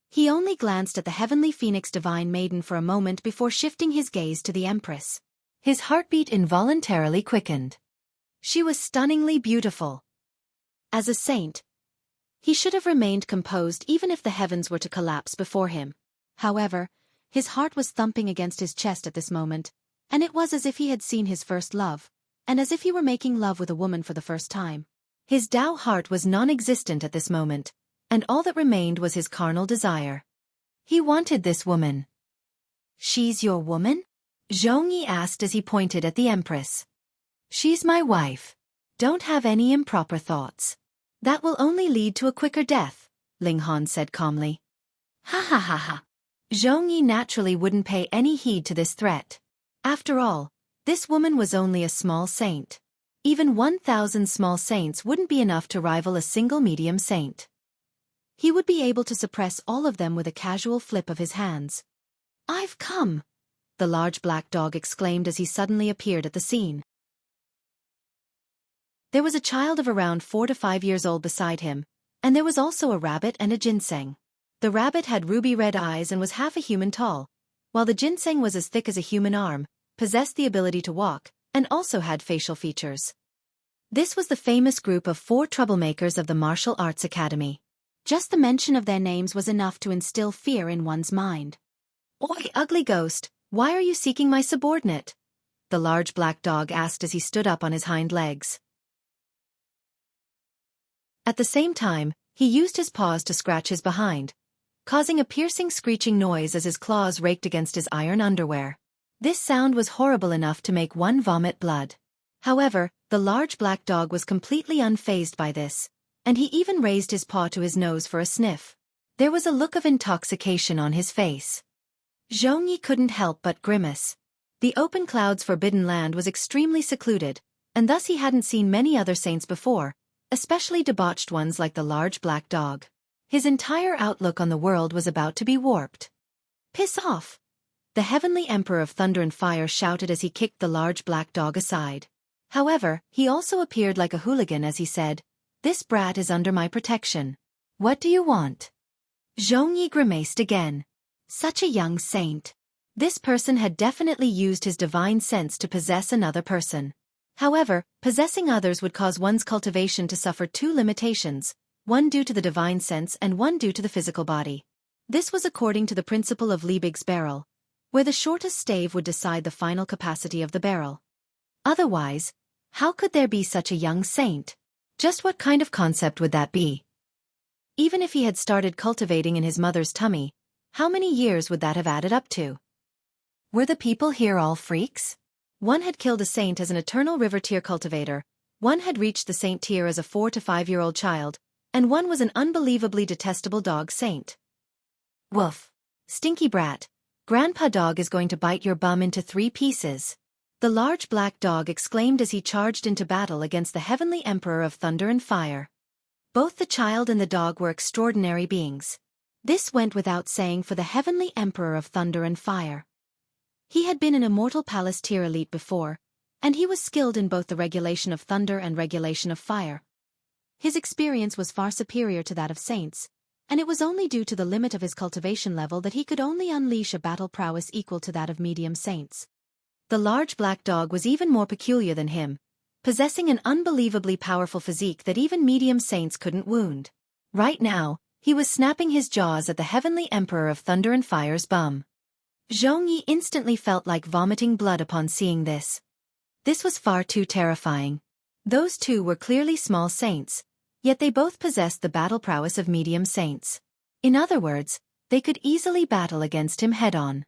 He only glanced at the heavenly phoenix divine maiden for a moment before shifting his gaze to the Empress. His heartbeat involuntarily quickened. She was stunningly beautiful. As a saint, he should have remained composed even if the heavens were to collapse before him. However, his heart was thumping against his chest at this moment, and it was as if he had seen his first love, and as if he were making love with a woman for the first time. His Tao heart was non-existent at this moment, and all that remained was his carnal desire. He wanted this woman. "She's your woman?" Zhongyi asked as he pointed at the Empress. "She's my wife. Don't have any improper thoughts. That will only lead to a quicker death," Ling Han said calmly. Ha ha ha ha. Zhongyi naturally wouldn't pay any heed to this threat. After all, this woman was only a small saint. Even 1,000 small saints wouldn't be enough to rival a single medium saint. He would be able to suppress all of them with a casual flip of his hands. "I've come!" the large black dog exclaimed as he suddenly appeared at the scene. There was a child of around 4 to 5 years old beside him, and there was also a rabbit and a ginseng. The rabbit had ruby-red eyes and was half a human tall, while the ginseng was as thick as a human arm, possessed the ability to walk, and also had facial features. This was the famous group of 4 troublemakers of the Martial Arts Academy. Just the mention of their names was enough to instill fear in one's mind. "Oi, ugly ghost, why are you seeking my subordinate?" the large black dog asked as he stood up on his hind legs. At the same time, he used his paws to scratch his behind, causing a piercing screeching noise as his claws raked against his iron underwear. This sound was horrible enough to make one vomit blood. However, the large black dog was completely unfazed by this, and he even raised his paw to his nose for a sniff. There was a look of intoxication on his face. Zhongyi couldn't help but grimace. The open clouds forbidden land was extremely secluded, and thus he hadn't seen many other saints before, especially debauched ones like the large black dog. His entire outlook on the world was about to be warped. "Piss off!" the heavenly Emperor of Thunder and Fire shouted as he kicked the large black dog aside. However, he also appeared like a hooligan as he said, "This brat is under my protection. What do you want?" Zhongyi grimaced again. Such a young saint. This person had definitely used his divine sense to possess another person. However, possessing others would cause one's cultivation to suffer 2 limitations, one due to the divine sense and one due to the physical body. This was according to the principle of Liebig's barrel, where the shortest stave would decide the final capacity of the barrel. Otherwise, how could there be such a young saint? Just what kind of concept would that be? Even if he had started cultivating in his mother's tummy, how many years would that have added up to? Were the people here all freaks? One had killed a saint as an eternal river tier cultivator, one had reached the saint tier as a 4 to 5-year-old child, and one was an unbelievably detestable dog saint. "Woof. Stinky brat. Grandpa dog is going to bite your bum into 3 pieces. The large black dog exclaimed as he charged into battle against the heavenly Emperor of Thunder and Fire. Both the child and the dog were extraordinary beings. This went without saying for the heavenly Emperor of Thunder and Fire. He had been an immortal palace tier elite before, and he was skilled in both the regulation of thunder and regulation of fire. His experience was far superior to that of saints, and it was only due to the limit of his cultivation level that he could only unleash a battle prowess equal to that of medium saints. The large black dog was even more peculiar than him, possessing an unbelievably powerful physique that even medium saints couldn't wound. Right now, he was snapping his jaws at the heavenly Emperor of Thunder and Fire's bum. Zhongyi instantly felt like vomiting blood upon seeing this. This was far too terrifying. Those 2 were clearly small saints, yet they both possessed the battle prowess of medium saints. In other words, they could easily battle against him head-on.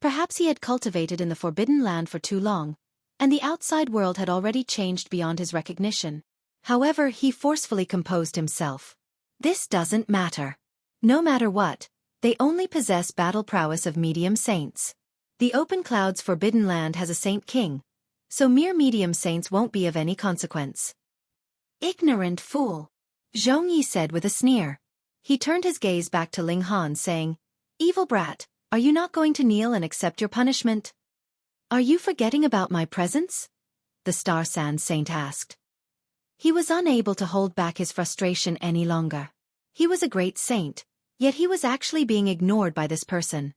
Perhaps he had cultivated in the Forbidden Land for too long, and the outside world had already changed beyond his recognition. However, he forcefully composed himself. This doesn't matter. No matter what, they only possess battle prowess of medium saints. The open clouds Forbidden Land has a saint king, so mere medium saints won't be of any consequence. "Ignorant fool," Zhongyi said with a sneer. He turned his gaze back to Ling Han saying, Evil brat, are you not going to kneel and accept your punishment? Are you forgetting about my presence? The Star Sand Saint asked. He was unable to hold back his frustration any longer. He was a great saint, yet he was actually being ignored by this person.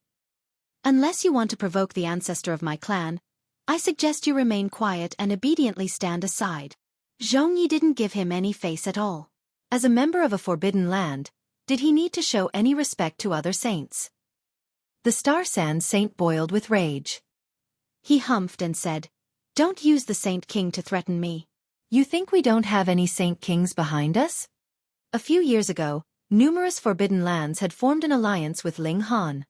Unless you want to provoke the ancestor of my clan, I suggest you remain quiet and obediently stand aside. Zhongyi didn't give him any face at all. As a member of a forbidden land, did he need to show any respect to other saints? The Star Sand Saint boiled with rage. He humphed and said, "Don't use the Saint King to threaten me. You think we don't have any Saint Kings behind us?" A few years ago, numerous forbidden lands had formed an alliance with Ling Han.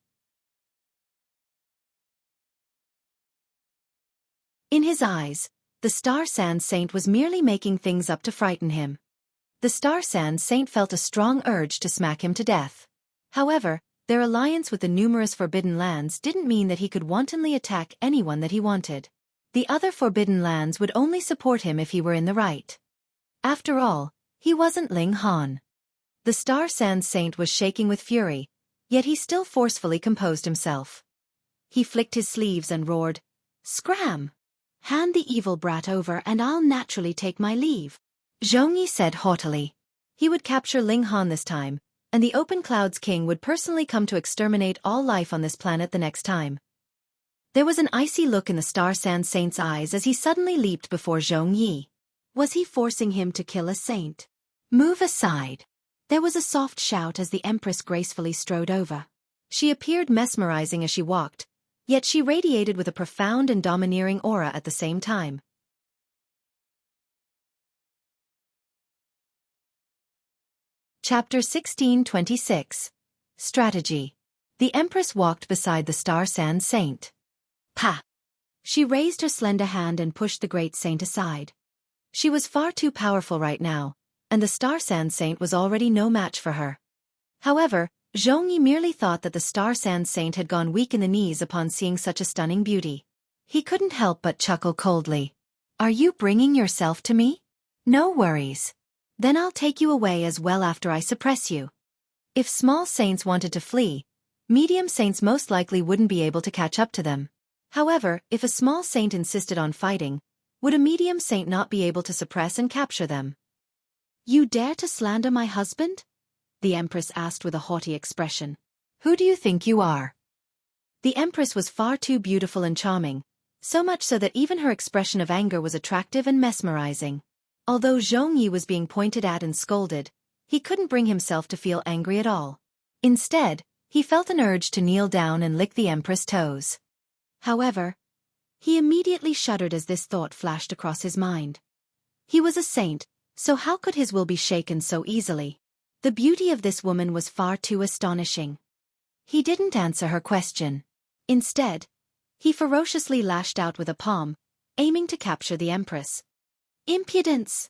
In his eyes, the Star Sand Saint was merely making things up to frighten him. The Star Sand Saint felt a strong urge to smack him to death. However, their alliance with the numerous forbidden lands didn't mean that he could wantonly attack anyone that he wanted. The other forbidden lands would only support him if he were in the right. After all, he wasn't Ling Han. The Star Sand Saint was shaking with fury, yet he still forcefully composed himself. He flicked his sleeves and roared, "Scram! Hand the evil brat over and I'll naturally take my leave." Zhongyi said haughtily. He would capture Ling Han this time, and the Open Clouds King would personally come to exterminate all life on this planet the next time. There was an icy look in the Star Sand Saint's eyes as he suddenly leaped before Zhongyi. Was he forcing him to kill a saint? "Move aside." There was a soft shout as the Empress gracefully strode over. She appeared mesmerizing as she walked, yet she radiated with a profound and domineering aura at the same time. Chapter 1626. Strategy. The Empress walked beside the Star Sand Saint. "Pa!" She raised her slender hand and pushed the great saint aside. She was far too powerful right now, and the Star Sand Saint was already no match for her. However, Zhongyi merely thought that the Star Sand Saint had gone weak in the knees upon seeing such a stunning beauty. He couldn't help but chuckle coldly. "Are you bringing yourself to me? No worries. Then I'll take you away as well after I suppress you." If small saints wanted to flee, medium saints most likely wouldn't be able to catch up to them. However, if a small saint insisted on fighting, would a medium saint not be able to suppress and capture them? "You dare to slander my husband?" the Empress asked with a haughty expression. "Who do you think you are?" The Empress was far too beautiful and charming, so much so that even her expression of anger was attractive and mesmerizing. Although Zhongyi was being pointed at and scolded, he couldn't bring himself to feel angry at all. Instead, he felt an urge to kneel down and lick the Empress' toes. However, he immediately shuddered as this thought flashed across his mind. He was a saint, so how could his will be shaken so easily? The beauty of this woman was far too astonishing. He didn't answer her question. Instead, he ferociously lashed out with a palm, aiming to capture the Empress. "Impudence!"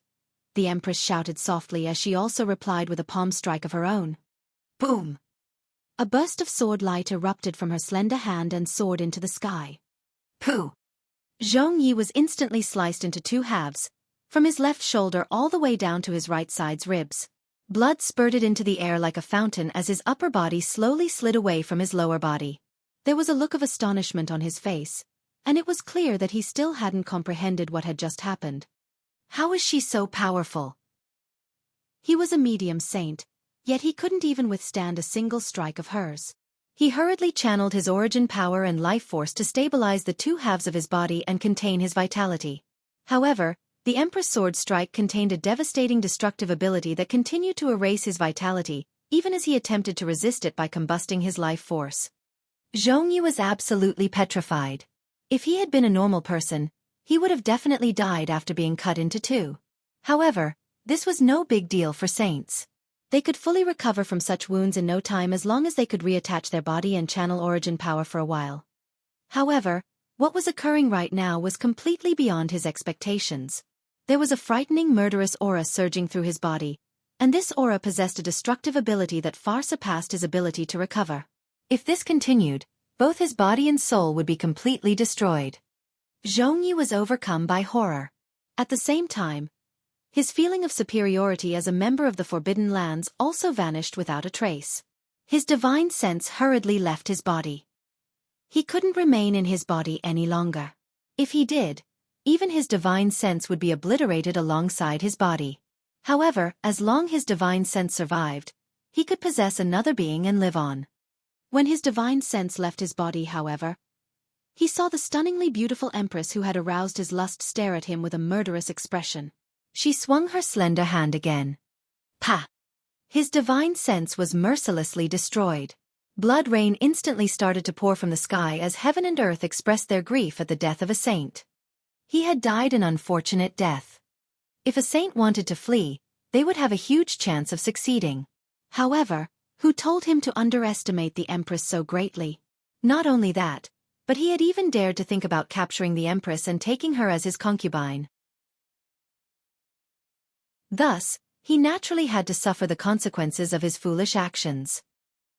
the Empress shouted softly as she also replied with a palm strike of her own. Boom! A burst of sword light erupted from her slender hand and soared into the sky. Pooh! Zhongyi was instantly sliced into two halves, from his left shoulder all the way down to his right side's ribs. Blood spurted into the air like a fountain as his upper body slowly slid away from his lower body. There was a look of astonishment on his face, and it was clear that he still hadn't comprehended what had just happened. How is she so powerful? He was a medium saint, yet he couldn't even withstand a single strike of hers. He hurriedly channeled his origin power and life force to stabilize the two halves of his body and contain his vitality. However, the Empress' sword strike contained a devastating destructive ability that continued to erase his vitality, even as he attempted to resist it by combusting his life force. Zhongyi was absolutely petrified. If he had been a normal person, he would have definitely died after being cut into two. However, this was no big deal for saints. They could fully recover from such wounds in no time as long as they could reattach their body and channel origin power for a while. However, what was occurring right now was completely beyond his expectations. There was a frightening murderous aura surging through his body, and this aura possessed a destructive ability that far surpassed his ability to recover. If this continued, both his body and soul would be completely destroyed. Zhongyi was overcome by horror. At the same time, his feeling of superiority as a member of the Forbidden Lands also vanished without a trace. His divine sense hurriedly left his body. He couldn't remain in his body any longer. If he did, even his divine sense would be obliterated alongside his body. However, as long as his divine sense survived, he could possess another being and live on. When his divine sense left his body, however, he saw the stunningly beautiful empress who had aroused his lust stare at him with a murderous expression. She swung her slender hand again. Pa! His divine sense was mercilessly destroyed. Blood rain instantly started to pour from the sky as heaven and earth expressed their grief at the death of a saint. He had died an unfortunate death. If a saint wanted to flee, they would have a huge chance of succeeding. However, who told him to underestimate the empress so greatly? Not only that, but he had even dared to think about capturing the empress and taking her as his concubine. Thus, he naturally had to suffer the consequences of his foolish actions.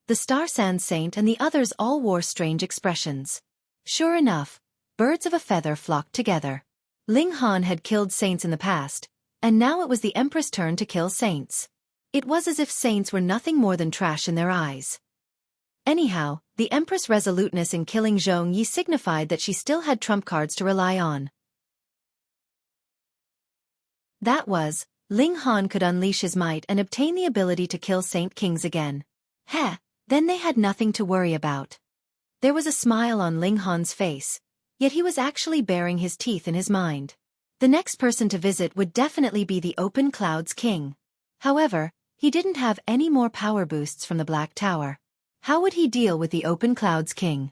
The Star Sand Saint and the others all wore strange expressions. Sure enough, birds of a feather flocked together. Ling Han had killed saints in the past, and now it was the empress' turn to kill saints. It was as if saints were nothing more than trash in their eyes. Anyhow, the empress' resoluteness in killing Zhong Yi signified that she still had trump cards to rely on. That was, Ling Han could unleash his might and obtain the ability to kill Saint Kings again. Heh, then they had nothing to worry about. There was a smile on Ling Han's face, yet he was actually baring his teeth in his mind. The next person to visit would definitely be the Open Clouds King. However, he didn't have any more power boosts from the Black Tower. How would he deal with the Open Clouds King?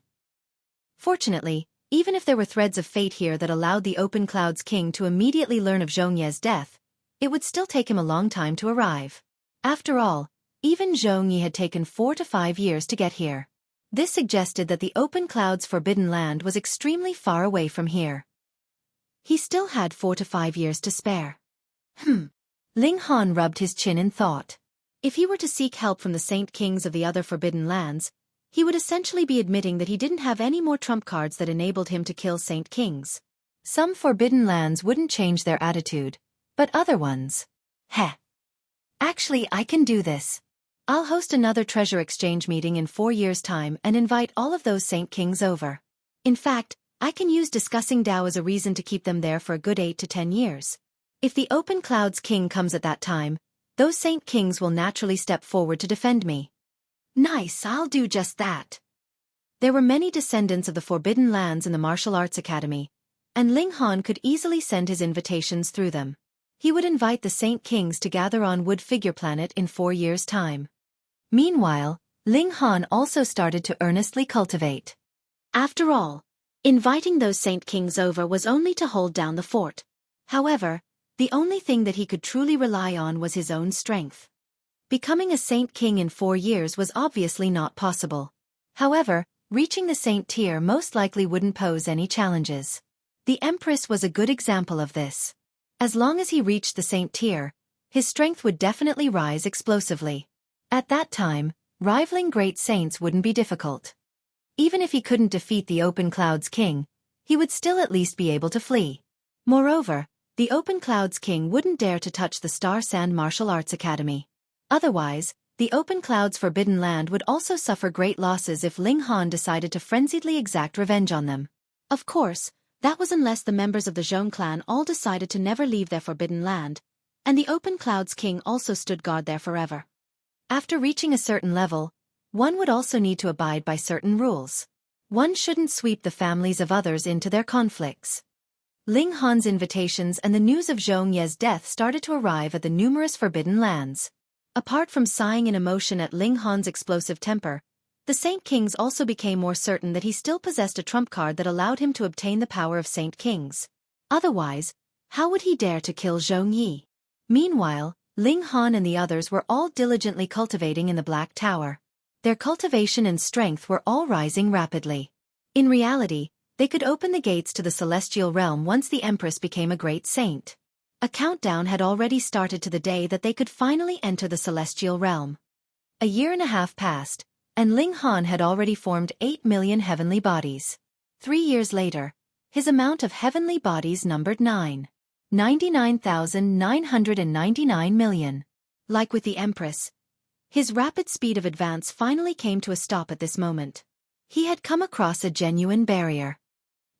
Fortunately, even if there were threads of fate here that allowed the Open Clouds King to immediately learn of Zhong Ye's death, it would still take him a long time to arrive. After all, even Zhong Yi had taken 4 to 5 years to get here. This suggested that the Open Clouds' forbidden land was extremely far away from here. He still had 4 to 5 years to spare. Ling Han rubbed his chin in thought. If he were to seek help from the Saint Kings of the other forbidden lands, he would essentially be admitting that he didn't have any more trump cards that enabled him to kill Saint Kings. Some forbidden lands wouldn't change their attitude, but other ones. Heh. Actually, I can do this. I'll host another treasure exchange meeting in 4 years' time and invite all of those Saint Kings over. In fact, I can use discussing Tao as a reason to keep them there for a good 8 to 10 years. If the Open Clouds King comes at that time, those Saint Kings will naturally step forward to defend me. Nice, I'll do just that. There were many descendants of the Forbidden Lands in the Martial Arts Academy, and Ling Han could easily send his invitations through them. He would invite the Saint Kings to gather on Wood Figure Planet in 4 years' time. Meanwhile, Ling Han also started to earnestly cultivate. After all, inviting those Saint Kings over was only to hold down the fort. However, the only thing that he could truly rely on was his own strength. Becoming a Saint King in 4 years was obviously not possible. However, reaching the Saint tier most likely wouldn't pose any challenges. The Empress was a good example of this. As long as he reached the Saint tier, his strength would definitely rise explosively. At that time, rivaling great saints wouldn't be difficult. Even if he couldn't defeat the Open Clouds King, he would still at least be able to flee. Moreover, the Open Clouds King wouldn't dare to touch the Star Sand Martial Arts Academy. Otherwise, the Open Clouds' forbidden land would also suffer great losses if Ling Han decided to frenziedly exact revenge on them. Of course, that was unless the members of the Zhong clan all decided to never leave their forbidden land, and the Open Clouds King also stood guard there forever. After reaching a certain level, one would also need to abide by certain rules. One shouldn't sweep the families of others into their conflicts. Ling Han's invitations and the news of Zhong Ye's death started to arrive at the numerous forbidden lands. Apart from sighing in emotion at Ling Han's explosive temper, the Saint Kings also became more certain that he still possessed a trump card that allowed him to obtain the power of Saint Kings. Otherwise, how would he dare to kill Zhong Yi? Meanwhile, Ling Han and the others were all diligently cultivating in the Black Tower. Their cultivation and strength were all rising rapidly. In reality, they could open the gates to the celestial realm once the Empress became a great saint. A countdown had already started to the day that they could finally enter the celestial realm. A year and a half passed, and Ling Han had already formed 8 million heavenly bodies. 3 years later, his amount of heavenly bodies numbered 99,999 million. Like with the Empress, His rapid speed of advance finally came to a stop at this moment. He had come across a genuine barrier.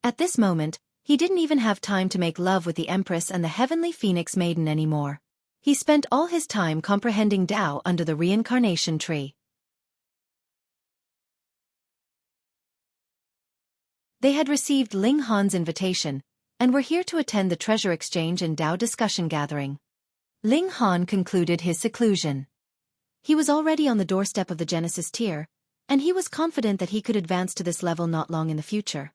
At this moment, he didn't even have time to make love with the Empress and the Heavenly Phoenix Maiden anymore. He spent all his time comprehending Tao under the reincarnation tree. They had received Ling Han's invitation, and were here to attend the treasure exchange and Tao discussion gathering. Ling Han concluded his seclusion. He was already on the doorstep of the Genesis tier, and he was confident that he could advance to this level not long in the future.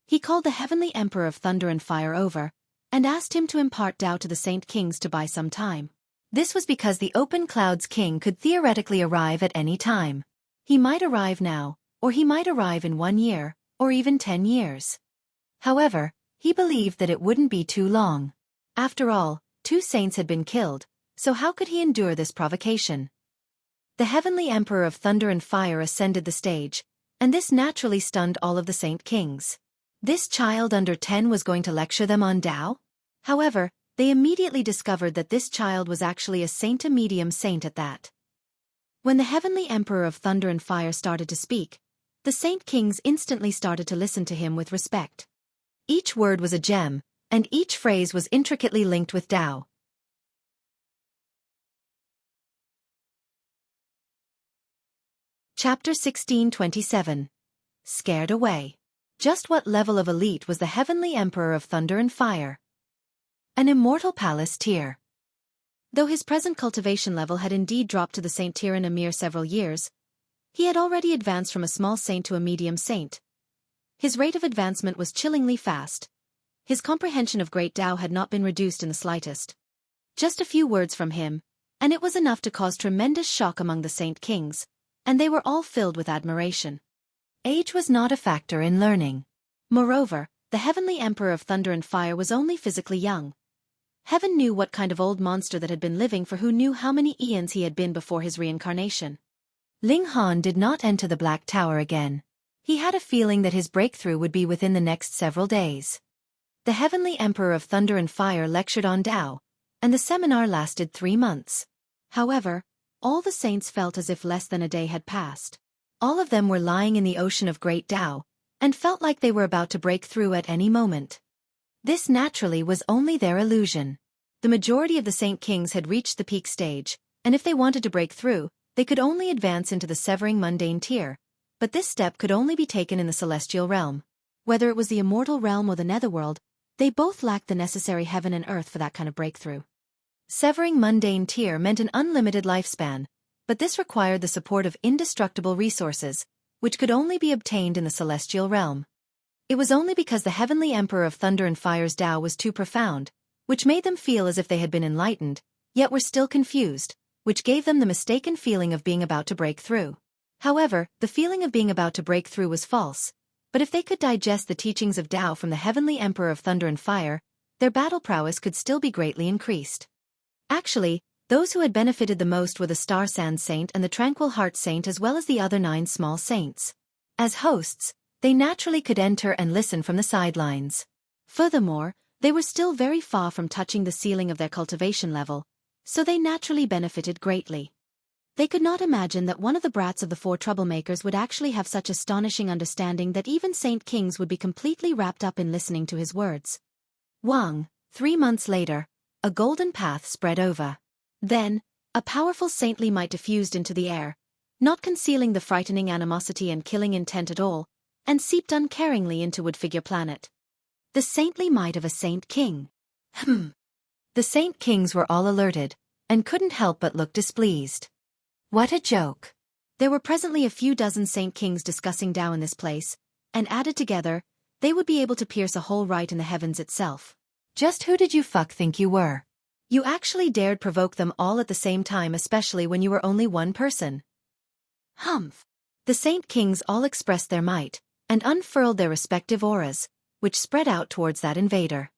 He called the Heavenly Emperor of Thunder and Fire over, and asked him to impart Tao to the Saint Kings to buy some time. This was because the Open Clouds King could theoretically arrive at any time. He might arrive now, or he might arrive in 1 year, or even 10 years. However, he believed that it wouldn't be too long. After all, 2 saints had been killed, so how could he endure this provocation? The Heavenly Emperor of Thunder and Fire ascended the stage, and this naturally stunned all of the Saint Kings. This child under 10 was going to lecture them on Tao? However, they immediately discovered that this child was actually a medium saint at that. When the Heavenly Emperor of Thunder and Fire started to speak, the Saint Kings instantly started to listen to him with respect. Each word was a gem, and each phrase was intricately linked with Tao. Chapter 1627. Scared Away. Just what level of elite was the Heavenly Emperor of Thunder and Fire? An immortal palace tier. Though his present cultivation level had indeed dropped to the saint tier in a mere several years, he had already advanced from a small saint to a medium saint. His rate of advancement was chillingly fast. His comprehension of Great Tao had not been reduced in the slightest. Just a few words from him, and it was enough to cause tremendous shock among the Saint Kings, and they were all filled with admiration. Age was not a factor in learning. Moreover, the Heavenly Emperor of Thunder and Fire was only physically young. Heaven knew what kind of old monster that had been living for who knew how many eons he had been before his reincarnation. Ling Han did not enter the Black Tower again. He had a feeling that his breakthrough would be within the next several days. The Heavenly Emperor of Thunder and Fire lectured on Tao, and the seminar lasted 3 months. However, all the saints felt as if less than a day had passed. All of them were lying in the ocean of Great Tao, and felt like they were about to break through at any moment. This naturally was only their illusion. The majority of the Saint Kings had reached the peak stage, and if they wanted to break through, they could only advance into the severing mundane tier, but this step could only be taken in the celestial realm. Whether it was the immortal realm or the netherworld, they both lacked the necessary heaven and earth for that kind of breakthrough. Severing mundane tier meant an unlimited lifespan, but this required the support of indestructible resources, which could only be obtained in the celestial realm. It was only because the Heavenly Emperor of Thunder and Fire's Tao was too profound, which made them feel as if they had been enlightened, yet were still confused, which gave them the mistaken feeling of being about to break through. However, the feeling of being about to break through was false, but if they could digest the teachings of Tao from the Heavenly Emperor of Thunder and Fire, their battle prowess could still be greatly increased. Actually, those who had benefited the most were the Star Sand Saint and the Tranquil Heart Saint as well as the other 9 small saints. As hosts, they naturally could enter and listen from the sidelines. Furthermore, they were still very far from touching the ceiling of their cultivation level, so they naturally benefited greatly. They could not imagine that one of the brats of the 4 troublemakers would actually have such astonishing understanding that even Saint Kings would be completely wrapped up in listening to his words. Wang, 3 months later, a golden path spread over. Then, a powerful saintly might diffused into the air, not concealing the frightening animosity and killing intent at all, and seeped uncaringly into Woodfigure Planet. The saintly might of a Saint King. The Saint Kings were all alerted, and couldn't help but look displeased. What a joke. There were presently a few dozen Saint Kings discussing Tao in this place, and added together, they would be able to pierce a hole right in the heavens itself. Just who did you think you were? You actually dared provoke them all at the same time, especially when you were only one person. Humph. The Saint Kings all expressed their might, and unfurled their respective auras, which spread out towards that invader.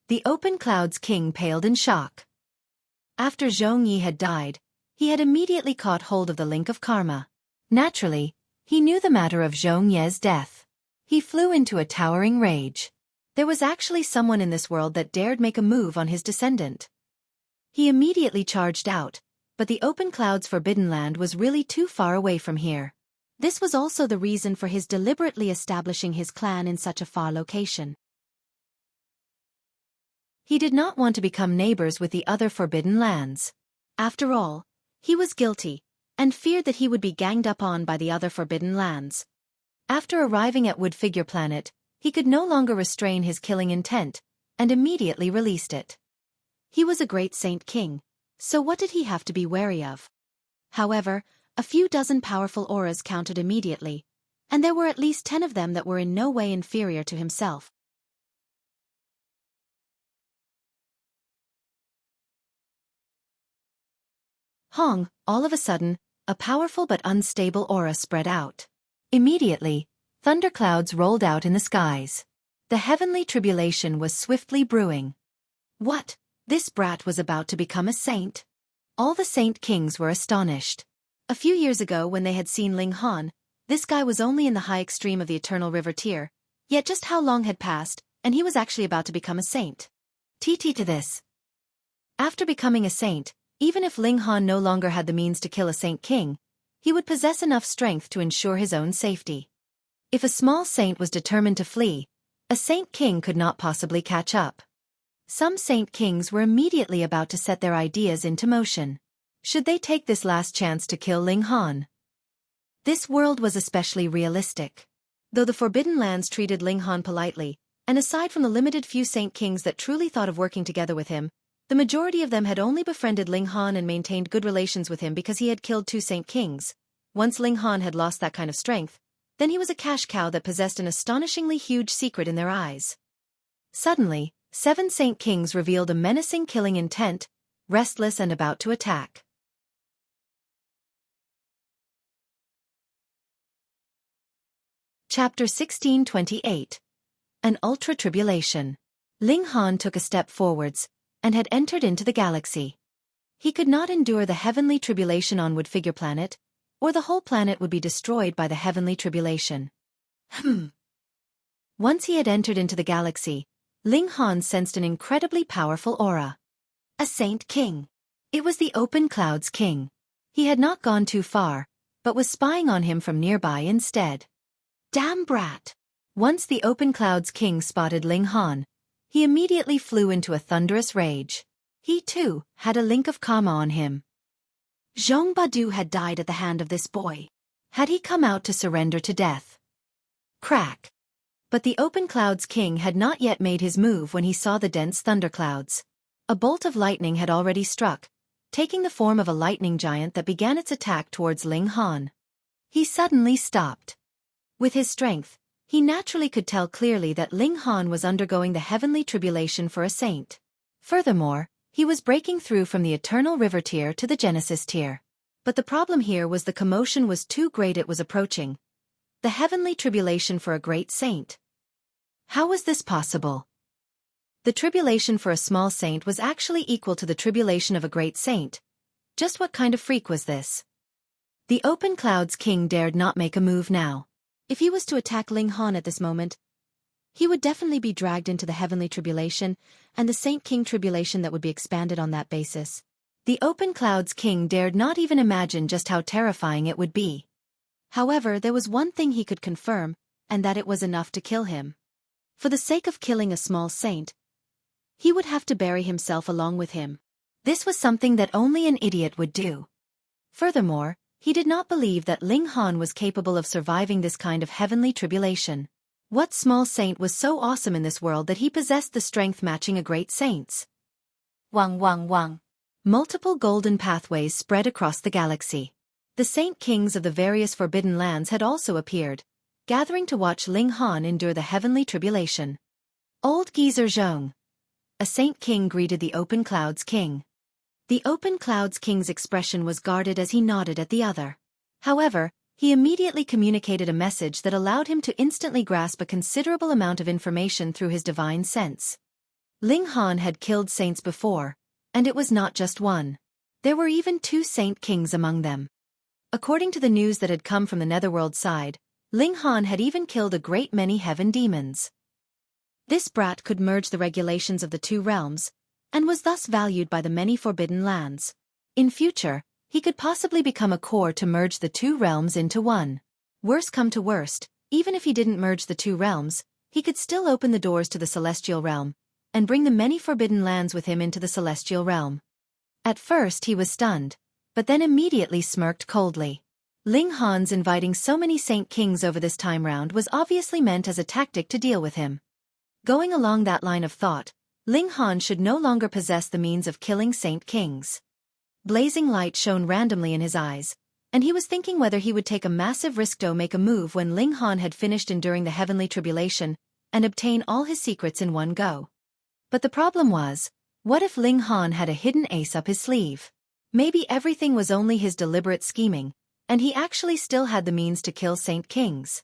The Open Clouds King paled in shock. After Zhong Yi had died, he had immediately caught hold of the link of karma. Naturally, he knew the matter of Zhong Ye's death. He flew into a towering rage. There was actually someone in this world that dared make a move on his descendant. He immediately charged out, but the open clouds forbidden land was really too far away from here. This was also the reason for his deliberately establishing his clan in such a far location. He did not want to become neighbors with the other forbidden lands. After all, he was guilty, and feared that he would be ganged up on by the other forbidden lands. After arriving at Wood Figure Planet, he could no longer restrain his killing intent, and immediately released it. He was a great Saint King, so what did he have to be wary of? However, a few dozen powerful auras counted immediately, and there were at least 10 of them that were in no way inferior to himself. Hong, all of a sudden, a powerful but unstable aura spread out. Immediately, thunderclouds rolled out in the skies. The heavenly tribulation was swiftly brewing. What? This brat was about to become a saint? All the Saint Kings were astonished. A few years ago when they had seen Ling Han, this guy was only in the high extreme of the Eternal River tier, yet just how long had passed, and he was actually about to become a saint. TT to this. After becoming a saint, even if Ling Han no longer had the means to kill a Saint King, he would possess enough strength to ensure his own safety. If a small saint was determined to flee, a Saint King could not possibly catch up. Some Saint Kings were immediately about to set their ideas into motion. Should they take this last chance to kill Ling Han? This world was especially realistic. Though the Forbidden Lands treated Ling Han politely, and aside from the limited few Saint Kings that truly thought of working together with him, the majority of them had only befriended Ling Han and maintained good relations with him because he had killed 2 Saint Kings. Once Ling Han had lost that kind of strength, then he was a cash cow that possessed an astonishingly huge secret in their eyes. Suddenly, 7 Saint Kings revealed a menacing killing intent, restless and about to attack. Chapter 1628. An Ultra-Tribulation. Ling Han took a step forwards, and had entered into the galaxy. He could not endure the heavenly tribulation on Wood Figure Planet, or the whole planet would be destroyed by the heavenly tribulation. Once he had entered into the galaxy, Ling Han sensed an incredibly powerful aura. A Saint King. It was the Open Clouds King. He had not gone too far, but was spying on him from nearby instead. Damn brat! Once the Open Clouds King spotted Ling Han, he immediately flew into a thunderous rage. He too had a link of karma on him. Zhong Badu had died at the hand of this boy. Had he come out to surrender to death? Crack! But the Open Clouds King had not yet made his move when he saw the dense thunderclouds. A bolt of lightning had already struck, taking the form of a lightning giant that began its attack towards Ling Han. He suddenly stopped. With his strength, he naturally could tell clearly that Ling Han was undergoing the heavenly tribulation for a saint. Furthermore, he was breaking through from the Eternal River tier to the Genesis tier. But the problem here was the commotion was too great. It was approaching. The heavenly tribulation for a great saint. How was this possible? The tribulation for a small saint was actually equal to the tribulation of a great saint. Just what kind of freak was this? The Open Clouds King dared not make a move now. If he was to attack Ling Han at this moment, he would definitely be dragged into the heavenly tribulation and the Saint King tribulation that would be expanded on that basis. The Open Clouds King dared not even imagine just how terrifying it would be. However, there was one thing he could confirm, and that it was enough to kill him. For the sake of killing a small saint, he would have to bury himself along with him. This was something that only an idiot would do. Furthermore, he did not believe that Ling Han was capable of surviving this kind of heavenly tribulation. What small saint was so awesome in this world that he possessed the strength matching a great saint's? Wang wang wang. Multiple golden pathways spread across the galaxy. The Saint Kings of the various forbidden lands had also appeared, gathering to watch Ling Han endure the heavenly tribulation. Old Geezer Zhong. A Saint King greeted the Open Clouds King. The Open Clouds King's expression was guarded as he nodded at the other. However, he immediately communicated a message that allowed him to instantly grasp a considerable amount of information through his divine sense. Ling Han had killed saints before, and it was not just one. There were even 2 Saint Kings among them. According to the news that had come from the Netherworld side, Ling Han had even killed a great many heaven demons. This brat could merge the regulations of the 2 realms, and was thus valued by the many forbidden lands. In future, He could possibly become a core to merge the two realms into one. Worst come to worst, even if he didn't merge the two realms, he could still open the doors to the celestial realm, and bring the many forbidden lands with him into the celestial realm. At first he was stunned, but then immediately smirked coldly. Ling Han's inviting so many Saint Kings over this time round was obviously meant as a tactic to deal with him. Going along that line of thought, Ling Han should no longer possess the means of killing Saint Kings. Blazing light shone randomly in his eyes, and he was thinking whether he would take a massive risk to make a move when Ling Han had finished enduring the heavenly tribulation and obtain all his secrets in one go. But the problem was, what if Ling Han had a hidden ace up his sleeve? Maybe everything was only his deliberate scheming, and he actually still had the means to kill Saint Kings.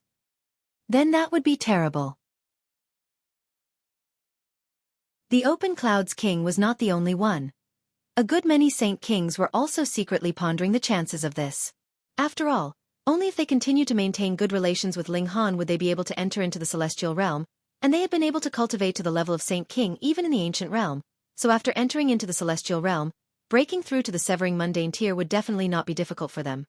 Then that would be terrible. The Open Clouds King was not the only one. A good many Saint Kings were also secretly pondering the chances of this. After all, only if they continued to maintain good relations with Ling Han would they be able to enter into the celestial realm, and they had been able to cultivate to the level of Saint King even in the ancient realm, so after entering into the celestial realm, breaking through to the severing mundane tier would definitely not be difficult for them.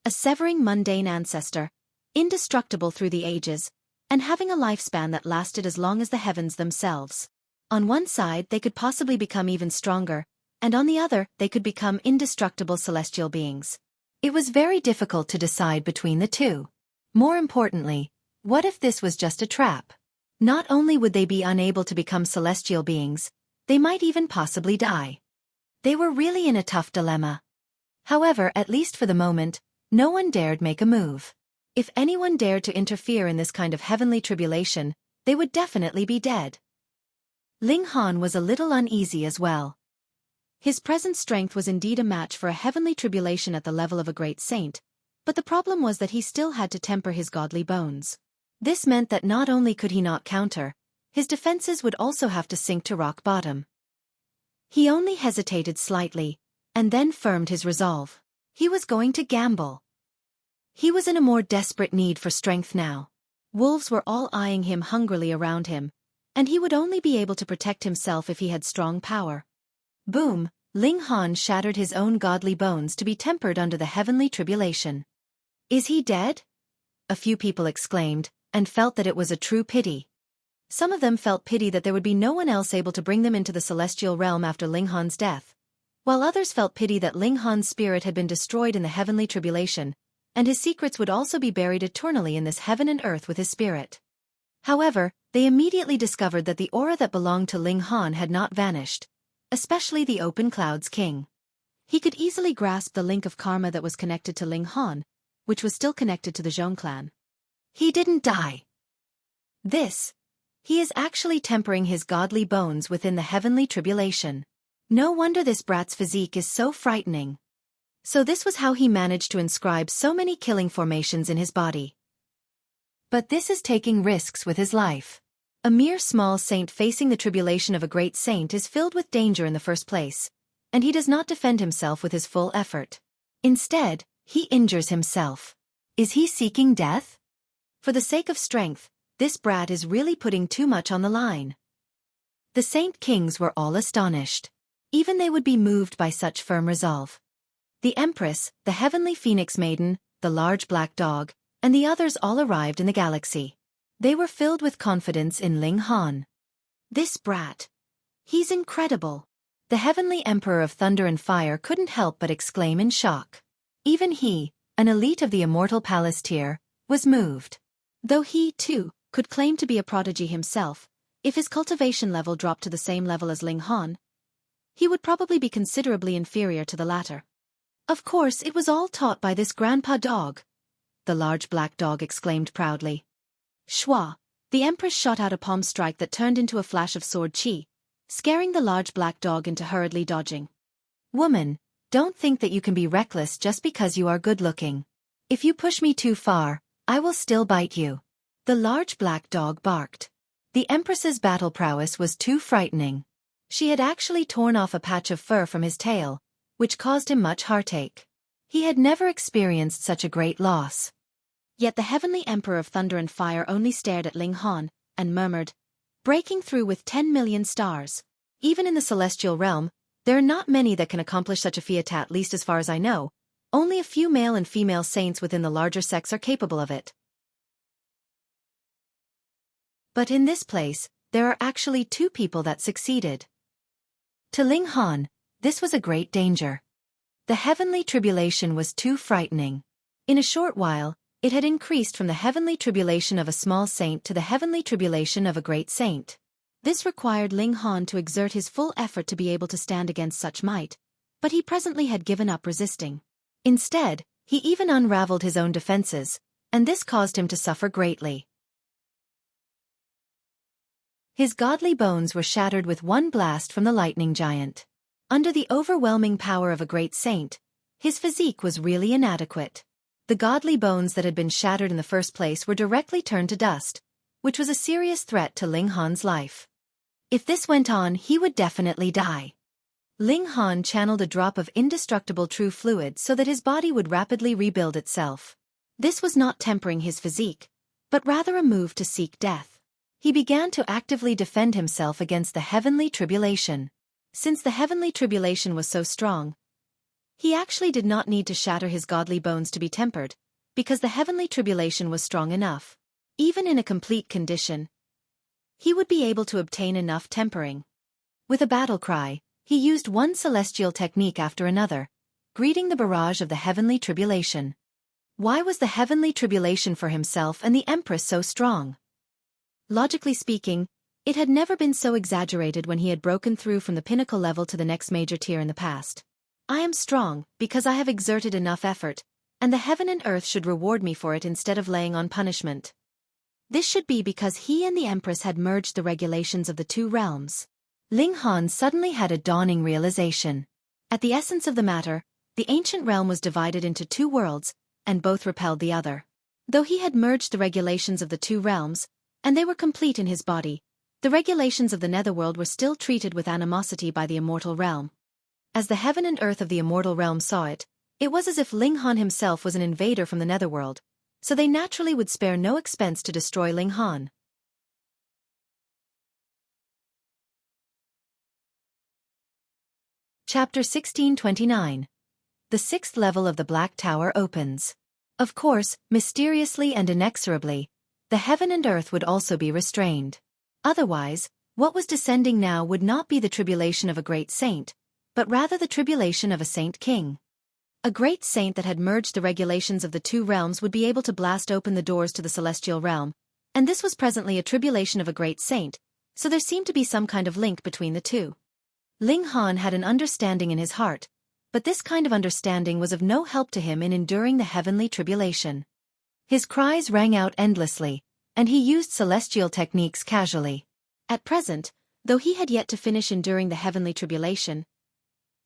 A severing mundane ancestor, indestructible through the ages, and having a lifespan that lasted as long as the heavens themselves. On one side they could possibly become even stronger, and on the other they could become indestructible celestial beings. It was very difficult to decide between the two. More importantly, what if this was just a trap? Not only would they be unable to become celestial beings, they might even possibly die. They were really in a tough dilemma. However, at least for the moment, no one dared make a move. If anyone dared to interfere in this kind of heavenly tribulation, they would definitely be dead. Ling Han was a little uneasy as well. His present strength was indeed a match for a heavenly tribulation at the level of a great saint, but the problem was that he still had to temper his godly bones. This meant that not only could he not counter, his defenses would also have to sink to rock bottom. He only hesitated slightly, and then firmed his resolve. He was going to gamble. He was in a more desperate need for strength now. Wolves were all eyeing him hungrily around him, and he would only be able to protect himself if he had strong power. Boom! Ling Han shattered his own godly bones to be tempered under the heavenly tribulation. Is he dead? A few people exclaimed, and felt that it was a true pity. Some of them felt pity that there would be no one else able to bring them into the celestial realm after Ling Han's death, while others felt pity that Ling Han's spirit had been destroyed in the heavenly tribulation, and his secrets would also be buried eternally in this heaven and earth with his spirit. However, they immediately discovered that the aura that belonged to Ling Han had not vanished, especially the Open Clouds King. He could easily grasp the link of karma that was connected to Ling Han, which was still connected to the Zhong clan. He didn't die. He is actually tempering his godly bones within the heavenly tribulation. No wonder this brat's physique is so frightening. So this was how he managed to inscribe so many killing formations in his body. But this is taking risks with his life. A mere small saint facing the tribulation of a great saint is filled with danger in the first place, and he does not defend himself with his full effort. Instead, he injures himself. Is he seeking death? For the sake of strength, this brat is really putting too much on the line. The Saint Kings were all astonished. Even they would be moved by such firm resolve. The Empress, the Heavenly Phoenix Maiden, the large black dog, and the others all arrived in the galaxy. They were filled with confidence in Ling Han. This brat. He's incredible. The Heavenly Emperor of Thunder and Fire couldn't help but exclaim in shock. Even he, an elite of the Immortal Palace tier, was moved. Though he, too, could claim to be a prodigy himself, if his cultivation level dropped to the same level as Ling Han, he would probably be considerably inferior to the latter. Of course, it was all taught by this grandpa dog, the large black dog exclaimed proudly. Shwa, the Empress shot out a palm strike that turned into a flash of sword chi, scaring the large black dog into hurriedly dodging. Woman, don't think that you can be reckless just because you are good-looking. If you push me too far, I will still bite you. The large black dog barked. The Empress's battle prowess was too frightening. She had actually torn off a patch of fur from his tail, which caused him much heartache. He had never experienced such a great loss. Yet the Heavenly Emperor of Thunder and Fire only stared at Ling Han, and murmured, "Breaking through with 10 million stars." Even in the celestial realm, There are not many that can accomplish such a feat, at least as far as I know. Only a few male and female saints within the larger sex are capable of it. But in this place, there are actually 2 people that succeeded. To Ling Han, this was a great danger. The heavenly tribulation was too frightening. In a short while, it had increased from the heavenly tribulation of a small saint to the heavenly tribulation of a great saint. This required Ling Han to exert his full effort to be able to stand against such might, but he presently had given up resisting. Instead, he even unraveled his own defenses, and this caused him to suffer greatly. His godly bones were shattered with one blast from the lightning giant. Under the overwhelming power of a great saint, his physique was really inadequate. The godly bones that had been shattered in the first place were directly turned to dust, which was a serious threat to Ling Han's life. If this went on, he would definitely die. Ling Han channeled a drop of indestructible true fluid so that his body would rapidly rebuild itself. This was not tempering his physique, but rather a move to seek death. He began to actively defend himself against the heavenly tribulation. Since the heavenly tribulation was so strong, he actually did not need to shatter his godly bones to be tempered, because the heavenly tribulation was strong enough. Even in a complete condition, he would be able to obtain enough tempering. With a battle cry, he used one celestial technique after another, greeting the barrage of the heavenly tribulation. Why was the heavenly tribulation for himself and the Empress so strong? Logically speaking, it had never been so exaggerated when he had broken through from the pinnacle level to the next major tier in the past. I am strong because I have exerted enough effort, and the heaven and earth should reward me for it instead of laying on punishment. This should be because he and the Empress had merged the regulations of the 2 realms. Ling Han suddenly had a dawning realization. At the essence of the matter, the ancient realm was divided into 2 worlds, and both repelled the other. Though he had merged the regulations of the 2 realms, and they were complete in his body, the regulations of the netherworld were still treated with animosity by the immortal realm. As the heaven and earth of the immortal realm saw it, it was as if Ling Han himself was an invader from the netherworld, so they naturally would spare no expense to destroy Ling Han. Chapter 1629. The 6th level of the Black Tower opens. Of course, mysteriously and inexorably, the heaven and earth would also be restrained. Otherwise, what was descending now would not be the tribulation of a great saint, but rather the tribulation of a saint king. A great saint that had merged the regulations of the 2 realms would be able to blast open the doors to the celestial realm, and this was presently a tribulation of a great saint, so there seemed to be some kind of link between the 2. Ling Han had an understanding in his heart, but this kind of understanding was of no help to him in enduring the heavenly tribulation. His cries rang out endlessly, and he used celestial techniques casually. At present, though he had yet to finish enduring the heavenly tribulation,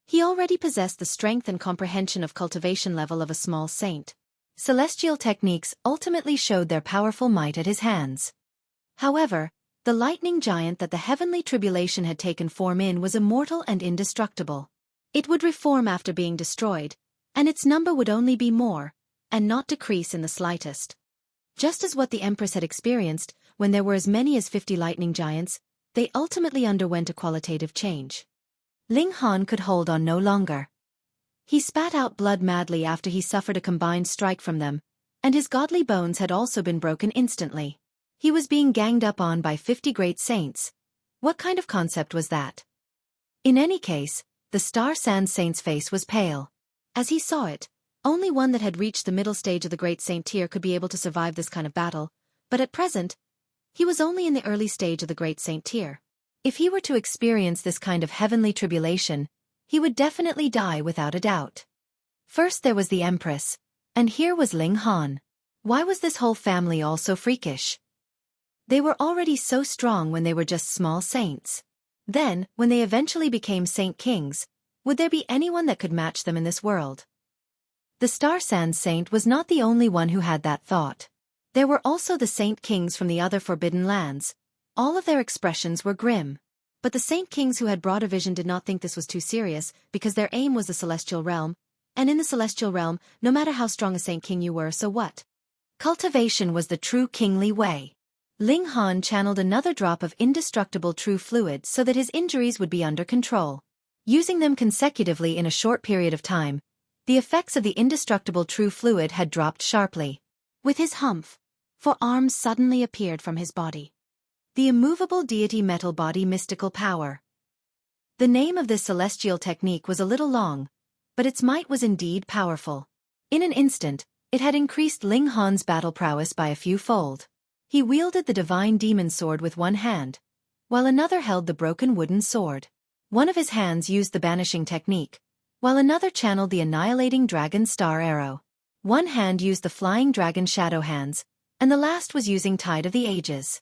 he already possessed the strength and comprehension of cultivation level of a small saint. Celestial techniques ultimately showed their powerful might at his hands. However, the lightning giant that the heavenly tribulation had taken form in was immortal and indestructible. It would reform after being destroyed, and its number would only be more, and not decrease in the slightest. Just as what the Empress had experienced, when there were as many as 50 lightning giants, they ultimately underwent a qualitative change. Ling Han could hold on no longer. He spat out blood madly after he suffered a combined strike from them, and his godly bones had also been broken instantly. He was being ganged up on by 50 great saints. What kind of concept was that? In any case, the Star Sand Saint's face was pale. As he saw it, only one that had reached the middle stage of the great saint tier could be able to survive this kind of battle, but at present, he was only in the early stage of the great saint tier. If he were to experience this kind of heavenly tribulation, he would definitely die without a doubt. First there was the Empress, and here was Ling Han. Why was this whole family all so freakish? They were already so strong when they were just small saints. Then, when they eventually became saint kings, would there be anyone that could match them in this world? The Star Sand Saint was not the only one who had that thought. There were also the saint kings from the other forbidden lands. All of their expressions were grim. But the saint kings who had broader vision did not think this was too serious, because their aim was the celestial realm, and in the celestial realm, no matter how strong a saint king you were, so what? Cultivation was the true kingly way. Ling Han channeled another drop of indestructible true fluid so that his injuries would be under control. Using them consecutively in a short period of time, the effects of the indestructible true fluid had dropped sharply. With his humph, 4 arms suddenly appeared from his body. The immovable deity metal body mystical power. The name of this celestial technique was a little long, but its might was indeed powerful. In an instant, it had increased Ling Han's battle prowess by a few fold. He wielded the divine demon sword with one hand, while another held the broken wooden sword. One of his hands used the banishing technique, while another channeled the annihilating dragon star arrow. One hand used the flying dragon shadow hands, and the last was using Tide of the Ages.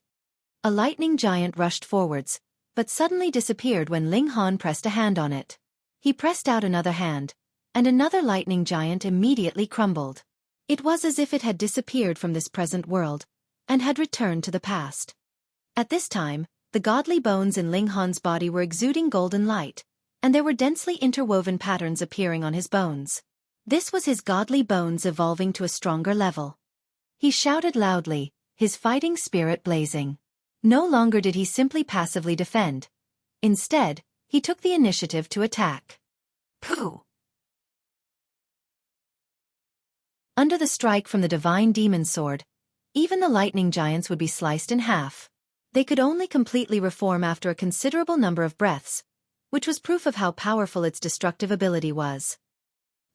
A lightning giant rushed forwards, but suddenly disappeared when Ling Han pressed a hand on it. He pressed out another hand, and another lightning giant immediately crumbled. It was as if it had disappeared from this present world, and had returned to the past. At this time, the godly bones in Ling Han's body were exuding golden light, and there were densely interwoven patterns appearing on his bones. This was his godly bones evolving to a stronger level. He shouted loudly, his fighting spirit blazing. No longer did he simply passively defend. Instead, he took the initiative to attack. Pooh! Under the strike from the divine demon sword, even the lightning giants would be sliced in half. They could only completely reform after a considerable number of breaths, which was proof of how powerful its destructive ability was.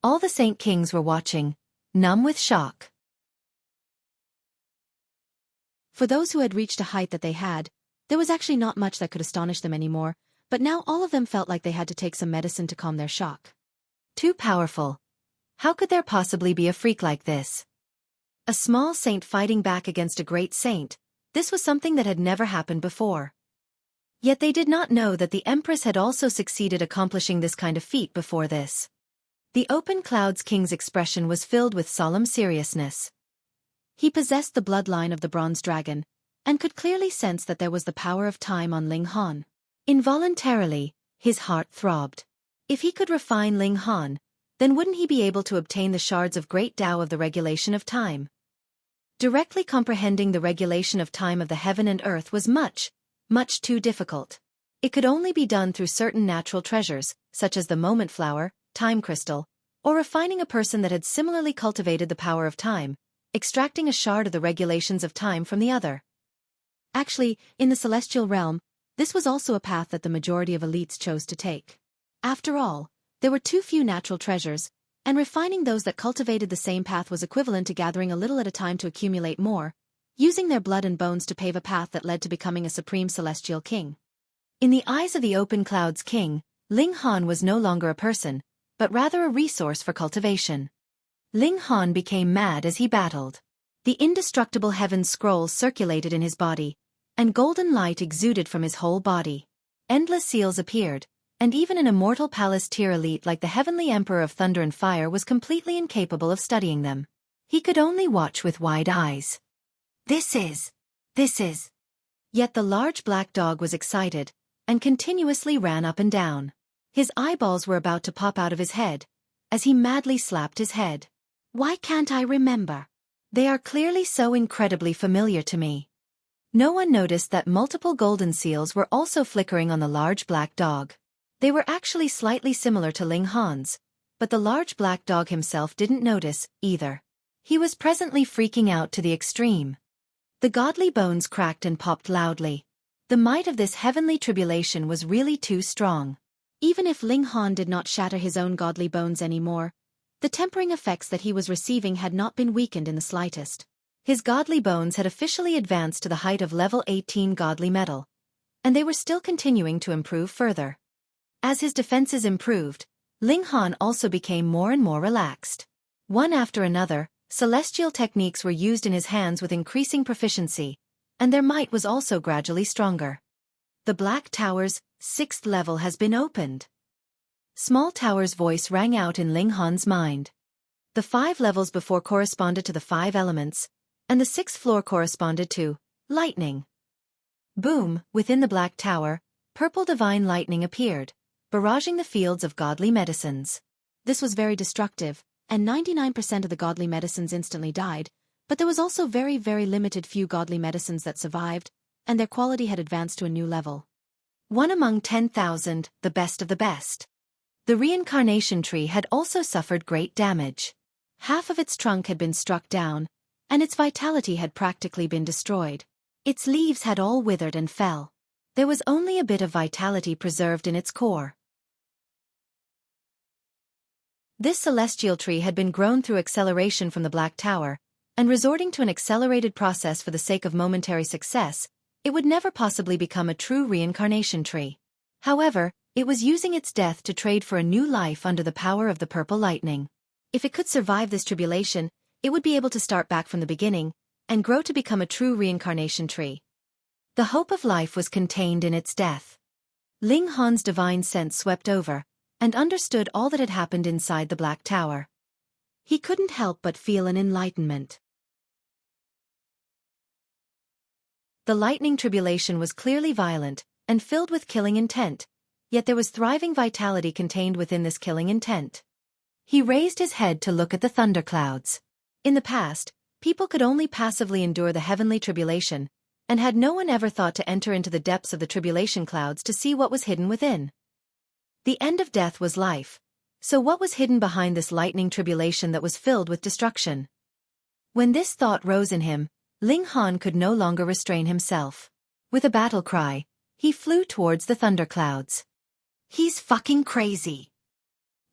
All the Saint Kings were watching, numb with shock. For those who had reached a height that they had, there was actually not much that could astonish them anymore, but now all of them felt like they had to take some medicine to calm their shock. Too powerful. How could there possibly be a freak like this? A small saint fighting back against a great saint, this was something that had never happened before. Yet they did not know that the Empress had also succeeded accomplishing this kind of feat before this. The Open Clouds King's expression was filled with solemn seriousness. He possessed the bloodline of the bronze dragon, and could clearly sense that there was the power of time on Ling Han. Involuntarily, his heart throbbed. If he could refine Ling Han, then wouldn't he be able to obtain the shards of great Tao of the regulation of time? Directly comprehending the regulation of time of the heaven and earth was much too difficult. It could only be done through certain natural treasures, such as the moment flower, time crystal, or refining a person that had similarly cultivated the power of time, extracting a shard of the regulations of time from the other. Actually, in the celestial realm, this was also a path that the majority of elites chose to take. After all, there were too few natural treasures, and refining those that cultivated the same path was equivalent to gathering a little at a time to accumulate more, using their blood and bones to pave a path that led to becoming a supreme celestial king. In the eyes of the Open Clouds King, Ling Han was no longer a person, but rather a resource for cultivation. Ling Han became mad as he battled. The indestructible heaven scroll circulated in his body, and golden light exuded from his whole body. Endless seals appeared, and even an immortal palace tier elite like the heavenly emperor of thunder and fire was completely incapable of studying them. He could only watch with wide eyes. This is. Yet the large black dog was excited, and continuously ran up and down. His eyeballs were about to pop out of his head, as he madly slapped his head. Why can't I remember? They are clearly so incredibly familiar to me. No one noticed that multiple golden seals were also flickering on the large black dog. They were actually slightly similar to Ling Han's, but the large black dog himself didn't notice, either. He was presently freaking out to the extreme. The godly bones cracked and popped loudly. The might of this heavenly tribulation was really too strong. Even if Ling Han did not shatter his own godly bones anymore, the tempering effects that he was receiving had not been weakened in the slightest. His godly bones had officially advanced to the height of level 18 godly metal, and they were still continuing to improve further. As his defenses improved, Ling Han also became more and more relaxed. One after another, celestial techniques were used in his hands with increasing proficiency, and their might was also gradually stronger. The Black Tower's 6th level has been opened. Small Tower's voice rang out in Ling Han's mind. The 5 levels before corresponded to the 5 elements, and the 6th floor corresponded to lightning. Boom, within the Black Tower, purple divine lightning appeared, barraging the fields of godly medicines. This was very destructive, and 99% of the godly medicines instantly died, but there was also very limited few godly medicines that survived, and their quality had advanced to a new level. One among 10,000, the best of the best. The reincarnation tree had also suffered great damage. Half of its trunk had been struck down, and its vitality had practically been destroyed. Its leaves had all withered and fell. There was only a bit of vitality preserved in its core. This celestial tree had been grown through acceleration from the Black Tower, and resorting to an accelerated process for the sake of momentary success, it would never possibly become a true reincarnation tree. However, it was using its death to trade for a new life under the power of the purple lightning. If it could survive this tribulation, it would be able to start back from the beginning, and grow to become a true reincarnation tree. The hope of life was contained in its death. Ling Han's divine sense swept over, and understood all that had happened inside the Black Tower. He couldn't help but feel an enlightenment. The lightning tribulation was clearly violent, and filled with killing intent, yet there was thriving vitality contained within this killing intent. He raised his head to look at the thunderclouds. In the past, people could only passively endure the heavenly tribulation, and had no one ever thought to enter into the depths of the tribulation clouds to see what was hidden within. The end of death was life, so what was hidden behind this lightning tribulation that was filled with destruction? When this thought rose in him, Ling Han could no longer restrain himself. With a battle cry, he flew towards the thunderclouds. He's fucking crazy.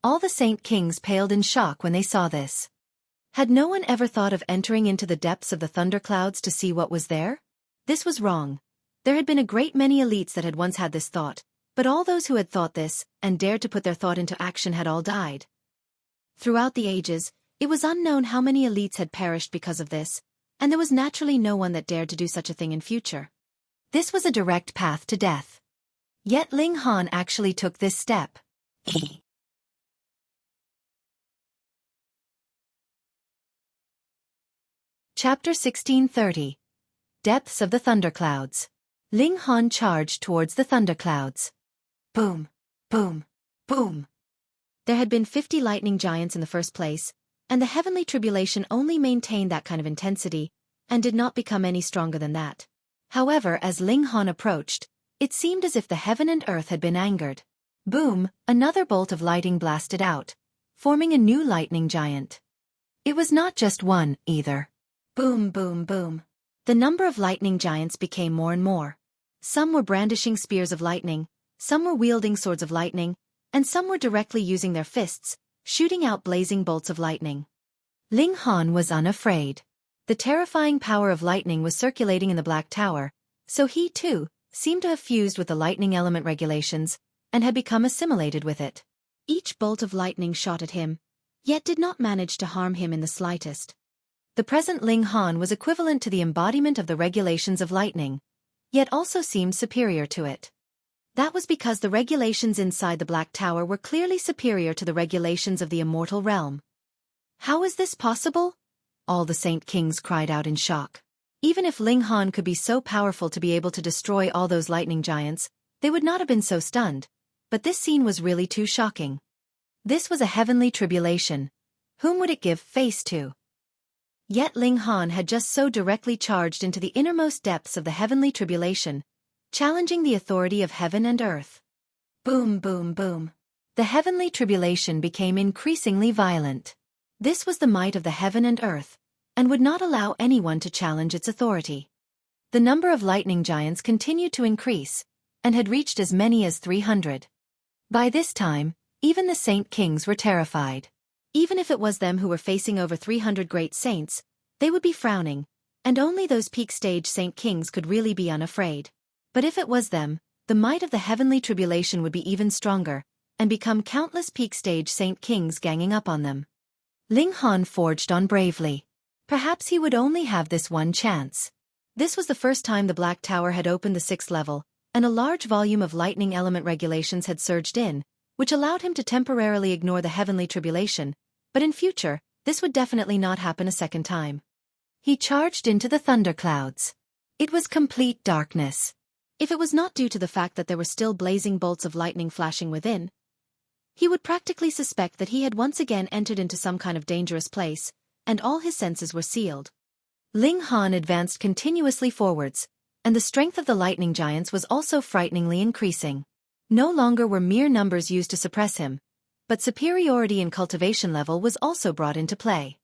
All the Saint Kings paled in shock when they saw this. Had no one ever thought of entering into the depths of the thunderclouds to see what was there? This was wrong. There had been a great many elites that had once had this thought, but all those who had thought this, and dared to put their thought into action had all died. Throughout the ages, it was unknown how many elites had perished because of this, and there was naturally no one that dared to do such a thing in future. This was a direct path to death. Yet Ling Han actually took this step. Chapter 1630. Depths of the Thunderclouds. Ling Han charged towards the thunderclouds. Boom, boom, boom. There had been 50 lightning giants in the first place, and the heavenly tribulation only maintained that kind of intensity, and did not become any stronger than that. However, as Ling Han approached, it seemed as if the heaven and earth had been angered. Boom, another bolt of lightning blasted out, forming a new lightning giant. It was not just one, either. Boom, boom, boom. The number of lightning giants became more and more. Some were brandishing spears of lightning, some were wielding swords of lightning, and some were directly using their fists, shooting out blazing bolts of lightning. Ling Han was unafraid. The terrifying power of lightning was circulating in the Black Tower, so he, too, seemed to have fused with the lightning element regulations, and had become assimilated with it. Each bolt of lightning shot at him, yet did not manage to harm him in the slightest. The present Ling Han was equivalent to the embodiment of the regulations of lightning, yet also seemed superior to it. That was because the regulations inside the Black Tower were clearly superior to the regulations of the immortal realm. How is this possible? All the Saint Kings cried out in shock. Even if Ling Han could be so powerful to be able to destroy all those lightning giants, they would not have been so stunned, but this scene was really too shocking. This was a heavenly tribulation. Whom would it give face to? Yet Ling Han had just so directly charged into the innermost depths of the heavenly tribulation, challenging the authority of heaven and earth. Boom, boom, boom. The heavenly tribulation became increasingly violent. This was the might of the heaven and earth, and would not allow anyone to challenge its authority. The number of lightning giants continued to increase, and had reached as many as 300. By this time, even the Saint Kings were terrified. Even if it was them who were facing over 300 great saints, they would be frowning, and only those peak stage Saint Kings could really be unafraid. But if it was them, the might of the heavenly tribulation would be even stronger, and become countless peak stage Saint Kings ganging up on them. Ling Han forged on bravely. Perhaps he would only have this one chance. This was the first time the Black Tower had opened the 6th level, and a large volume of lightning element regulations had surged in, which allowed him to temporarily ignore the heavenly tribulation, but in future, this would definitely not happen a second time. He charged into the thunderclouds. It was complete darkness. If it was not due to the fact that there were still blazing bolts of lightning flashing within, he would practically suspect that he had once again entered into some kind of dangerous place, and all his senses were sealed. Ling Han advanced continuously forwards, and the strength of the lightning giants was also frighteningly increasing. No longer were mere numbers used to suppress him, But superiority in cultivation level was also brought into play.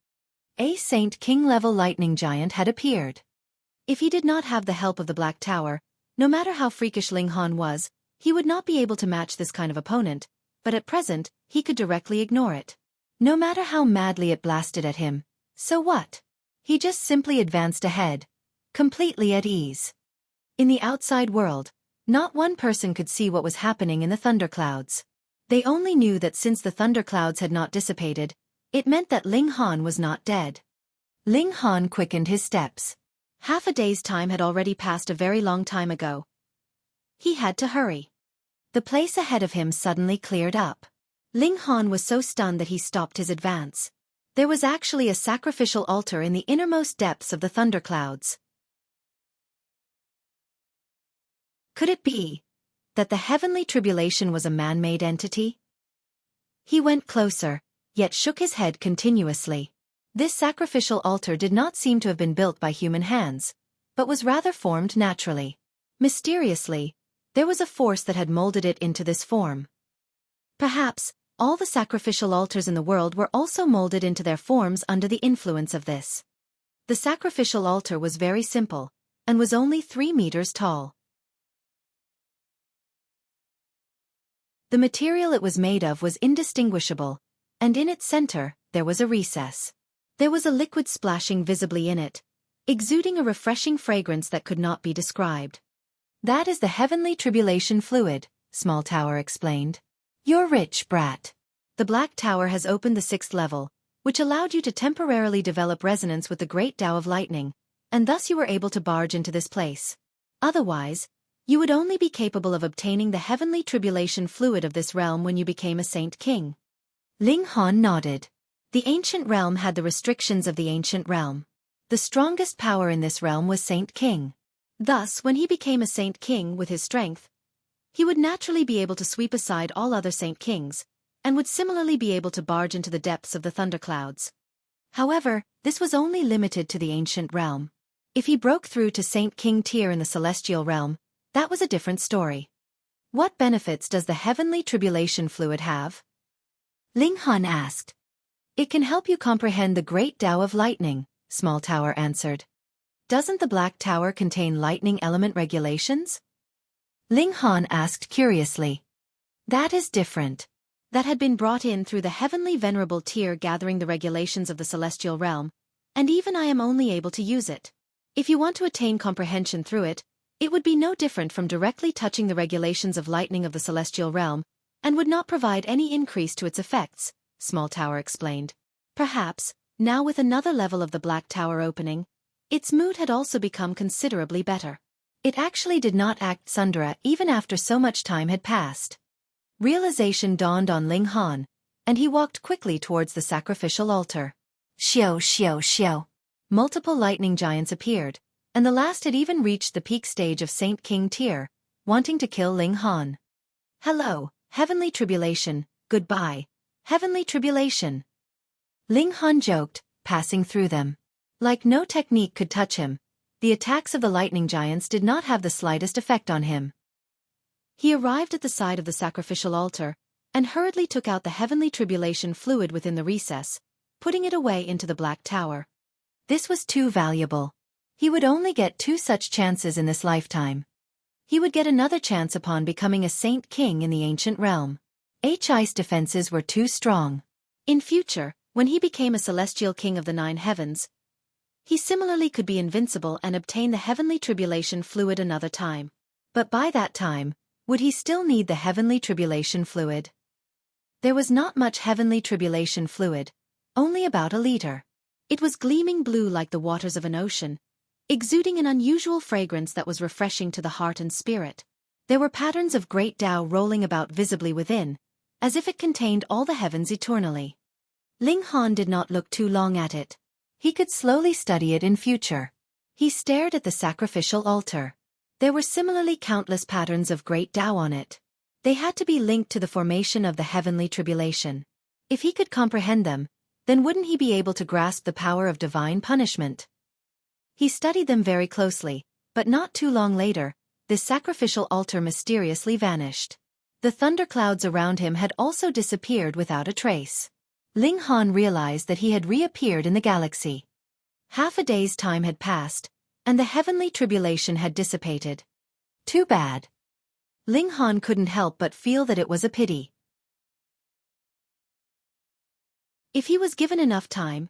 A Saint King-level lightning giant had appeared. If he did not have the help of the Black Tower, no matter how freakish Ling Han was, he would not be able to match this kind of opponent, but at present, he could directly ignore it. No matter how madly it blasted at him, so what? He just simply advanced ahead, completely at ease. In the outside world, not one person could see what was happening in the thunderclouds. They only knew that since the thunderclouds had not dissipated, it meant that Ling Han was not dead. Ling Han quickened his steps. Half a day's time had already passed a very long time ago. He had to hurry. The place ahead of him suddenly cleared up. Ling Han was so stunned that he stopped his advance. There was actually a sacrificial altar in the innermost depths of the thunderclouds. Could it be that the heavenly tribulation was a man-made entity? He went closer, yet shook his head continuously. This sacrificial altar did not seem to have been built by human hands, but was rather formed naturally. Mysteriously, there was a force that had molded it into this form. Perhaps, all the sacrificial altars in the world were also molded into their forms under the influence of this. The sacrificial altar was very simple, and was only 3 meters tall. The material it was made of was indistinguishable, and in its center, there was a recess. There was a liquid splashing visibly in it, exuding a refreshing fragrance that could not be described. That is the heavenly tribulation fluid, Small Tower explained. You're rich, brat. The Black Tower has opened the 6th level, which allowed you to temporarily develop resonance with the great Tao of lightning, and thus you were able to barge into this place. Otherwise, you would only be capable of obtaining the heavenly tribulation fluid of this realm when you became a Saint King. Ling Han nodded. The ancient realm had the restrictions of the ancient realm. The strongest power in this realm was Saint King. Thus, when he became a Saint King with his strength, he would naturally be able to sweep aside all other Saint Kings, and would similarly be able to barge into the depths of the thunderclouds. However, this was only limited to the ancient realm. If he broke through to Saint King tier in the celestial realm, that was a different story. What benefits does the heavenly tribulation fluid have? Ling Han asked. It can help you comprehend the great Tao of lightning, Small Tower answered. Doesn't the Black Tower contain lightning element regulations? Ling Han asked curiously. That is different. That had been brought in through the heavenly venerable tier gathering the regulations of the celestial realm, and even I am only able to use it. If you want to attain comprehension through it, it would be no different from directly touching the regulations of lightning of the celestial realm, and would not provide any increase to its effects, Small Tower explained. Perhaps, now with another level of the Black Tower opening, its mood had also become considerably better. It actually did not act tsundere even after so much time had passed. Realization dawned on Ling Han, and he walked quickly towards the sacrificial altar. Xiao, xiao, xiao. Multiple lightning giants appeared, and the last had even reached the peak stage of Saint King tier, wanting to kill Ling Han. Hello, heavenly tribulation, goodbye, heavenly tribulation. Ling Han joked, passing through them. Like no technique could touch him, the attacks of the lightning giants did not have the slightest effect on him. He arrived at the side of the sacrificial altar, and hurriedly took out the heavenly tribulation fluid within the recess, putting it away into the Black Tower. This was too valuable. He would only get 2 such chances in this lifetime. He would get another chance upon becoming a Saint King in the ancient realm. His defenses were too strong. In future, when he became a celestial king of the 9 heavens, he similarly could be invincible and obtain the heavenly tribulation fluid another time. But by that time, would he still need the heavenly tribulation fluid? There was not much heavenly tribulation fluid, only about a liter. It was gleaming blue like the waters of an ocean, exuding an unusual fragrance that was refreshing to the heart and spirit. There were patterns of great Tao rolling about visibly within, as if it contained all the heavens eternally. Ling Han did not look too long at it. He could slowly study it in future. He stared at the sacrificial altar. There were similarly countless patterns of great Tao on it. They had to be linked to the formation of the heavenly tribulation. If he could comprehend them, then wouldn't he be able to grasp the power of divine punishment? He studied them very closely, but not too long later, this sacrificial altar mysteriously vanished. The thunderclouds around him had also disappeared without a trace. Ling Han realized that he had reappeared in the galaxy. Half a day's time had passed, and the heavenly tribulation had dissipated. Too bad. Ling Han couldn't help but feel that it was a pity. If he was given enough time,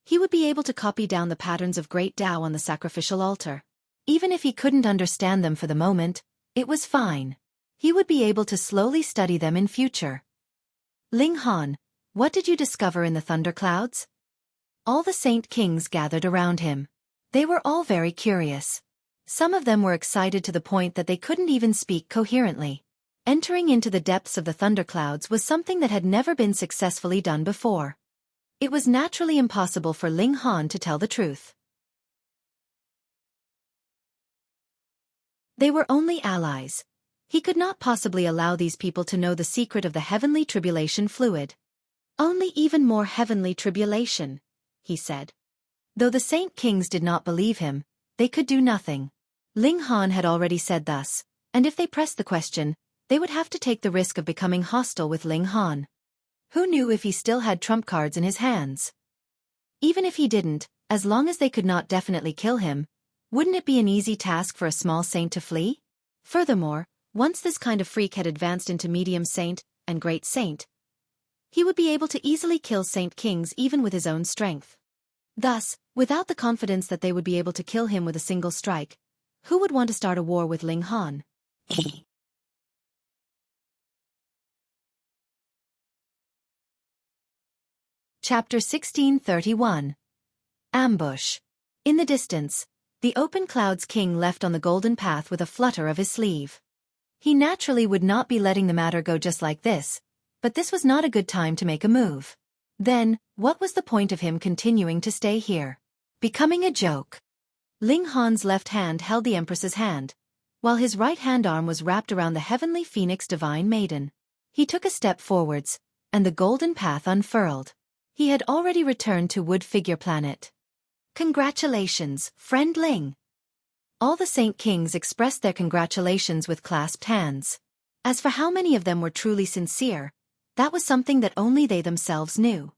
he would be able to copy down the patterns of great Tao on the sacrificial altar. Even if he couldn't understand them for the moment, it was fine. He would be able to slowly study them in future. Ling Han, what did you discover in the thunderclouds? All the Saint Kings gathered around him. They were all very curious. Some of them were excited to the point that they couldn't even speak coherently. Entering into the depths of the thunderclouds was something that had never been successfully done before. It was naturally impossible for Ling Han to tell the truth. They were only allies. He could not possibly allow these people to know the secret of the heavenly tribulation fluid. Only even more heavenly tribulation, he said. Though the Saint Kings did not believe him, they could do nothing. Ling Han had already said thus, and if they pressed the question, they would have to take the risk of becoming hostile with Ling Han. Who knew if he still had trump cards in his hands? Even if he didn't, as long as they could not definitely kill him, wouldn't it be an easy task for a small saint to flee? Furthermore, once this kind of freak had advanced into medium saint and great saint, he would be able to easily kill Saint Kings even with his own strength. Thus, without the confidence that they would be able to kill him with a single strike, who would want to start a war with Ling Han? Chapter 1631. Ambush. In the distance, the open clouds king left on the golden path with a flutter of his sleeve. He naturally would not be letting the matter go just like this, but this was not a good time to make a move. Then, what was the point of him continuing to stay here? Becoming a joke. Ling Han's left hand held the Empress's hand, while his right hand arm was wrapped around the heavenly phoenix divine maiden. He took a step forwards, and the golden path unfurled. He had already returned to Wood Figure Planet. Congratulations, friend Ling. All the Saint Kings expressed their congratulations with clasped hands. As for how many of them were truly sincere, that was something that only they themselves knew.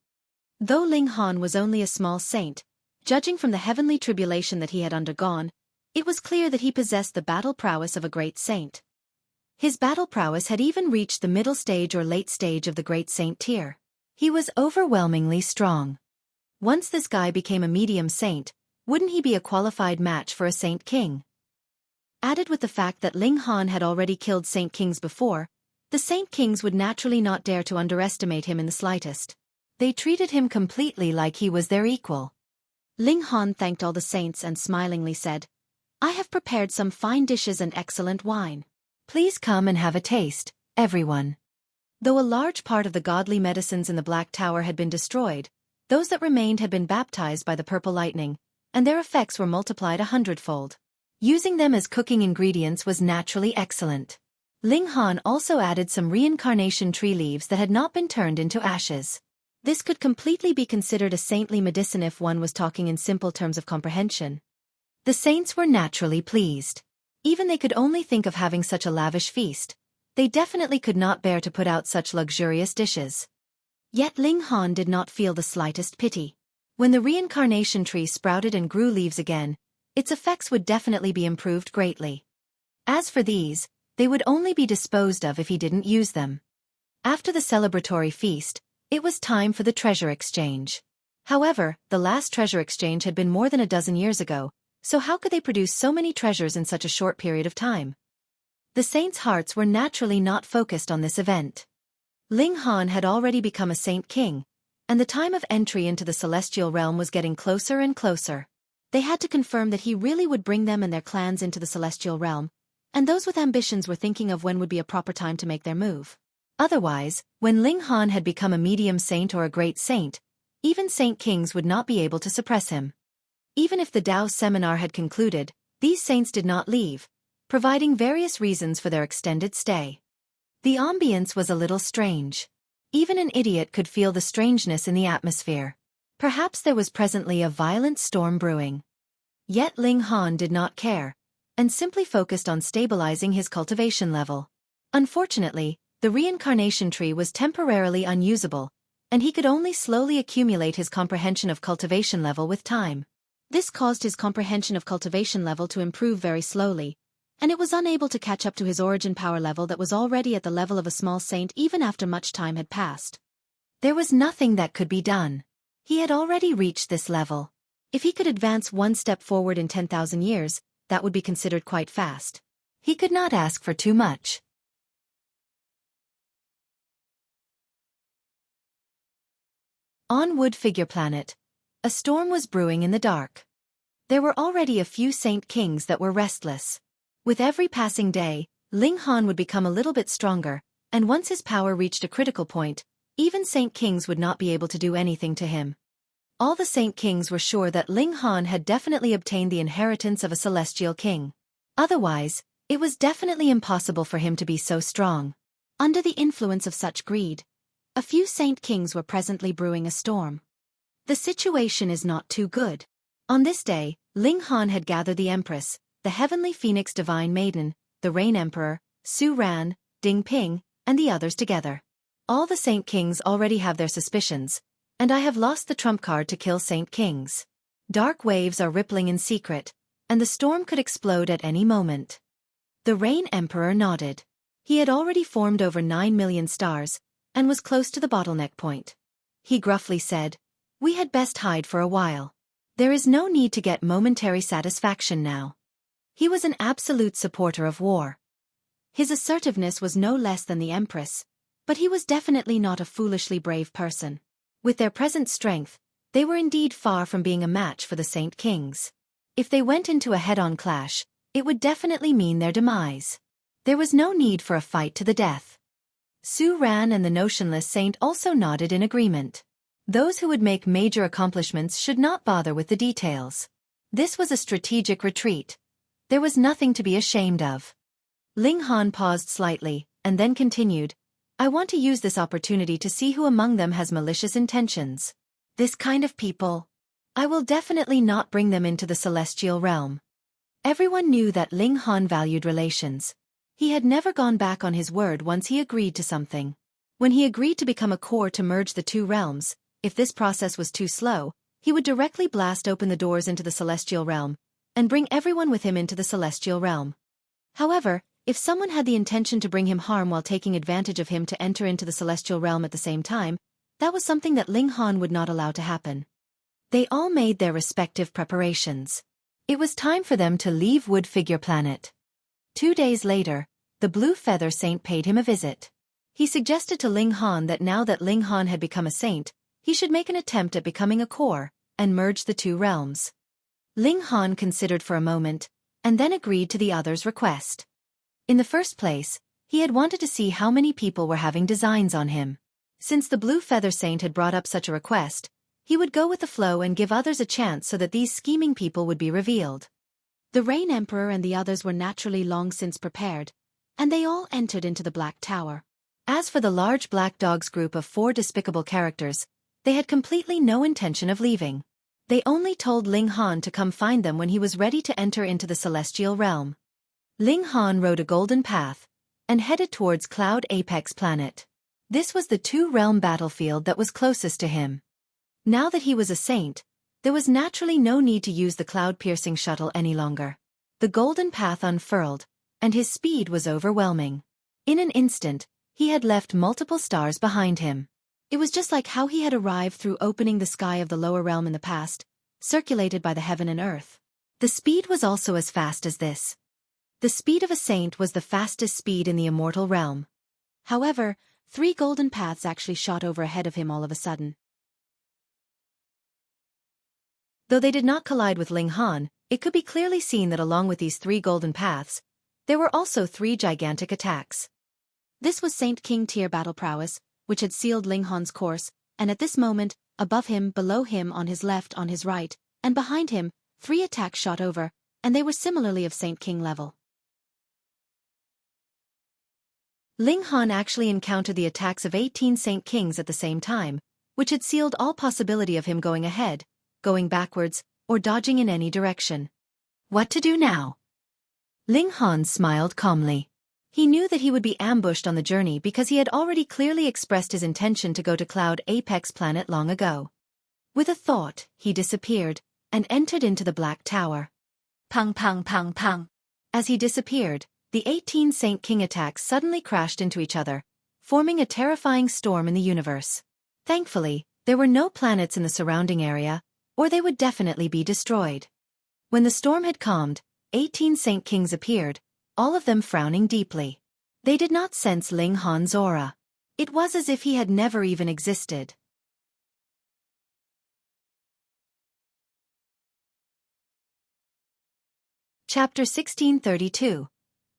Though Ling Han was only a small saint, judging from the heavenly tribulation that he had undergone, it was clear that he possessed the battle prowess of a great saint. His battle prowess had even reached the middle stage or late stage of the great saint tier. He was overwhelmingly strong. Once this guy became a medium saint, wouldn't he be a qualified match for a Saint King? Added with the fact that Ling Han had already killed Saint Kings before, the Saint Kings would naturally not dare to underestimate him in the slightest. They treated him completely like he was their equal. Ling Han thanked all the saints and smilingly said, "I have prepared some fine dishes and excellent wine. Please come and have a taste, everyone." Though a large part of the godly medicines in the Black Tower had been destroyed, those that remained had been baptized by the purple lightning, and their effects were multiplied 100-fold. Using them as cooking ingredients was naturally excellent. Ling Han also added some reincarnation tree leaves that had not been turned into ashes. This could completely be considered a saintly medicine if one was talking in simple terms of comprehension. The saints were naturally pleased. Even they could only think of having such a lavish feast. They definitely could not bear to put out such luxurious dishes. Yet Ling Han did not feel the slightest pity. When the reincarnation tree sprouted and grew leaves again, its effects would definitely be improved greatly. As for these, they would only be disposed of if he didn't use them. After the celebratory feast, it was time for the treasure exchange. However, the last treasure exchange had been more than a dozen years ago, so how could they produce so many treasures in such a short period of time? The saints' hearts were naturally not focused on this event. Ling Han had already become a Saint King, and the time of entry into the celestial realm was getting closer and closer. They had to confirm that he really would bring them and their clans into the celestial realm, and those with ambitions were thinking of when would be a proper time to make their move. Otherwise, when Ling Han had become a medium saint or a great saint, even Saint Kings would not be able to suppress him. Even if the Tao seminar had concluded, these saints did not leave, providing various reasons for their extended stay. The ambience was a little strange. Even an idiot could feel the strangeness in the atmosphere. Perhaps there was presently a violent storm brewing. Yet Ling Han did not care, and simply focused on stabilizing his cultivation level. Unfortunately, the reincarnation tree was temporarily unusable, and he could only slowly accumulate his comprehension of cultivation level with time. This caused his comprehension of cultivation level to improve very slowly, and it was unable to catch up to his origin power level that was already at the level of a small saint even after much time had passed. There was nothing that could be done. He had already reached this level. If he could advance one step forward in 10,000 years, that would be considered quite fast. He could not ask for too much. On Wood Figure Planet, a storm was brewing in the dark. There were already a few saint kings that were restless. With every passing day, Ling Han would become a little bit stronger, and once his power reached a critical point, even saint kings would not be able to do anything to him. All the saint kings were sure that Ling Han had definitely obtained the inheritance of a celestial king. Otherwise, it was definitely impossible for him to be so strong. Under the influence of such greed, a few saint kings were presently brewing a storm. The situation is not too good. On this day, Ling Han had gathered the Empress, the Heavenly Phoenix Divine Maiden, the Rain Emperor, Su Ran, Ding Ping, and the others together. All the Saint Kings already have their suspicions, and I have lost the trump card to kill Saint Kings. Dark waves are rippling in secret, and the storm could explode at any moment. The Rain Emperor nodded. He had already formed over 9 million stars, and was close to the bottleneck point. He gruffly said, "We had best hide for a while. There is no need to get momentary satisfaction now." He was an absolute supporter of war. His assertiveness was no less than the Empress, but he was definitely not a foolishly brave person. With their present strength, they were indeed far from being a match for the Saint Kings. If they went into a head-on clash, it would definitely mean their demise. There was no need for a fight to the death. Su Ran and the Notionless Saint also nodded in agreement. Those who would make major accomplishments should not bother with the details. This was a strategic retreat. There was nothing to be ashamed of. Ling Han paused slightly, and then continued, "I want to use this opportunity to see who among them has malicious intentions. This kind of people. I will definitely not bring them into the celestial realm." Everyone knew that Ling Han valued relations. He had never gone back on his word once he agreed to something. When he agreed to become a core to merge the two realms, if this process was too slow, he would directly blast open the doors into the celestial realm, and bring everyone with him into the celestial realm. However, if someone had the intention to bring him harm while taking advantage of him to enter into the celestial realm at the same time, that was something that Ling Han would not allow to happen. They all made their respective preparations. It was time for them to leave Wood Figure Planet. 2 days later, the Blue Feather Saint paid him a visit. He suggested to Ling Han that now that Ling Han had become a saint, he should make an attempt at becoming a core, and merge the two realms. Ling Han considered for a moment, and then agreed to the other's request. In the first place, he had wanted to see how many people were having designs on him. Since the Blue Feather Saint had brought up such a request, he would go with the flow and give others a chance so that these scheming people would be revealed. The Rain Emperor and the others were naturally long since prepared, and they all entered into the Black Tower. As for the large Black Dogs group of 4 despicable characters, they had completely no intention of leaving. They only told Ling Han to come find them when he was ready to enter into the celestial realm. Ling Han rode a golden path, and headed towards Cloud Apex Planet. This was the two-realm battlefield that was closest to him. Now that he was a saint, there was naturally no need to use the cloud-piercing shuttle any longer. The golden path unfurled, and his speed was overwhelming. In an instant, he had left multiple stars behind him. It was just like how he had arrived through opening the sky of the lower realm in the past, circulated by the heaven and earth. The speed was also as fast as this. The speed of a saint was the fastest speed in the immortal realm. However, 3 golden paths actually shot over ahead of him all of a sudden. Though they did not collide with Ling Han, it could be clearly seen that along with these 3 golden paths, there were also 3 gigantic attacks. This was Saint King tier battle prowess, which had sealed Ling Han's course, and at this moment, above him, below him, on his left, on his right, and behind him, 3 attacks shot over, and they were similarly of Saint King level. Ling Han actually encountered the attacks of 18 Saint Kings at the same time, which had sealed all possibility of him going ahead, going backwards, or dodging in any direction. What to do now? Ling Han smiled calmly. He knew that he would be ambushed on the journey because he had already clearly expressed his intention to go to Cloud Apex planet long ago. With a thought, he disappeared and entered into the Black Tower. Pang pang pang pang. As he disappeared, the 18 Saint King attacks suddenly crashed into each other, forming a terrifying storm in the universe. Thankfully, there were no planets in the surrounding area, or they would definitely be destroyed. When the storm had calmed, 18 Saint Kings appeared, all of them frowning deeply. They did not sense Ling Han's aura. It was as if he had never even existed. Chapter 1632.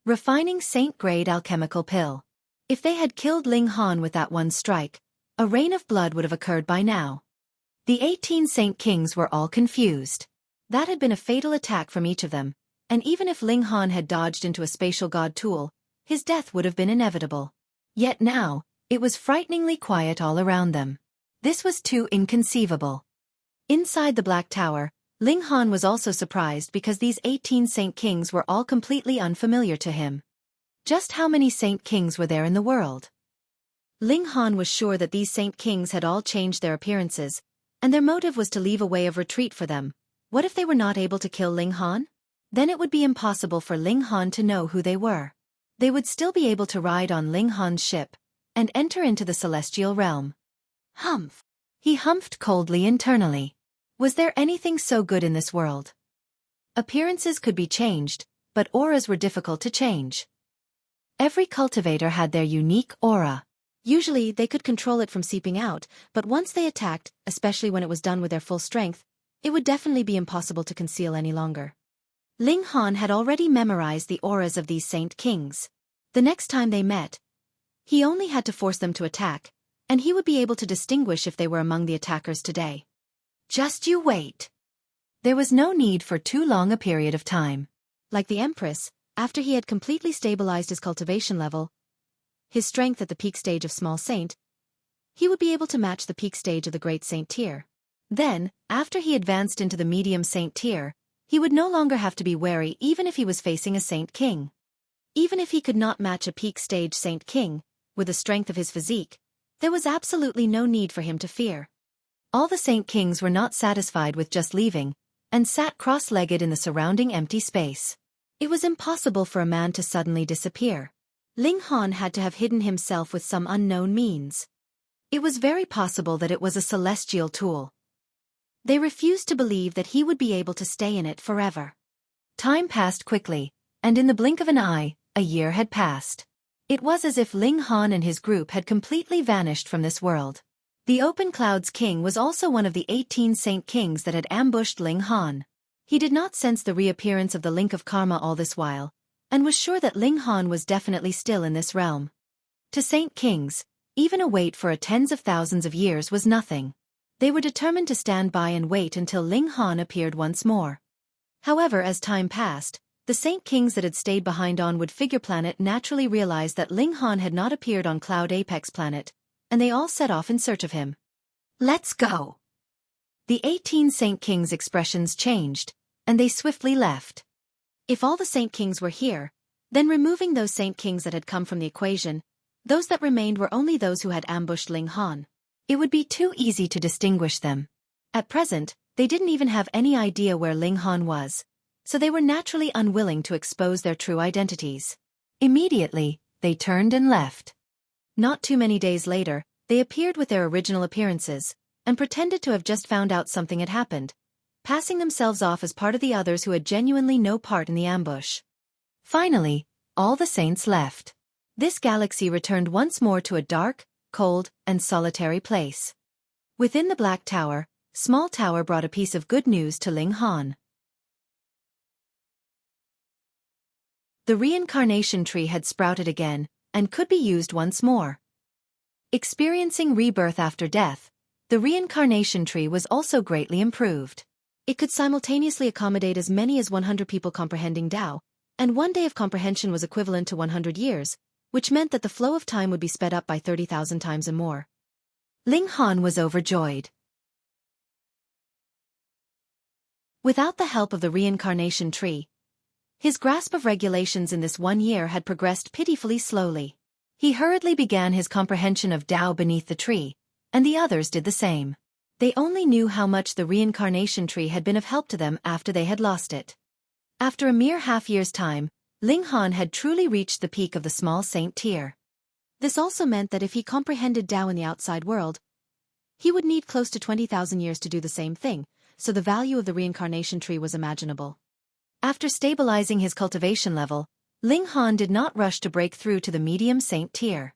Refining Saint-Grade Alchemical Pill. If they had killed Ling Han with that one strike, a rain of blood would have occurred by now. The 18 Saint Kings were all confused. That had been a fatal attack from each of them, and even if Ling Han had dodged into a spatial god tool, his death would have been inevitable. Yet now, it was frighteningly quiet all around them. This was too inconceivable. Inside the Black Tower, Ling Han was also surprised because these 18 Saint Kings were all completely unfamiliar to him. Just how many Saint Kings were there in the world? Ling Han was sure that these Saint Kings had all changed their appearances, and their motive was to leave a way of retreat for them. What if they were not able to kill Ling Han? Then it would be impossible for Ling Han to know who they were. They would still be able to ride on Ling Han's ship and enter into the celestial realm. Humph! He humphed coldly internally. Was there anything so good in this world? Appearances could be changed, but auras were difficult to change. Every cultivator had their unique aura. Usually they could control it from seeping out, but once they attacked, especially when it was done with their full strength, it would definitely be impossible to conceal any longer. Ling Han had already memorized the auras of these Saint Kings. The next time they met, he only had to force them to attack, and he would be able to distinguish if they were among the attackers today. Just you wait. There was no need for too long a period of time. Like the Empress, after he had completely stabilized his cultivation level, his strength at the peak stage of Small Saint, he would be able to match the peak stage of the Great Saint tier. Then, after he advanced into the Medium Saint tier, he would no longer have to be wary even if he was facing a Saint King. Even if he could not match a peak stage Saint King, with the strength of his physique, there was absolutely no need for him to fear. All the Saint Kings were not satisfied with just leaving, and sat cross-legged in the surrounding empty space. It was impossible for a man to suddenly disappear. Ling Han had to have hidden himself with some unknown means. It was very possible that it was a celestial tool. They refused to believe that he would be able to stay in it forever. Time passed quickly, and in the blink of an eye, a year had passed. It was as if Ling Han and his group had completely vanished from this world. The Open Clouds King was also one of the 18 Saint Kings that had ambushed Ling Han. He did not sense the reappearance of the link of karma all this while, and was sure that Ling Han was definitely still in this realm. To Saint Kings, even a wait for tens of thousands of years was nothing. They were determined to stand by and wait until Ling Han appeared once more. However, as time passed, the Saint Kings that had stayed behind on Wood Figure Planet naturally realized that Ling Han had not appeared on Cloud Apex Planet, and they all set off in search of him. Let's go! The 18 Saint Kings' expressions changed, and they swiftly left. If all the Saint Kings were here, then removing those Saint Kings that had come from the equation, those that remained were only those who had ambushed Ling Han. It would be too easy to distinguish them. At present, they didn't even have any idea where Ling Han was, so they were naturally unwilling to expose their true identities. Immediately, they turned and left. Not too many days later, they appeared with their original appearances, and pretended to have just found out something had happened, passing themselves off as part of the others who had genuinely no part in the ambush. Finally, all the saints left. This galaxy returned once more to a dark, cold, and solitary place. Within the Black Tower, Small Tower brought a piece of good news to Ling Han. The reincarnation tree had sprouted again, and could be used once more. Experiencing rebirth after death, the reincarnation tree was also greatly improved. It could simultaneously accommodate as many as 100 people comprehending Tao, and one day of comprehension was equivalent to 100 years, which meant that the flow of time would be sped up by 30,000 times and more. Ling Han was overjoyed. Without the help of the reincarnation tree, His grasp of regulations in this 1 year had progressed pitifully slowly. He hurriedly began his comprehension of Tao beneath the tree, and the others did the same. They only knew how much the reincarnation tree had been of help to them after they had lost it. After a mere half-year's time, Ling Han had truly reached the peak of the small saint tier. This also meant that if he comprehended Tao in the outside world, he would need close to 20,000 years to do the same thing, so the value of the reincarnation tree was imaginable. After stabilizing his cultivation level, Ling Han did not rush to break through to the medium saint tier.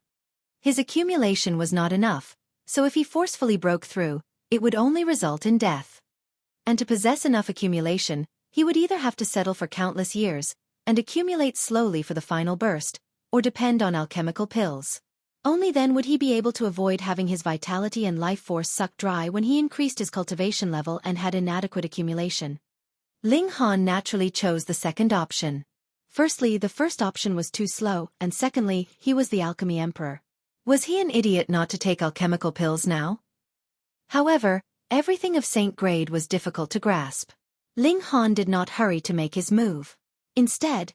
His accumulation was not enough, so if he forcefully broke through, it would only result in death. And to possess enough accumulation, he would either have to settle for countless years, and accumulate slowly for the final burst, or depend on alchemical pills. Only then would he be able to avoid having his vitality and life force sucked dry when he increased his cultivation level and had inadequate accumulation. Ling Han naturally chose the second option. Firstly, the first option was too slow, and secondly, he was the alchemy emperor. Was he an idiot not to take alchemical pills now? However, everything of saint grade was difficult to grasp. Ling Han did not hurry to make his move. Instead,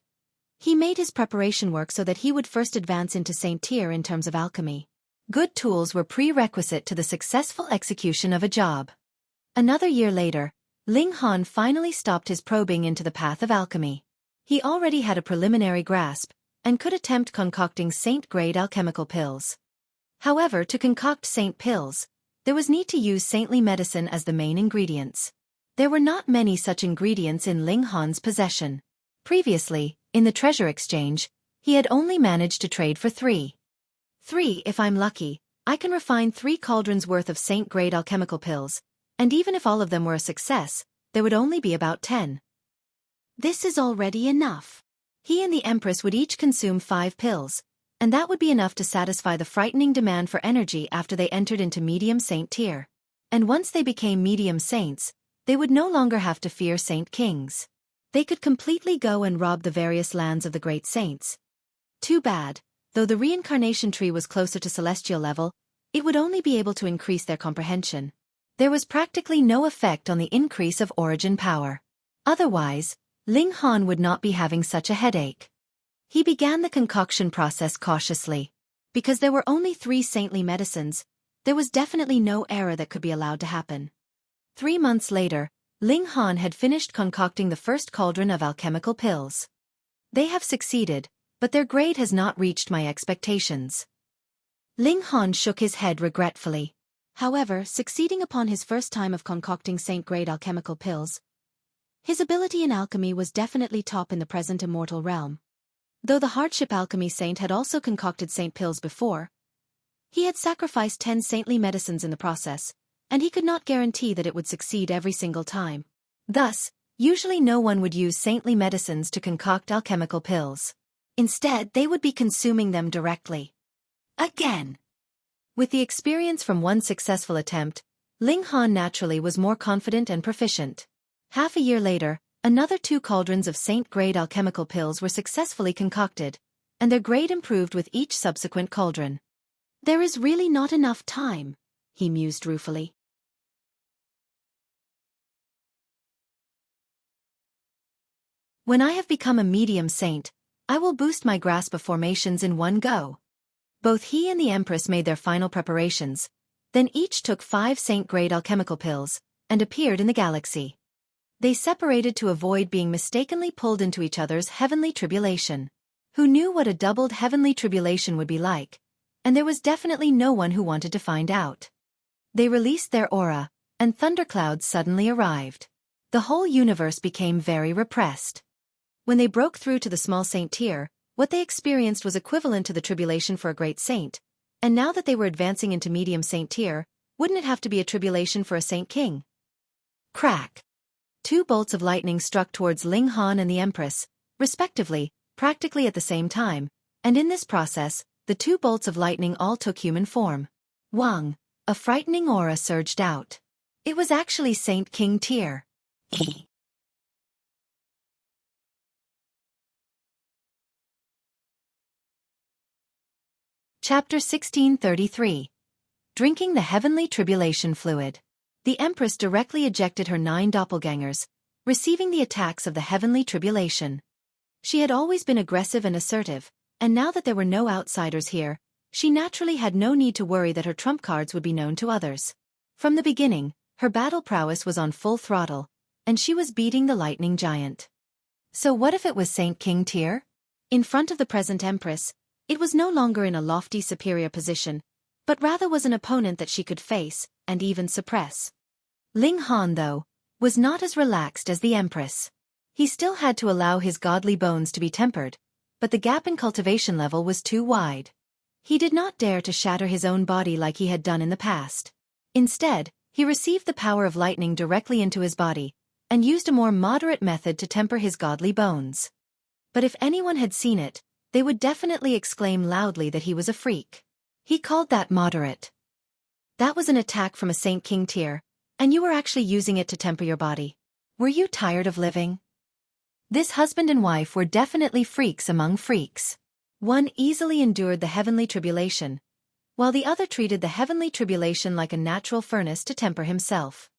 he made his preparation work so that he would first advance into saint tier in terms of alchemy. Good tools were prerequisite to the successful execution of a job. Another year later, Ling Han finally stopped his probing into the path of alchemy. He already had a preliminary grasp, and could attempt concocting saint-grade alchemical pills. However, to concoct saint pills, there was need to use saintly medicine as the main ingredients. There were not many such ingredients in Ling Han's possession. Previously, in the treasure exchange, he had only managed to trade for 3. If I'm lucky, I can refine 3 cauldrons worth of saint-grade alchemical pills, and even if all of them were a success, there would only be about 10. This is already enough. He and the Empress would each consume 5 pills, and that would be enough to satisfy the frightening demand for energy after they entered into medium saint tier. And once they became medium saints, they would no longer have to fear saint kings. They could completely go and rob the various lands of the great saints. Too bad, though the reincarnation tree was closer to celestial level, it would only be able to increase their comprehension. There was practically no effect on the increase of origin power. Otherwise, Ling Han would not be having such a headache. He began the concoction process cautiously. Because there were only 3 saintly medicines, there was definitely no error that could be allowed to happen. 3 months later, Ling Han had finished concocting the first cauldron of alchemical pills. They have succeeded, but their grade has not reached my expectations. Ling Han shook his head regretfully. However, succeeding upon his first time of concocting saint-grade alchemical pills, his ability in alchemy was definitely top in the present immortal realm. Though the hardship alchemy saint had also concocted saint pills before, he had sacrificed 10 saintly medicines in the process, and he could not guarantee that it would succeed every single time. Thus, usually no one would use saintly medicines to concoct alchemical pills. Instead, they would be consuming them directly. Again. With the experience from one successful attempt, Ling Han naturally was more confident and proficient. Half a year later, another 2 cauldrons of saint-grade alchemical pills were successfully concocted, and their grade improved with each subsequent cauldron. There is really not enough time, he mused ruefully. When I have become a medium saint, I will boost my grasp of formations in one go. Both he and the Empress made their final preparations, then each took 5 saint-grade alchemical pills, and appeared in the galaxy. They separated to avoid being mistakenly pulled into each other's heavenly tribulation. Who knew what a doubled heavenly tribulation would be like? And there was definitely no one who wanted to find out. They released their aura, and thunderclouds suddenly arrived. The whole universe became very repressed. When they broke through to the small saint tier, what they experienced was equivalent to the tribulation for a great saint, and now that they were advancing into medium saint tier, wouldn't it have to be a tribulation for a saint king? Crack! 2 bolts of lightning struck towards Ling Han and the Empress, respectively, practically at the same time, and in this process, the 2 bolts of lightning all took human form. Wang! A frightening aura surged out. It was actually Saint King tier. Chapter 1633. Drinking the Heavenly Tribulation Fluid. The Empress directly ejected her 9 doppelgangers, receiving the attacks of the Heavenly Tribulation. She had always been aggressive and assertive, and now that there were no outsiders here, she naturally had no need to worry that her trump cards would be known to others. From the beginning, her battle prowess was on full throttle, and she was beating the lightning giant. So what if it was Saint King Tyr? In front of the present Empress, it was no longer in a lofty superior position, but rather was an opponent that she could face, and even suppress. Ling Han, though, was not as relaxed as the Empress. He still had to allow his godly bones to be tempered, but the gap in cultivation level was too wide. He did not dare to shatter his own body like he had done in the past. Instead, he received the power of lightning directly into his body, and used a more moderate method to temper his godly bones. But if anyone had seen it, they would definitely exclaim loudly that he was a freak. He called that moderate. That was an attack from a Saint King Tyr, and you were actually using it to temper your body. Were you tired of living? This husband and wife were definitely freaks among freaks. One easily endured the heavenly tribulation, while the other treated the heavenly tribulation like a natural furnace to temper himself.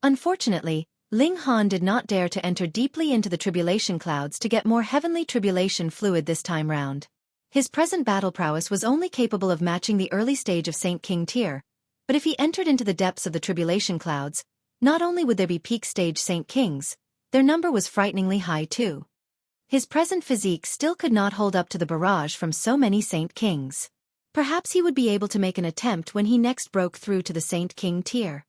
Unfortunately, Ling Han did not dare to enter deeply into the tribulation clouds to get more heavenly tribulation fluid this time round. His present battle prowess was only capable of matching the early stage of Saint King Tyr, but if he entered into the depths of the tribulation clouds, not only would there be peak stage Saint Kings, their number was frighteningly high too. His present physique still could not hold up to the barrage from so many Saint Kings. Perhaps he would be able to make an attempt when he next broke through to the Saint King Tyr.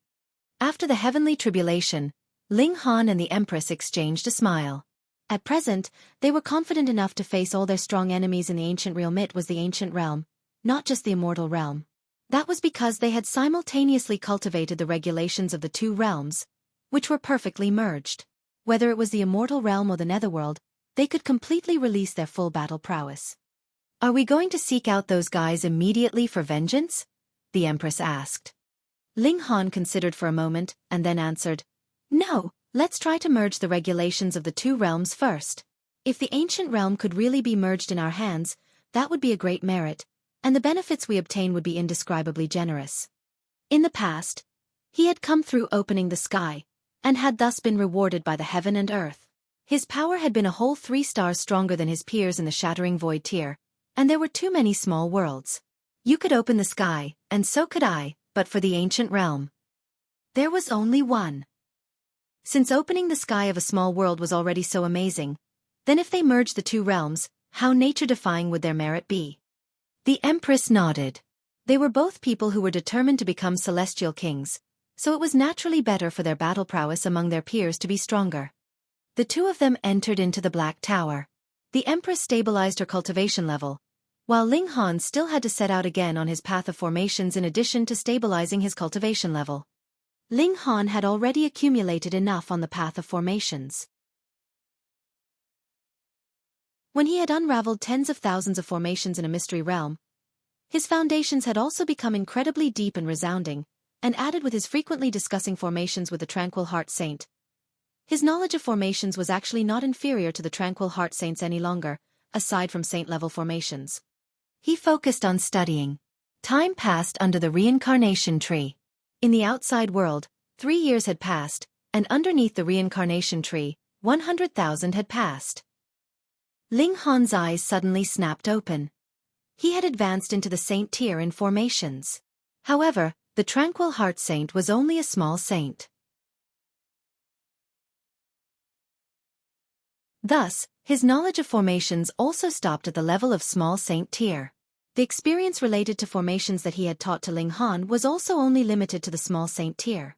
After the heavenly tribulation, Ling Han and the Empress exchanged a smile. At present, they were confident enough to face all their strong enemies in the ancient realm. It was the ancient realm, not just the immortal realm. That was because they had simultaneously cultivated the regulations of the two realms, which were perfectly merged. Whether it was the immortal realm or the netherworld, they could completely release their full battle prowess. Are we going to seek out those guys immediately for vengeance? The Empress asked. Ling Han considered for a moment, and then answered, No, let's try to merge the regulations of the two realms first. If the ancient realm could really be merged in our hands, that would be a great merit, and the benefits we obtain would be indescribably generous. In the past, he had come through opening the sky, and had thus been rewarded by the heaven and earth. His power had been a whole 3 stars stronger than his peers in the Shattering Void tier, and there were too many small worlds. You could open the sky, and so could I, but for the ancient realm. There was only one. Since opening the sky of a small world was already so amazing, then if they merged the two realms, how nature-defying would their merit be? The Empress nodded. They were both people who were determined to become celestial kings, so it was naturally better for their battle prowess among their peers to be stronger. The two of them entered into the Black Tower. The Empress stabilized her cultivation level, while Ling Han still had to set out again on his path of formations in addition to stabilizing his cultivation level. Ling Han had already accumulated enough on the path of formations. When he had unraveled tens of thousands of formations in a mystery realm, his foundations had also become incredibly deep and resounding, and added with his frequently discussing formations with the Tranquil Heart Saint. His knowledge of formations was actually not inferior to the Tranquil Heart Saint's any longer, aside from saint-level formations. He focused on studying. Time passed under the reincarnation tree. In the outside world, 3 years had passed, and underneath the reincarnation tree, 100,000 had passed. Ling Han's eyes suddenly snapped open. He had advanced into the Saint tier in formations. However, the Tranquil Heart Saint was only a small saint. Thus, his knowledge of formations also stopped at the level of small saint tier. The experience related to formations that he had taught to Ling Han was also only limited to the small saint tier.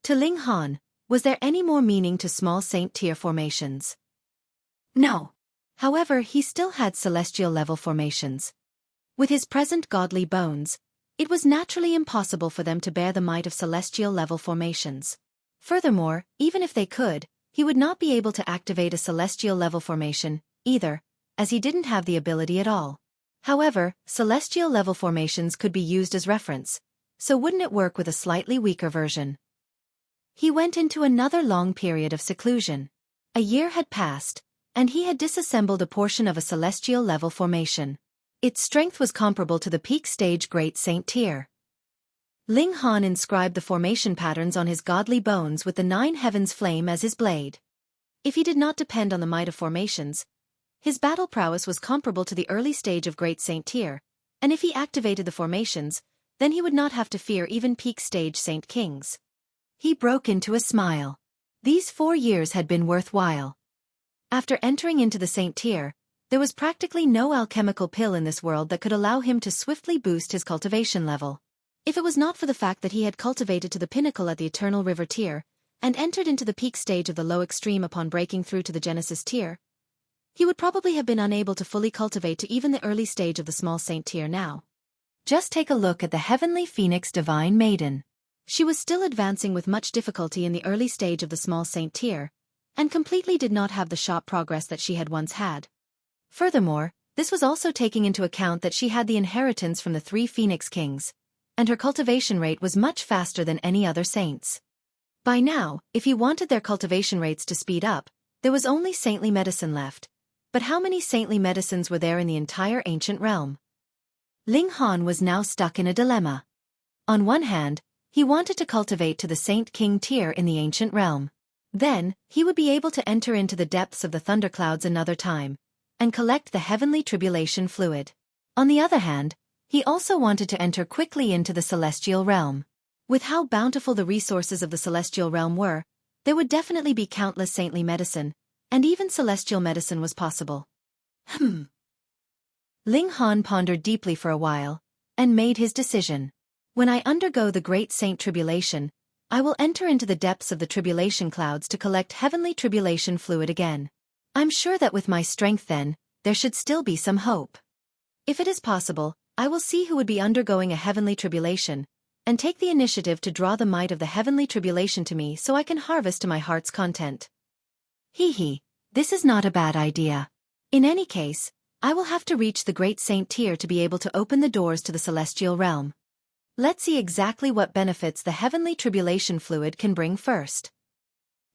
To Ling Han, was there any more meaning to small saint tier formations? No. However, he still had celestial level formations. With his present godly bones, it was naturally impossible for them to bear the might of celestial level formations. Furthermore, even if they could, he would not be able to activate a celestial level formation, either, as he didn't have the ability at all. However, celestial level formations could be used as reference, so wouldn't it work with a slightly weaker version? He went into another long period of seclusion. A year had passed, and he had disassembled a portion of a celestial level formation. Its strength was comparable to the peak stage Great Saint tier. Ling Han inscribed the formation patterns on his godly bones with the 9 heavens flame as his blade. If he did not depend on the might of formations, His battle prowess was comparable to the early stage of Great Saint Tier, and if he activated the formations, then he would not have to fear even peak stage Saint Kings. He broke into a smile. These 4 years had been worthwhile. After entering into the Saint Tier, there was practically no alchemical pill in this world that could allow him to swiftly boost his cultivation level. If it was not for the fact that he had cultivated to the pinnacle at the Eternal River Tier, and entered into the peak stage of the low extreme upon breaking through to the Genesis Tier, he would probably have been unable to fully cultivate to even the early stage of the small Saint Tier now. Just take a look at the Heavenly Phoenix Divine Maiden. She was still advancing with much difficulty in the early stage of the small Saint Tier, and completely did not have the sharp progress that she had once had. Furthermore, this was also taking into account that she had the inheritance from the 3 Phoenix Kings, and her cultivation rate was much faster than any other saints. By now, if he wanted their cultivation rates to speed up, there was only saintly medicine left. But how many saintly medicines were there in the entire ancient realm? Ling Han was now stuck in a dilemma. On one hand, he wanted to cultivate to the Saint King Tier in the ancient realm. Then, he would be able to enter into the depths of the thunderclouds another time, and collect the heavenly tribulation fluid. On the other hand, he also wanted to enter quickly into the celestial realm. With how bountiful the resources of the celestial realm were, there would definitely be countless saintly medicine, and even celestial medicine was possible. Ling Han pondered deeply for a while, and made his decision. When I undergo the great saint tribulation, I will enter into the depths of the tribulation clouds to collect heavenly tribulation fluid again. I'm sure that with my strength then, there should still be some hope. If it is possible, I will see who would be undergoing a heavenly tribulation, and take the initiative to draw the might of the heavenly tribulation to me so I can harvest to my heart's content. This is not a bad idea. In any case, I will have to reach the Great Saint Tier to be able to open the doors to the celestial realm. Let's see exactly what benefits the heavenly tribulation fluid can bring first.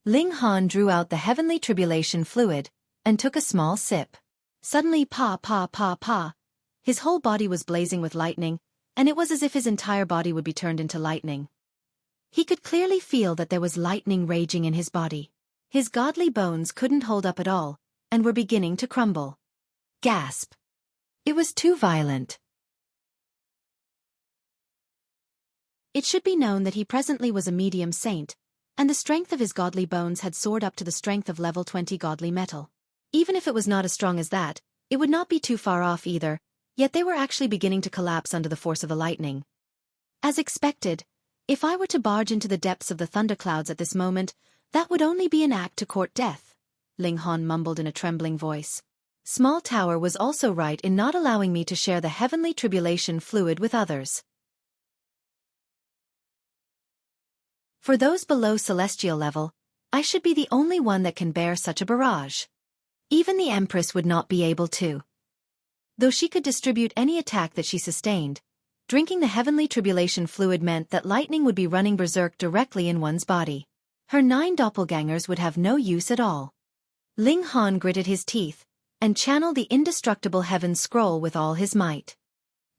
Ling Han drew out the heavenly tribulation fluid, and took a small sip. Suddenly his whole body was blazing with lightning, and it was as if his entire body would be turned into lightning. He could clearly feel that there was lightning raging in his body. His godly bones couldn't hold up at all, and were beginning to crumble. Gasp! It was too violent. It should be known that he presently was a medium saint, and the strength of his godly bones had soared up to the strength of level 20 godly metal. Even if it was not as strong as that, it would not be too far off either, yet they were actually beginning to collapse under the force of the lightning. As expected, if I were to barge into the depths of the thunderclouds at this moment, that would only be an act to court death, Ling Han mumbled in a trembling voice. Small Tower was also right in not allowing me to share the heavenly tribulation fluid with others. For those below celestial level, I should be the only one that can bear such a barrage. Even the Empress would not be able to. Though she could distribute any attack that she sustained, drinking the heavenly tribulation fluid meant that lightning would be running berserk directly in one's body. Her 9 doppelgangers would have no use at all. Ling Han gritted his teeth, and channeled the indestructible heaven scroll with all his might.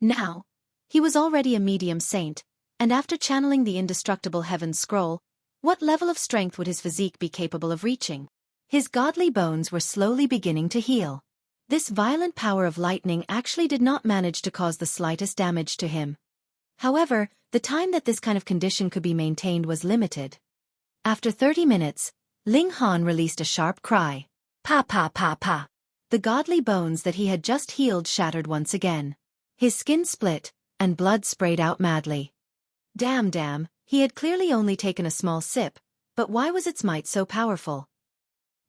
Now, he was already a medium saint, and after channeling the indestructible heaven scroll, what level of strength would his physique be capable of reaching? His godly bones were slowly beginning to heal. This violent power of lightning actually did not manage to cause the slightest damage to him. However, the time that this kind of condition could be maintained was limited. After 30 minutes, Ling Han released a sharp cry. Pa pa pa pa. The godly bones that he had just healed shattered once again. His skin split, and blood sprayed out madly. Damn, he had clearly only taken a small sip, but why was its might so powerful?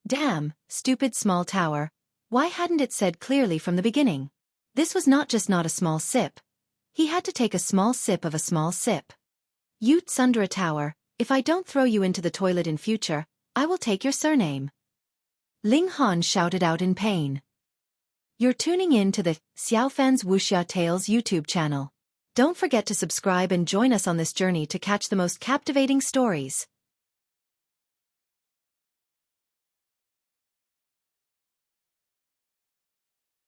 Damn, stupid Small Tower, why hadn't it said clearly from the beginning? This was not just not a small sip. He had to take a small sip of a small sip. You Tsundra Tower, if I don't throw you into the toilet in future, I will take your surname. Ling Han shouted out in pain. You're tuning in to the Xiaofan's Wuxia Tales YouTube channel. Don't forget to subscribe and join us on this journey to catch the most captivating stories.